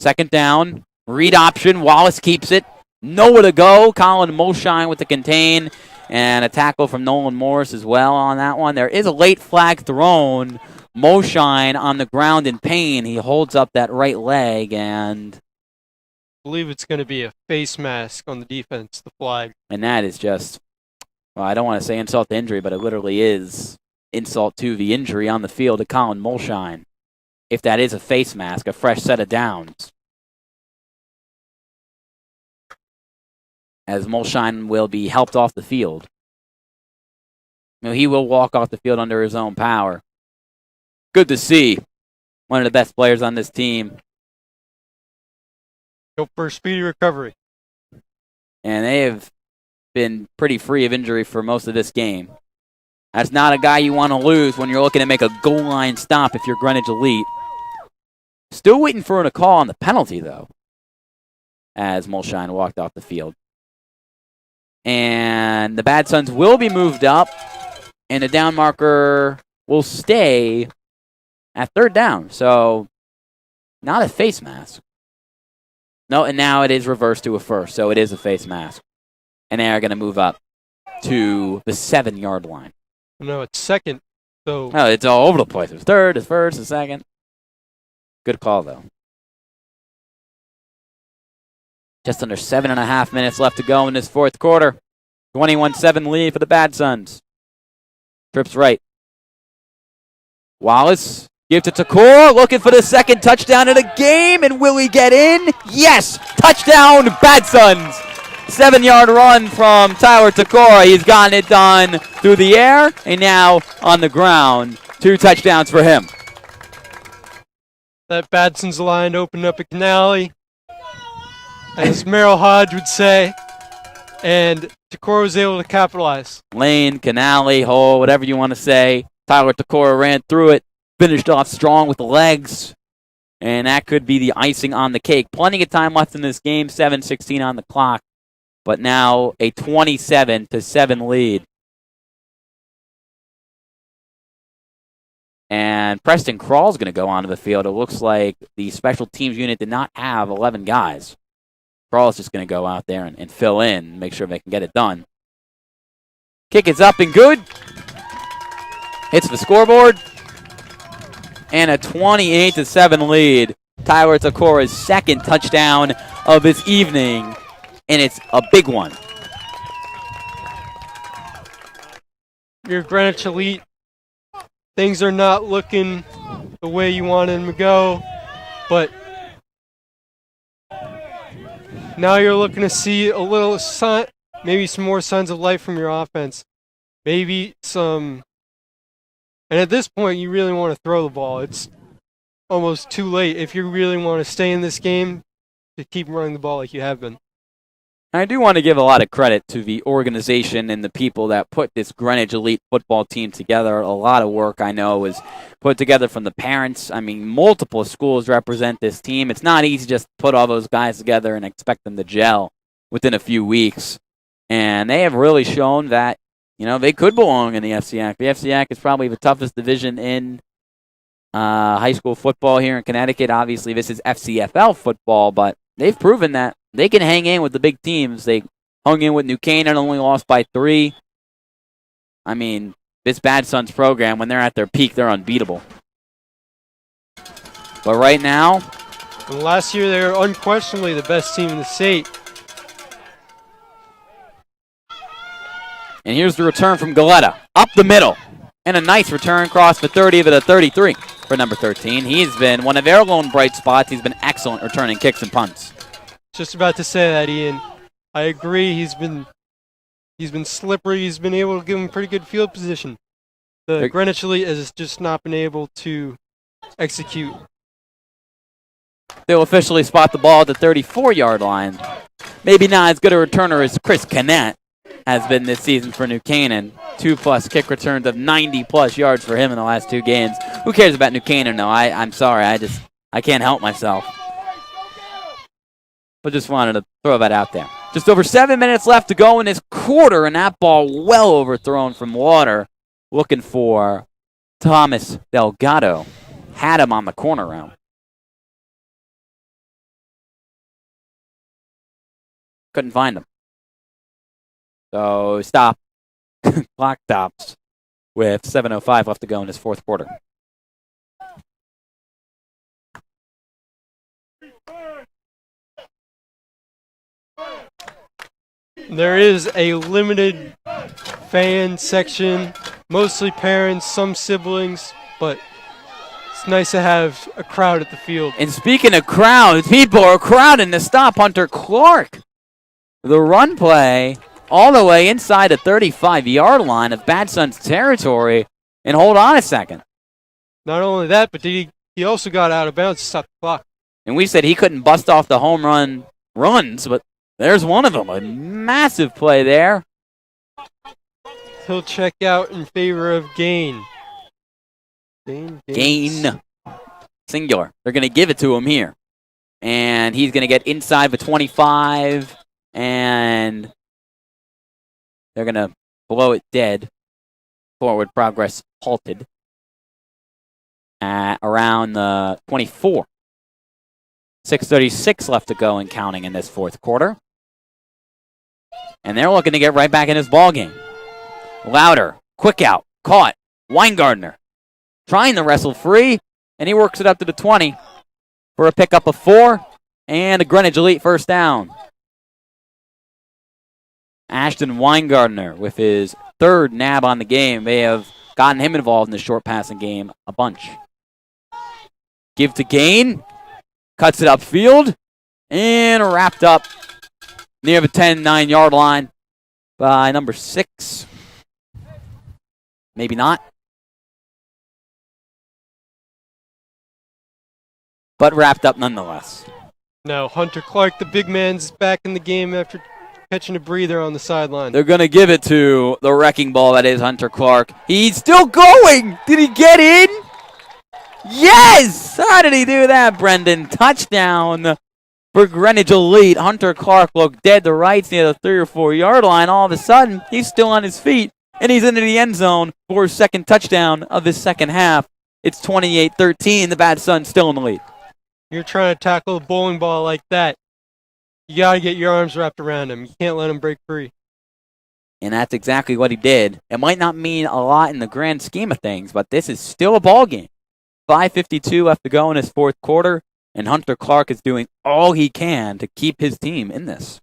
2nd down, read option, Wallace keeps it. Nowhere to go. Colin Molshine with the contain. And a tackle from Nolan Morris as well on that one. There is a late flag thrown. Molshine on the ground in pain. He holds up that right leg, and I believe it's going to be a face mask on the defense, the flag. And that is just, well, I don't want to say insult to injury, but it literally is insult to the injury on the field to Colin Molshine. If that is a face mask, a fresh set of downs. As Molshine will be helped off the field. You know, he will walk off the field under his own power. Good to see one of the best players on this team. Hope for a speedy recovery. And they have been pretty free of injury for most of this game. That's not a guy you want to lose when you're looking to make a goal line stop if you're Greenwich Elite. Still waiting for a call on the penalty, though, as Molshine walked off the field. And the Badsons will be moved up, and the down marker will stay at 3rd down. So, not a face mask. No, and now it is reversed to a 1st, so it is a face mask. And they are going to move up to the 7-yard line. No, it's 2nd. So oh, it's all over the place. It's 3rd, it's 1st, it's 2nd. Good call, though. Just under 7.5 minutes left to go in this 4th quarter. 21-7 lead for the Badsons. Trips right. Wallace gives it to Core, looking for the 2nd touchdown of the game, and will he get in? Yes! Touchdown, Badsons! 7-yard run from Tyler Takora. He's gotten it done through the air, and now on the ground. 2 touchdowns for him. That Badson's line opened up a canally, as Merrill Hodge would say, and Takora was able to capitalize. Lane, canally, hole, whatever you want to say. Tyler Takora ran through it, finished off strong with the legs, and that could be the icing on the cake. Plenty of time left in this game, 7:16 on the clock, but now a 27-7 lead. And Preston Krall's going to go onto the field. It looks like the special teams unit did not have 11 guys. Krall's just going to go out there and fill in, make sure they can get it done. Kick is up and good. hits the scoreboard. And a 28-7 lead. Tyler Takora's second touchdown of this evening, and it's a big one. Your Greenwich Elite, things are not looking the way you want them to go, but now you're looking to see a little sun, maybe some more signs of life from your offense. Maybe some, and at this point you really want to throw the ball. It's almost too late if you really want to stay in this game to keep running the ball like you have been. I do want to give a lot of credit to the organization and the people that put this Greenwich Elite football team together. A lot of work, I know, was put together from the parents. I mean, multiple schools represent this team. It's not easy just to put all those guys together and expect them to gel within a few weeks. And they have really shown that, they could belong in the FCAC. The FCAC is probably the toughest division in high school football here in Connecticut. Obviously, this is FCFL football, but they've proven that they can hang in with the big teams. They hung in with New Canaan, only lost by 3. I mean, this Badsons program, when they're at their peak, they're unbeatable. But right now, and last year they were unquestionably the best team in the state. And here's the return from Galetta, up the middle. And a nice return across the 30 to the 33 for number 13. He's been one of their lone bright spots. He's been excellent returning kicks and punts. Just about to say that, Ian. I agree. He's been slippery. He's been able to give him pretty good field position. The Greenwich Elite has just not been able to execute. They'll officially spot the ball at the 34-yard line. Maybe not as good a returner as Chris Canet has been this season for New Canaan. 2+ kick returns of 90+ yards for him in the last 2 games. Who cares about New Canaan, though? I'm sorry. I can't help myself. But just wanted to throw that out there. Just over 7 minutes left to go in this quarter, and that ball well overthrown from water. Looking for Thomas Delgado. Had him on the corner route. Couldn't find him. So stop. Clock stops with 7:05 left to go in this fourth quarter. There is a limited fan section, mostly parents, some siblings, but it's nice to have a crowd at the field. And speaking of crowds, people are crowding to stop Hunter Clark. The run play all the way inside the 35-yard line of Badson's territory. And hold on a second. Not only that, but he also got out of bounds to stop the clock. And we said he couldn't bust off the home run runs, but there's one of them. A massive play there. He'll check out in favor of Gain. Gain. Singular. They're going to give it to him here. And he's going to get inside the 25. And they're going to blow it dead. Forward progress halted. At around the 24. 6:36 left to go and counting in this fourth quarter. And they're looking to get right back in this ball game. Louder, quick out, caught. Weingartner trying to wrestle free, and he works it up to the 20 for a pickup of 4 and a Greenwich Elite first down. Ashton Weingartner with his 3rd nab on the game. They have gotten him involved in the short passing game a bunch. Give to Gain. Cuts it upfield and wrapped up near the 10-9-yard line by number 6. Maybe not. But wrapped up nonetheless. Now Hunter Clark, the big man's back in the game after catching a breather on the sideline. They're going to give it to the wrecking ball that is Hunter Clark. He's still going. Did he get in? Yes! How did he do that, Brendan? Touchdown for Greenwich Elite. Hunter Clark looked dead to rights near the 3 or 4 yard line. All of a sudden, he's still on his feet, and he's into the end zone for his second touchdown of this second half. It's 28-13. The Badsons still in the lead. You're trying to tackle a bowling ball like that. You got to get your arms wrapped around him. You can't let him break free. And that's exactly what he did. It might not mean a lot in the grand scheme of things, but this is still a ball game. 5:52 left to go in his fourth quarter, and Hunter Clark is doing all he can to keep his team in this.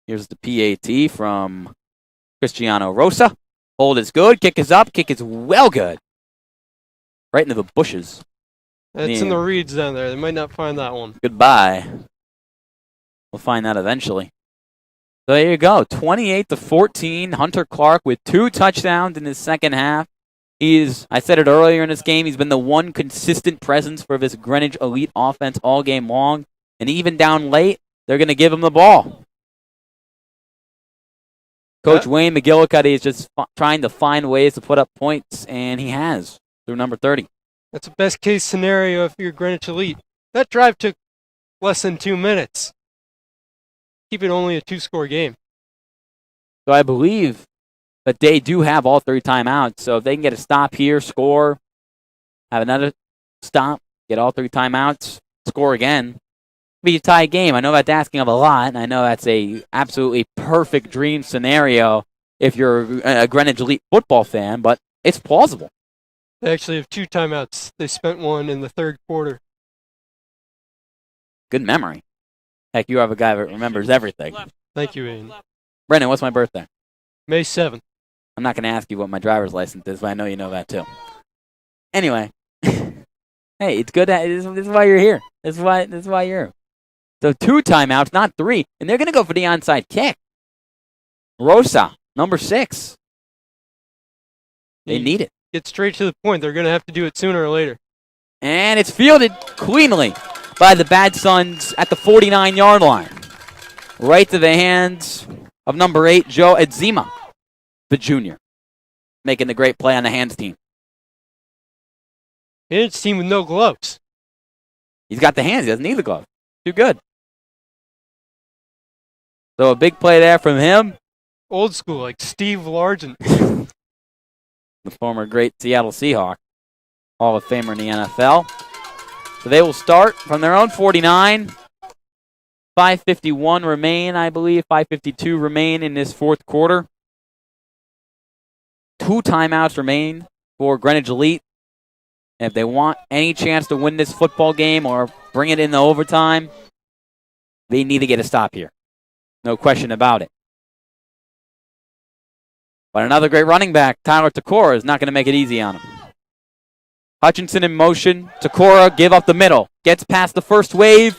Here's the PAT from Cristiano Rosa. Hold is good. Kick is up. Kick is well good. Right into the bushes. It's in the reeds down there. They might not find that one. Goodbye. We'll find that eventually. So there you go. 28-14. Hunter Clark with 2 touchdowns in his second half. I said it earlier in this game, he's been the one consistent presence for this Greenwich Elite offense all game long. And even down late, they're going to give him the ball. Coach Wayne McGillicuddy is just trying to find ways to put up points, and he has through number 30. That's a best-case scenario if you're Greenwich Elite. That drive took less than 2 minutes. Keep it only a 2-score game. So I believe that they do have all 3 timeouts. So if they can get a stop here, score, have another stop, get all 3 timeouts, score again, be a tie game. I know that's asking of a lot, and I know that's a absolutely perfect dream scenario if you're a Greenwich Elite football fan, but it's plausible. They actually have 2 timeouts. They spent one in the third quarter. Good memory. Heck, you have a guy that remembers everything. Thank you, Ian. Brendan, what's my birthday? May 7th. I'm not going to ask you what my driver's license is, but I know you know that too. Anyway, hey, it's good. This is why you're here. This is why you're here. So 2 timeouts, not 3, and they're going to go for the onside kick. Rosa, number 6. They need it. Get straight to the point. They're going to have to do it sooner or later. And it's fielded cleanly by the Badsons at the 49-yard line. Right to the hands of number 8, Joe Edzema, the junior, making the great play on the hands team. Hands team with no gloves. He's got the hands. He doesn't need the glove. Too good. So a big play there from him. Old school, like Steve Largent. The former great Seattle Seahawk, Hall of Famer in the NFL. So they will start from their own 49. 5:51 remain, I believe. 5:52 remain in this fourth quarter. 2 timeouts remain for Greenwich Elite. And if they want any chance to win this football game or bring it into overtime, they need to get a stop here. No question about it. But another great running back, Tyler Takora, is not going to make it easy on him. Hutchinson in motion. Takora give up the middle. Gets past the first wave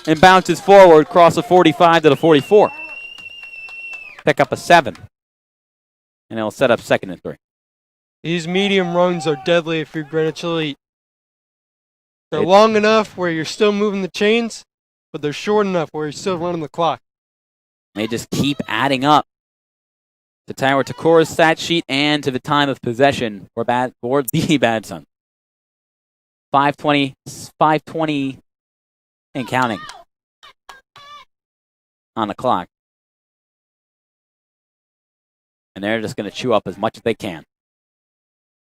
and bounces forward, across the 45 to the 44. Pick up a 7. And it'll set up 2nd and 3. These medium runs are deadly if you're Greenwich Elite. They're long enough where you're still moving the chains, but they're short enough where you're still running the clock. They just keep adding up to Tyler Takora's stat sheet and to the time of possession for the Badson. 5:20 and counting on the clock. And they're just going to chew up as much as they can.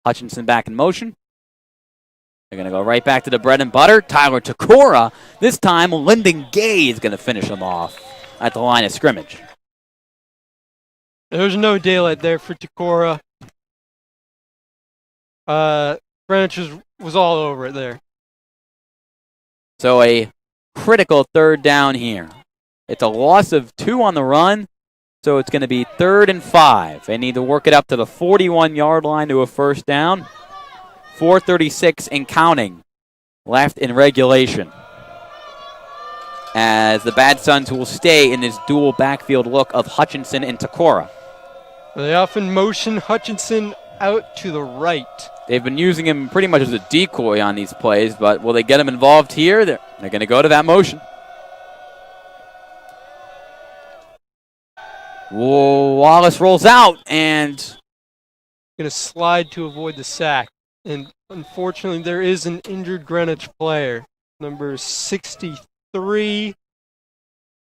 Hutchinson back in motion. They're going to go right back to the bread and butter. Tyler Takora. This time, Lyndon Gay is going to finish him off at the line of scrimmage. There's no daylight there for Takora. Greenwich was all over it there. So a critical 3rd down here. It's a loss of 2 on the run, so it's going to be 3rd and 5. They need to work it up to the 41-yard line to a 1st down. 4:36 and counting left in regulation, as the Badsons will stay in this dual backfield look of Hutchinson and Takora. They often motion Hutchinson out to the right. They've been using him pretty much as a decoy on these plays, but will they get him involved here? They're going to go to that motion. Wallace rolls out and going to slide to avoid the sack. And unfortunately, there is an injured Greenwich player, number 63,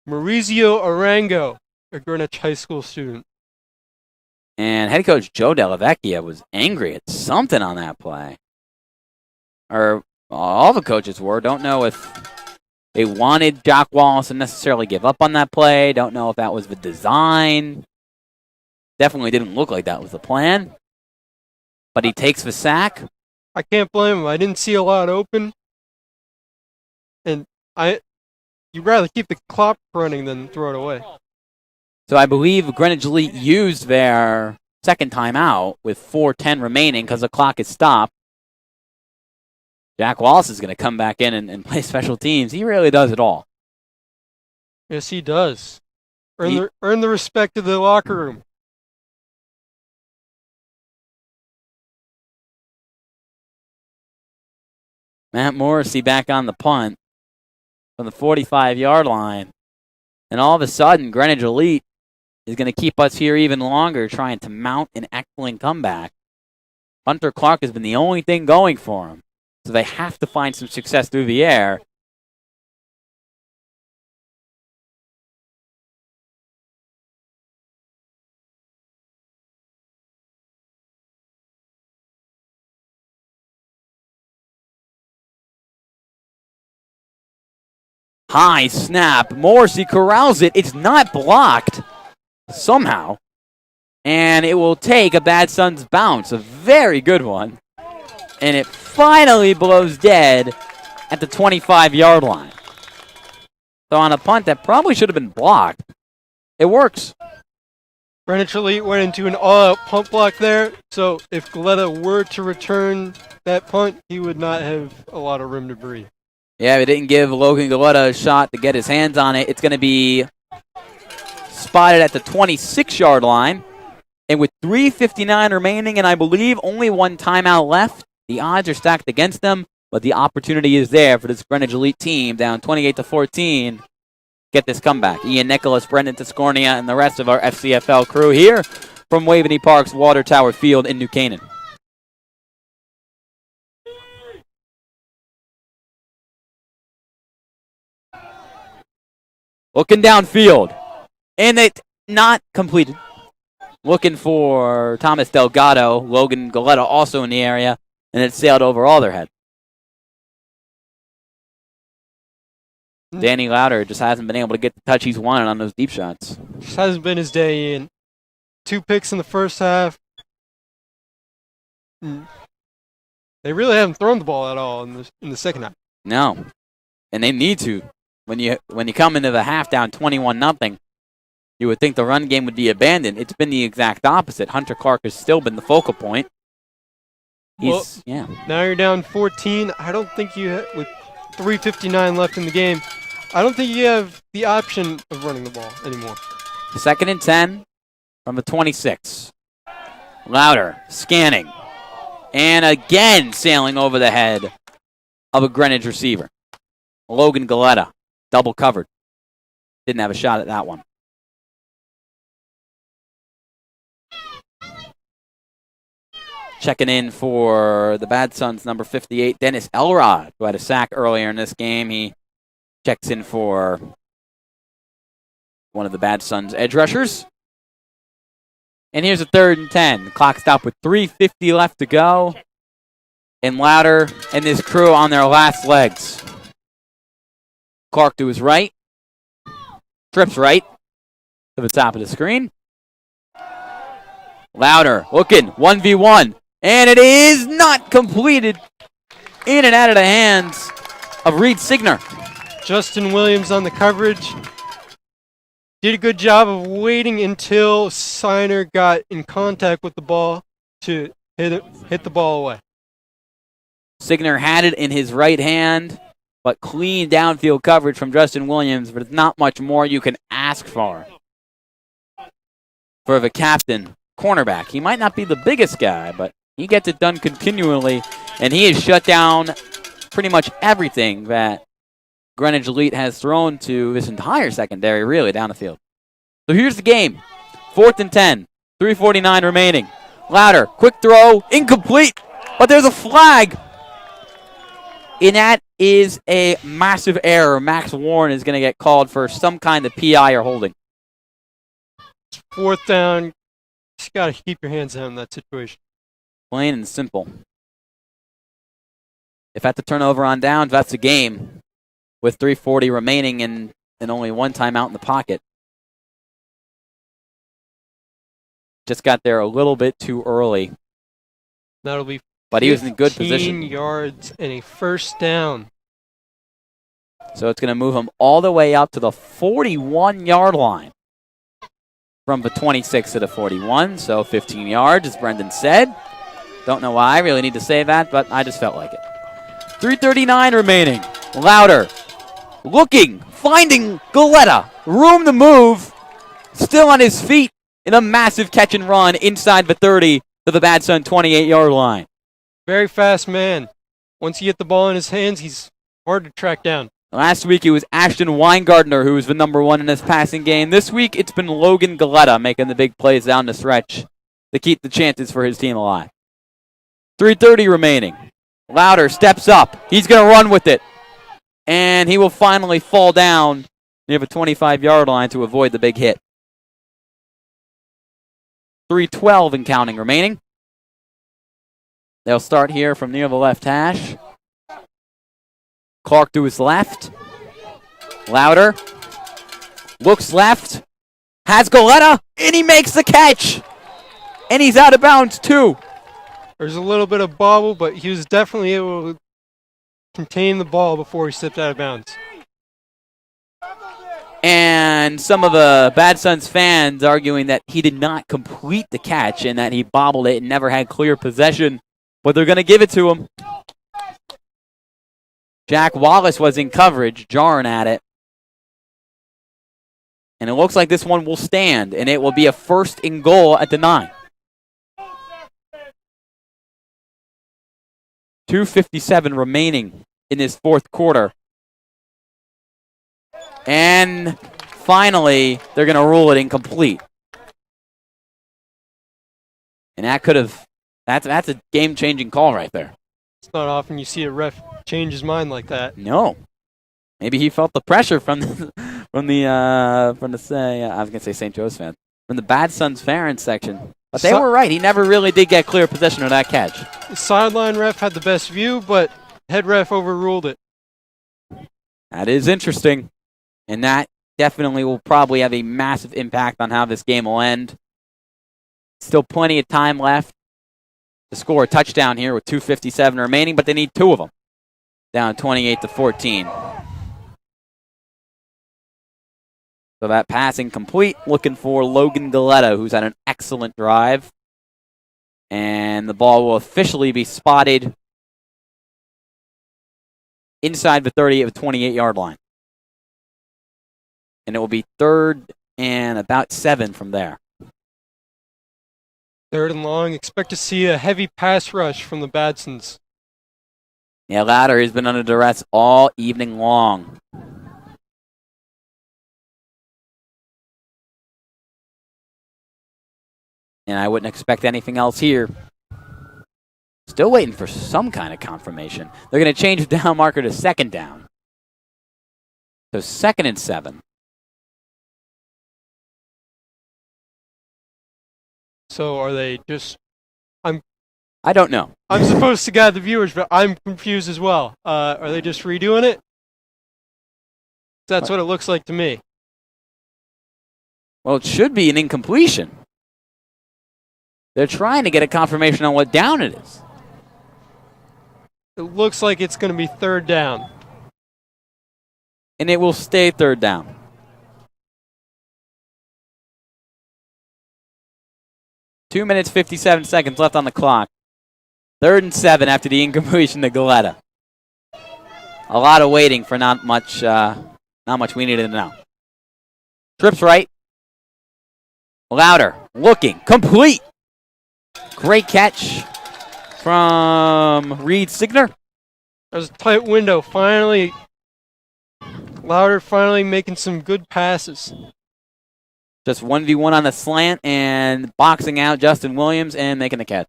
Maurizio Arango, a Greenwich High School student. And head coach Joe Dellavecchia was angry at something on that play. Or all the coaches were. Don't know if they wanted Jock Wallace to necessarily give up on that play. Don't know if that was the design. Definitely didn't look like that was the plan. But he takes the sack. I can't blame him. I didn't see a lot open. And you'd rather keep the clock running than throw it away. So I believe Greenwich Elite used their second timeout with 4:10 remaining because the clock is stopped. Jack Wallace is going to come back in and play special teams. He really does it all. Yes, he does. Earn the respect of the locker room. Matt Morrissey back on the punt from the 45-yard line. And all of a sudden, Greenwich Elite is going to keep us here even longer, trying to mount an excellent comeback. Hunter Clark has been the only thing going for him. So they have to find some success through the air. High snap. Morrissey corrals it. It's not blocked somehow. And it will take a Badsons bounce. A very good one. And it finally blows dead at the 25-yard line. So on a punt that probably should have been blocked, it works. Greenwich Elite went into an all-out punt block there. So if Galetta were to return that punt, he would not have a lot of room to breathe. Yeah, we didn't give Logan Galetta a shot to get his hands on it. It's going to be spotted at the 26-yard line. And with 3:59 remaining, and I believe only one timeout left, the odds are stacked against them, but the opportunity is there for this Greenwich Elite team down 28-14. Get this comeback. Ian Nicholas, Brendan Tiscornia, and the rest of our FCFL crew here from Waveney Park's Water Tower Field in New Canaan. Looking downfield, and it not completed. Looking for Thomas Delgado, Logan Galetta also in the area, and it sailed over all their head. Danny Louder just hasn't been able to get the touch he's wanted on those deep shots. Just hasn't been his day in. 2 picks in the first half. They really haven't thrown the ball at all in the second half. No, and they need to. When you come into the half down 21-0, you would think the run game would be abandoned. It's been the exact opposite. Hunter Clark has still been the focal point. Now you're down 14. I don't think with 3:59 left in the game, I don't think you have the option of running the ball anymore. 2nd and 10 from the 26. Louder, scanning, and again sailing over the head of a Greenwich receiver. Logan Galetta, double covered. Didn't have a shot at that one. Checking in for the Badsons, number 58, Dennis Elrod, who had a sack earlier in this game. He checks in for one of the Badsons' edge rushers. And here's a 3rd and 10. The clock stopped with 3:50 left to go. And Louder and this crew on their last legs. Clark to his right. Trips right to the top of the screen. Louder looking, 1v1. And it is not completed. In and out of the hands of Reed Signer. Justin Williams on the coverage. Did a good job of waiting until Signer got in contact with the ball to hit the ball away. Signer had it in his right hand, but clean downfield coverage from Justin Williams, but it's not much more you can ask for the captain cornerback. He might not be the biggest guy, but he gets it done continually, and he has shut down pretty much everything that Greenwich Elite has thrown to this entire secondary, really, down the field. So here's the game. 4th and 10, 3:49 remaining. Louder, quick throw, incomplete, but there's a flag. And that is a massive error. Max Warren is going to get called for some kind of PI or holding. 4th down. Just got to keep your hands down in that situation. Plain and simple. If at the turnover on downs, that's the game. With 3:40 remaining and only one timeout in the pocket. just got there a little bit too early. That'll be But he was in good 15 position. yards and a first down. So it's going to move him all the way up to the 41-yard line. From the 26 to the 41, so 15 yards, as Brendan said. Don't know why I really need to say that, but I just felt like it. 3:39 remaining. Louder. Looking, finding Galetta. Room to move. Still on his feet in a massive catch and run inside the 30 to the Badson 28-yard line. Very fast man. Once you get the ball in his hands, he's hard to track down. Last week it was Ashton Weingartner who was the number one in this passing game. This week it's been Logan Galetta making the big plays down the stretch to keep the chances for his team alive. 3:30 remaining. Louder steps up. He's going to run with it. And he will finally fall down near the 25-yard line to avoid the big hit. 3:12 and counting remaining. They'll start here from near the left hash. Clark to his left. Louder. Looks left. Has Galetta. And he makes the catch. And he's out of bounds too. There's a little bit of bobble, but he was definitely able to contain the ball before he stepped out of bounds. And some of the Badsons fans arguing that he did not complete the catch and that he bobbled it and never had clear possession. But they're going to give it to him. Jack Wallace was in coverage, jarring at it. And it looks like this one will stand, and it will be a 1st and goal at the 9. 2:57 remaining in this fourth quarter. And finally, they're going to rule it incomplete. And that could have, that's a game-changing call right there. It's not often you see a ref change his mind like that. No. Maybe he felt the pressure from the I was gonna say St. Joe's fans, from the Badsons parents section. But they were right. He never really did get clear possession of that catch. The sideline ref had the best view, but head ref overruled it. That is interesting. And that definitely will probably have a massive impact on how this game will end. Still plenty of time left to score a touchdown here with 2:57 remaining, but they need 2 of them. Down 28-14. So that passing complete, looking for Logan Galetta, who's had an excellent drive. And the ball will officially be spotted inside the 30 of the 28-yard line. And it will be 3rd and about 7 from there. 3rd and long. Expect to see a heavy pass rush from the Badsons. Yeah, Louder has been under duress all evening long. And I wouldn't expect anything else here. Still waiting for some kind of confirmation. They're going to change the down marker to 2nd down. So 2nd and 7. So are they just... I don't know. I'm supposed to guide the viewers, but I'm confused as well. Are they just redoing it? That's what it looks like to me. Well, it should be an incompletion. They're trying to get a confirmation on what down it is. It looks like it's going to be 3rd down. And it will stay 3rd down. Two minutes, 57 seconds left on the clock. 3rd and 7 after the incompletion to Galetta. A lot of waiting for not much we needed to know. Trips right. Louder, looking, complete. Great catch from Reed Signer. There's a tight window. Finally, Louder finally making some good passes. Just 1v1 on the slant and boxing out Justin Williams and making the catch.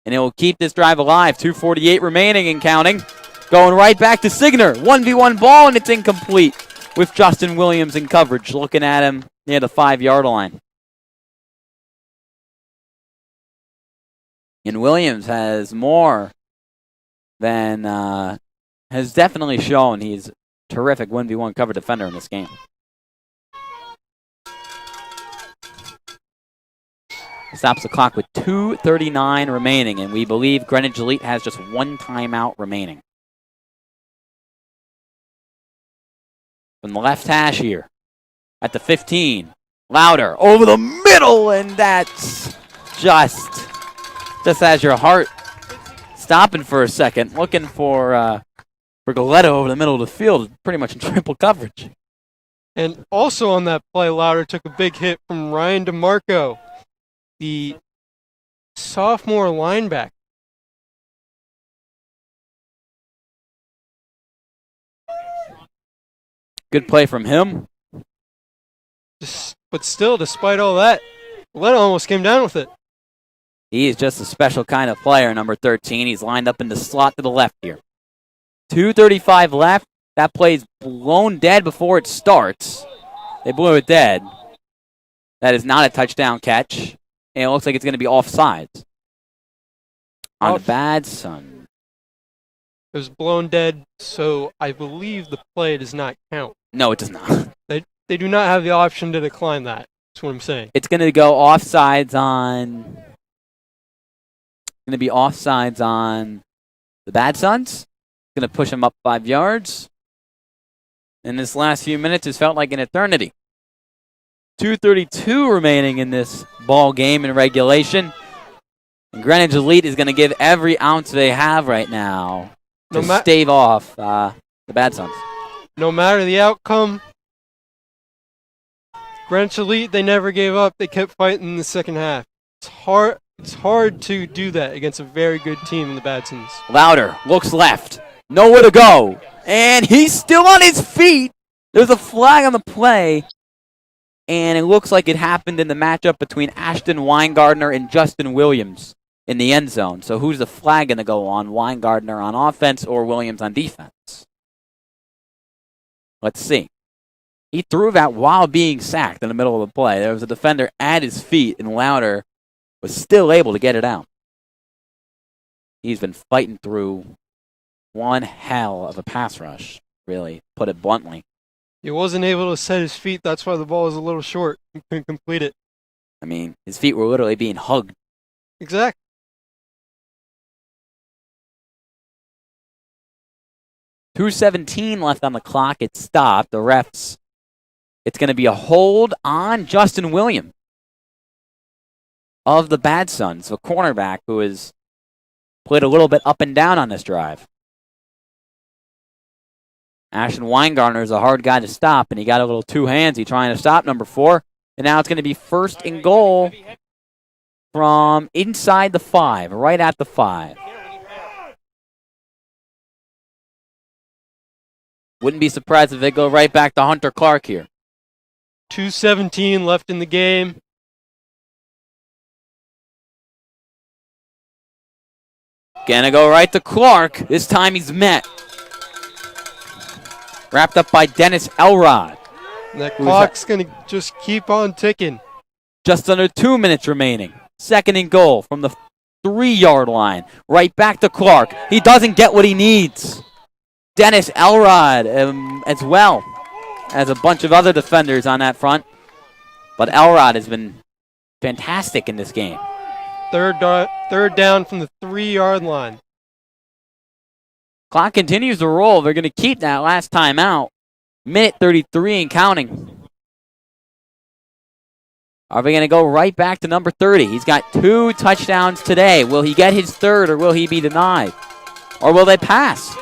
And it will keep this drive alive. 2:48 remaining and counting. Going right back to Signer. 1v1 ball, and it's incomplete with Justin Williams in coverage, looking at him near the 5-yard line. And Williams has more than, has definitely shown he's a terrific 1v1 cover defender in this game. Stops the clock with 2:39 remaining, and we believe Greenwich Elite has just one timeout remaining. From the left hash here at the 15. Louder over the middle, and that's just has your heart stopping for a second, looking for Galetto over the middle of the field, pretty much in triple coverage. And also on that play, Louder took a big hit from Ryan DeMarco, the sophomore linebacker. Good play from him. But still, despite all that, Galetto almost came down with it. He is just a special kind of player, number 13. He's lined up in the slot to the left here. 2:35 left. That play's blown dead before it starts. They blew it dead. That is not a touchdown catch. And it looks like it's going to be offsides. On the Badson. It was blown dead, so I believe the play does not count. No, it does not. They do not have the option to decline that. That's what I'm saying. It's going to go offsides on... Going to be offsides on the Badsons. Going to push them up 5 yards. And this last few minutes has felt like an eternity. 2:32 remaining in this ball game in regulation. And Greenwich Elite is going to give every ounce they have right now to stave off the Badsons. No matter the outcome, Greenwich Elite, they never gave up. They kept fighting in the second half. It's hard to do that against a very good team in the Badsons. Louder looks left. Nowhere to go. And he's still on his feet. There's a flag on the play. And it looks like it happened in the matchup between Ashton Weingartner and Justin Williams in the end zone. So who's the flag going to go on? Weingartner on offense or Williams on defense? Let's see. He threw that while being sacked in the middle of the play. There was a defender at his feet, and Louder was still able to get it out. He's been fighting through one hell of a pass rush, really, put it bluntly. He wasn't able to set his feet. That's why the ball was a little short. He couldn't complete it. I mean, his feet were literally being hugged. Exactly. .217 left on the clock. It stopped. The refs. It's going to be a hold on Justin Williams of the Badsons, a cornerback who has played a little bit up and down on this drive. Ashton Weingartner is a hard guy to stop, and he got a little too handsy trying to stop number 4. And now it's going to be first and goal from inside the 5, right at the 5. Wouldn't be surprised if they go right back to Hunter Clark here. 2:17 left in the game. Gonna go right to Clark. This time he's met. Wrapped up by Dennis Elrod. And that clock's going to just keep on ticking. Just under 2 minutes remaining. Second and goal from the 3-yard line. Right back to Clark. He doesn't get what he needs. Dennis Elrod as well as a bunch of other defenders on that front. But Elrod has been fantastic in this game. Third down from the 3-yard line. Clock continues to roll. They're going to keep that last time out. Minute 33 and counting. Are they going to go right back to number 30? He's got 2 touchdowns today. Will he get his third or will he be denied? Or will they pass?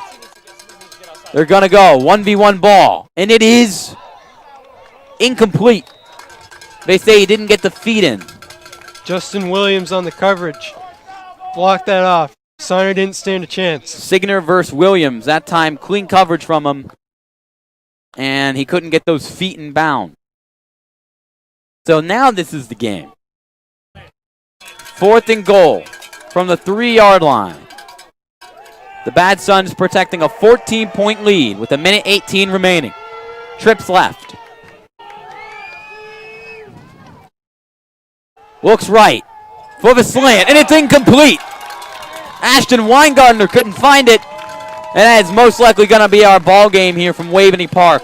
They're going to go 1v1 ball. And it is incomplete. They say he didn't get the feet in. Justin Williams on the coverage. Blocked that off. Signer didn't stand a chance. Signer versus Williams. That time, clean coverage from him. And he couldn't get those feet in bound. So now this is the game. 4th and goal from the 3-yard line. The Badsons protecting a 14-point lead with 1:18 remaining. Trips left. Looks right for the slant, and it's incomplete. Ashton Weingartner couldn't find it, and that is most likely going to be our ball game here from Waveney Park.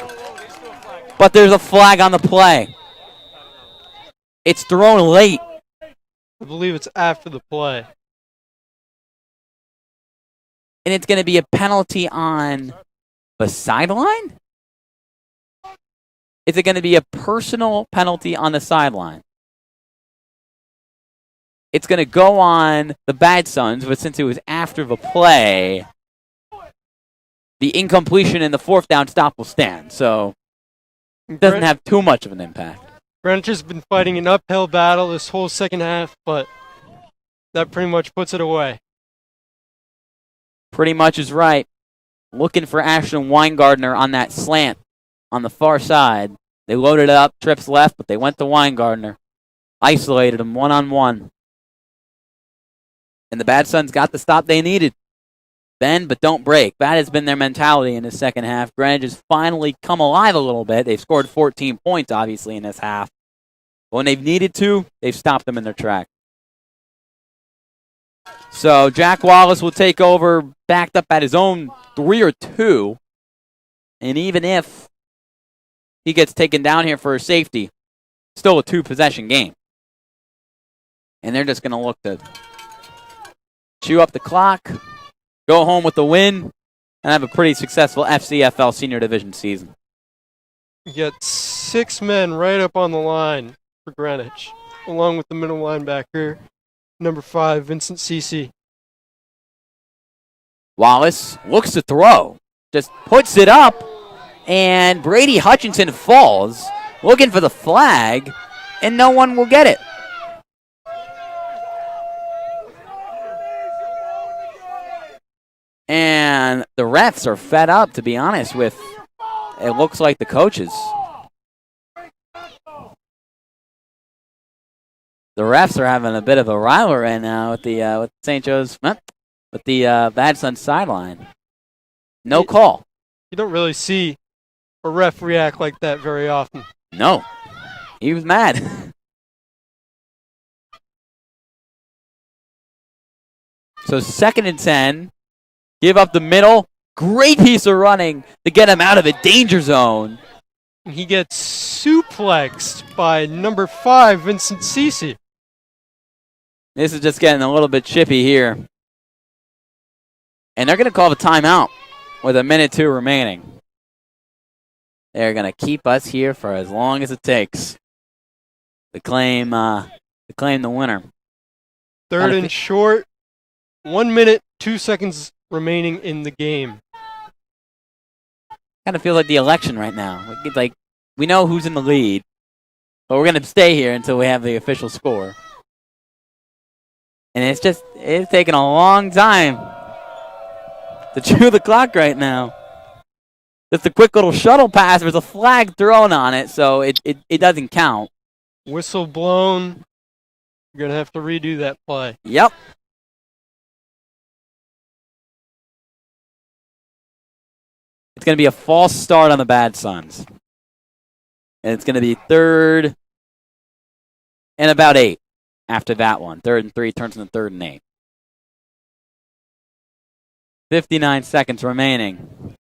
But there's a flag on the play. It's thrown late. I believe it's after the play. And it's going to be a penalty on the sideline? Is it going to be a personal penalty on the sideline? It's going to go on the Badsons, but since it was after the play, the incompletion in the fourth down stop will stand. So it doesn't have too much of an impact. Greenwich has been fighting an uphill battle this whole second half, but that pretty much puts it away. Pretty much is right. Looking for Ashton Weingartner on that slant on the far side. They loaded up, trips left, but they went to Weingartner. Isolated him one-on-one. And the Badsons got the stop they needed. Bend, but don't break. That has been their mentality in the second half. Greenwich has finally come alive a little bit. They've scored 14 points, obviously, in this half. But when they've needed to, they've stopped them in their track. So Jack Wallace will take over, backed up at his own 3 or 2. And even if he gets taken down here for a safety, still a 2-possession game. And they're just going to look to chew up the clock, go home with the win, and have a pretty successful FCFL Senior Division season. You get 6 men right up on the line for Greenwich, along with the middle linebacker, number 5, Vincent Cece. Wallace looks to throw, just puts it up, and Brady Hutchinson falls, looking for the flag, and no one will get it. And the refs are fed up, to be honest, with, it looks like, the coaches. The refs are having a bit of a rivalry right now with the with St. Joe's, with the Badsons sideline. No call. You don't really see a ref react like that very often. No. He was mad. So 2nd and 10. Give up the middle. Great piece of running to get him out of a danger zone. And he gets suplexed by number 5, Vincent Cece. This is just getting a little bit chippy here. And they're going to call the timeout with 1:02 remaining. They're going to keep us here for as long as it takes to claim the winner. 3rd and short. 1 minute, 2 seconds remaining in the game. Kind of feel like the election right now. Like, we know who's in the lead, but we're going to stay here until we have the official score. And it's taking a long time to chew the clock right now. Just a quick little shuttle pass. There's a flag thrown on it, so it doesn't count. Whistle blown. You're going to have to redo that play. Yep. It's going to be a false start on the Badsons. And it's going to be 3rd and about 8 after that one. 3rd and 3 turns into 3rd and 8. 59 seconds remaining.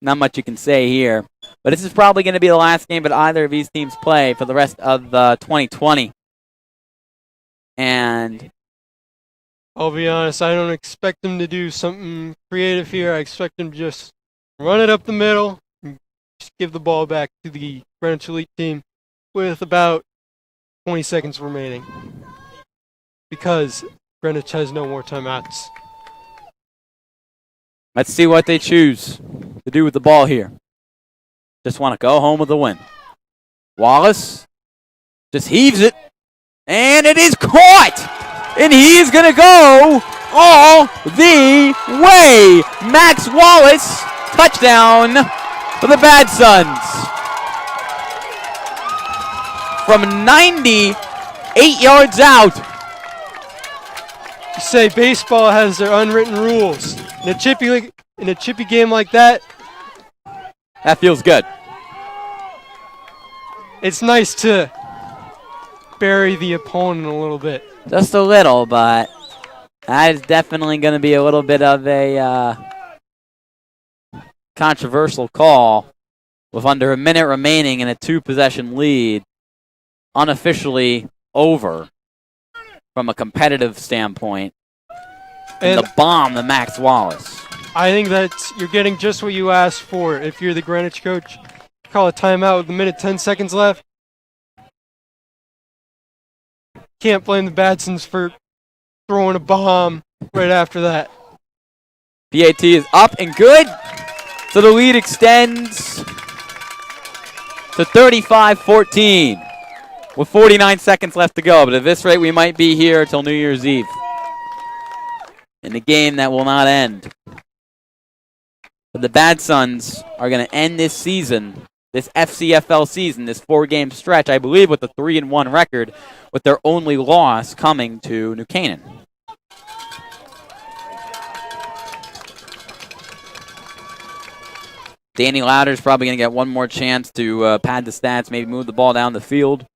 Not much you can say here. But this is probably going to be the last game that either of these teams play for the rest of 2020. And I'll be honest, I don't expect them to do something creative here. I expect them to just run it up the middle, and just give the ball back to the Greenwich Elite team with about 20 seconds remaining. Because Greenwich has no more timeouts. let's see what they choose to do with the ball here. Just want to go home with a win. Wallace just heaves it, and it is caught! And he is going to go all the way! Max Wallace, touchdown for the Badsons. From 98 yards out. You say baseball has their unwritten rules. In a chippy game like that, that feels good. It's nice to bury the opponent a little bit. Just a little, but that is definitely going to be a little bit of a controversial call with under a minute remaining and a 2-possession lead unofficially over. from a competitive standpoint. And the bomb, the Max Wallace. I think that you're getting just what you asked for. If you're the Greenwich coach, call a timeout with a minute 10 seconds left. Can't blame the Badsons for throwing a bomb right after that. PAT is up and good. So the lead extends to 35-14 with 49 seconds left to go. But at this rate, we might be here till New Year's Eve in a game that will not end. But the Badsons are going to end this season, this FCFL season, this 4-game stretch, I believe, with a 3-1 record, with their only loss coming to New Canaan. Danny Louder's probably going to get one more chance to pad the stats, maybe move the ball down the field.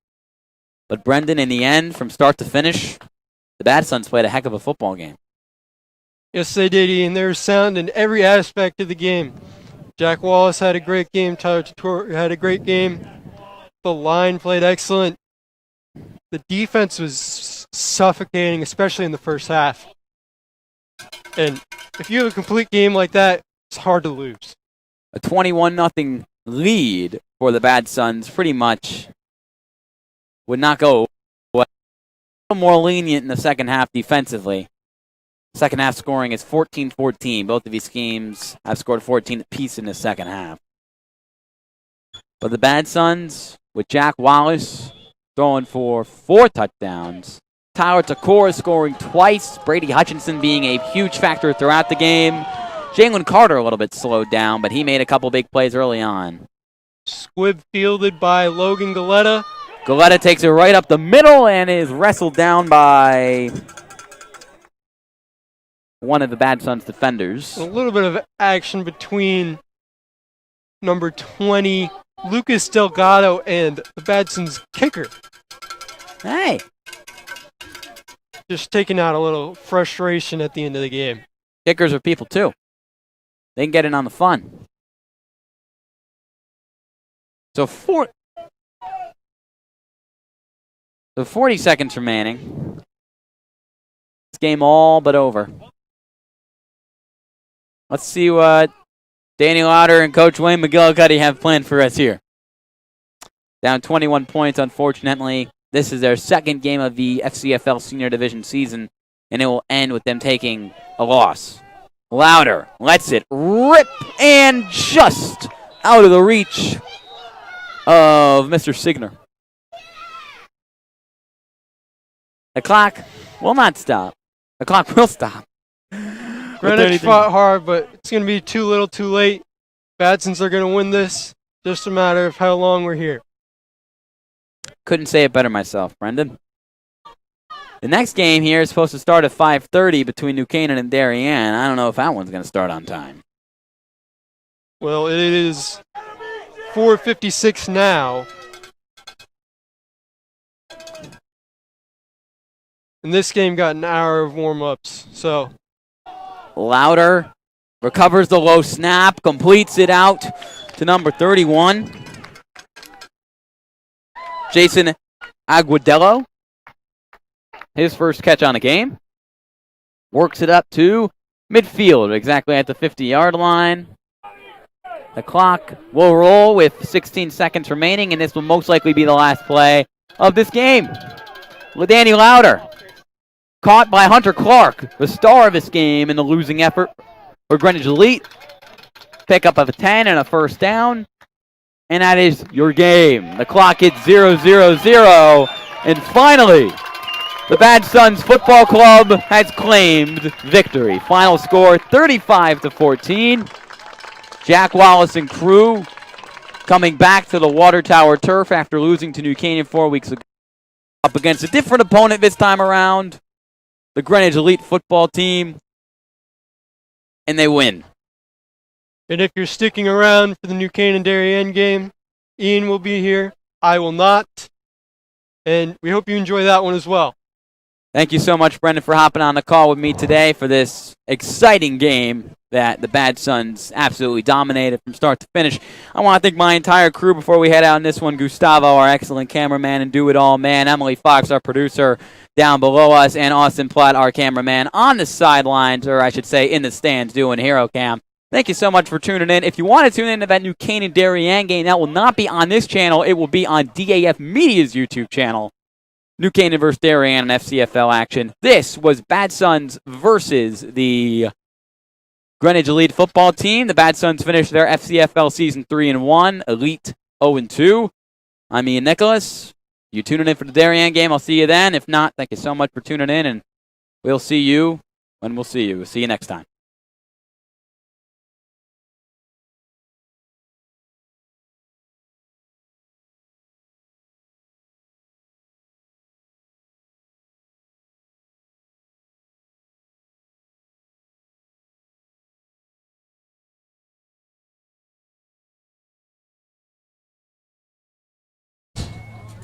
But Brendan, in the end, from start to finish, the Badsons played a heck of a football game. Yes, they did, Ian. They were sound in every aspect of the game. Jack Wallace had a great game. Tyler Tutor had a great game. The line played excellent. The defense was suffocating, especially in the first half. And if you have a complete game like that, it's hard to lose. A 21-0 lead for the Badsons pretty much would not go away. A little more lenient in the second half defensively. Second half scoring is 14-14. Both of these teams have scored 14 apiece in the second half. But the Badsons, with Jack Wallace throwing for 4 touchdowns, Tyler Takora scoring twice, Brady Hutchinson being a huge factor throughout the game. Jalen Carter a little bit slowed down, but he made a couple big plays early on. Squib fielded by Logan Galetta. Galetta takes it right up the middle and is wrestled down by one of the Badsons defenders. A little bit of action between number 20, Lucas Delgado, and the Badsons kicker. Hey. Just taking out a little frustration at the end of the game. Kickers are people too. They can get in on the fun. So 40 seconds remaining. This game all but over. Let's see what Danny Lauder and Coach Wayne McGillicuddy have planned for us here. Down 21 points, unfortunately. This is their second game of the FCFL Senior Division season, and it will end with them taking a loss. Lauder lets it rip and just out of the reach of Mr. Signer. The clock will not stop. The clock will stop. Greenwich fought hard, but it's going to be too little too late. Badsons are going to win this. Just a matter of how long we're here. Couldn't say it better myself, Brendan. The next game here is supposed to start at 5:30 between New Canaan and Darien. I don't know if that one's going to start on time. Well, it is 4:56 now. And this game got an hour of warm-ups, so... Lauder recovers the low snap, completes it out to number 31. Jason Aguadello, his first catch on the game. Works it up to midfield, exactly at the 50-yard line. The clock will roll with 16 seconds remaining, and this will most likely be the last play of this game. Danny Lauder, caught by Hunter Clark, the star of this game in the losing effort for Greenwich Elite. Pickup of a 10 and a first down. And that is your game. The clock hits 0-0-0. And finally, the Badsons Football Club has claimed victory. Final score 35-14. Jack Wallace and crew coming back to the Water Tower turf after losing to New Canaan 4 weeks ago. Up against a different opponent this time around. The Greenwich Elite Football team. And they win. And if you're sticking around for the New Canaan Darien game, Ian will be here. I will not. And we hope you enjoy that one as well. Thank you so much, Brendan, for hopping on the call with me today for this exciting game that the Badsons absolutely dominated from start to finish. I want to thank my entire crew before we head out on this one. Gustavo, our excellent cameraman and do-it-all man. Emily Fox, our producer down below us. And Austin Platt, our cameraman on the sidelines, or I should say in the stands doing Hero Cam. Thank you so much for tuning in. If you want to tune in to that new Canaan Darien game, that will not be on this channel. It will be on DAF Media's YouTube channel. New Canaan versus Darien and FCFL action. This was Badsons versus the Greenwich Elite Football team. The Badsons finished their FCFL season 3-1, Elite 0-2. I'm Ian Nicholas. You tuning in for the Darien game. I'll see you then. If not, thank you so much for tuning in, and we'll see you when we'll see you. We'll see you next time.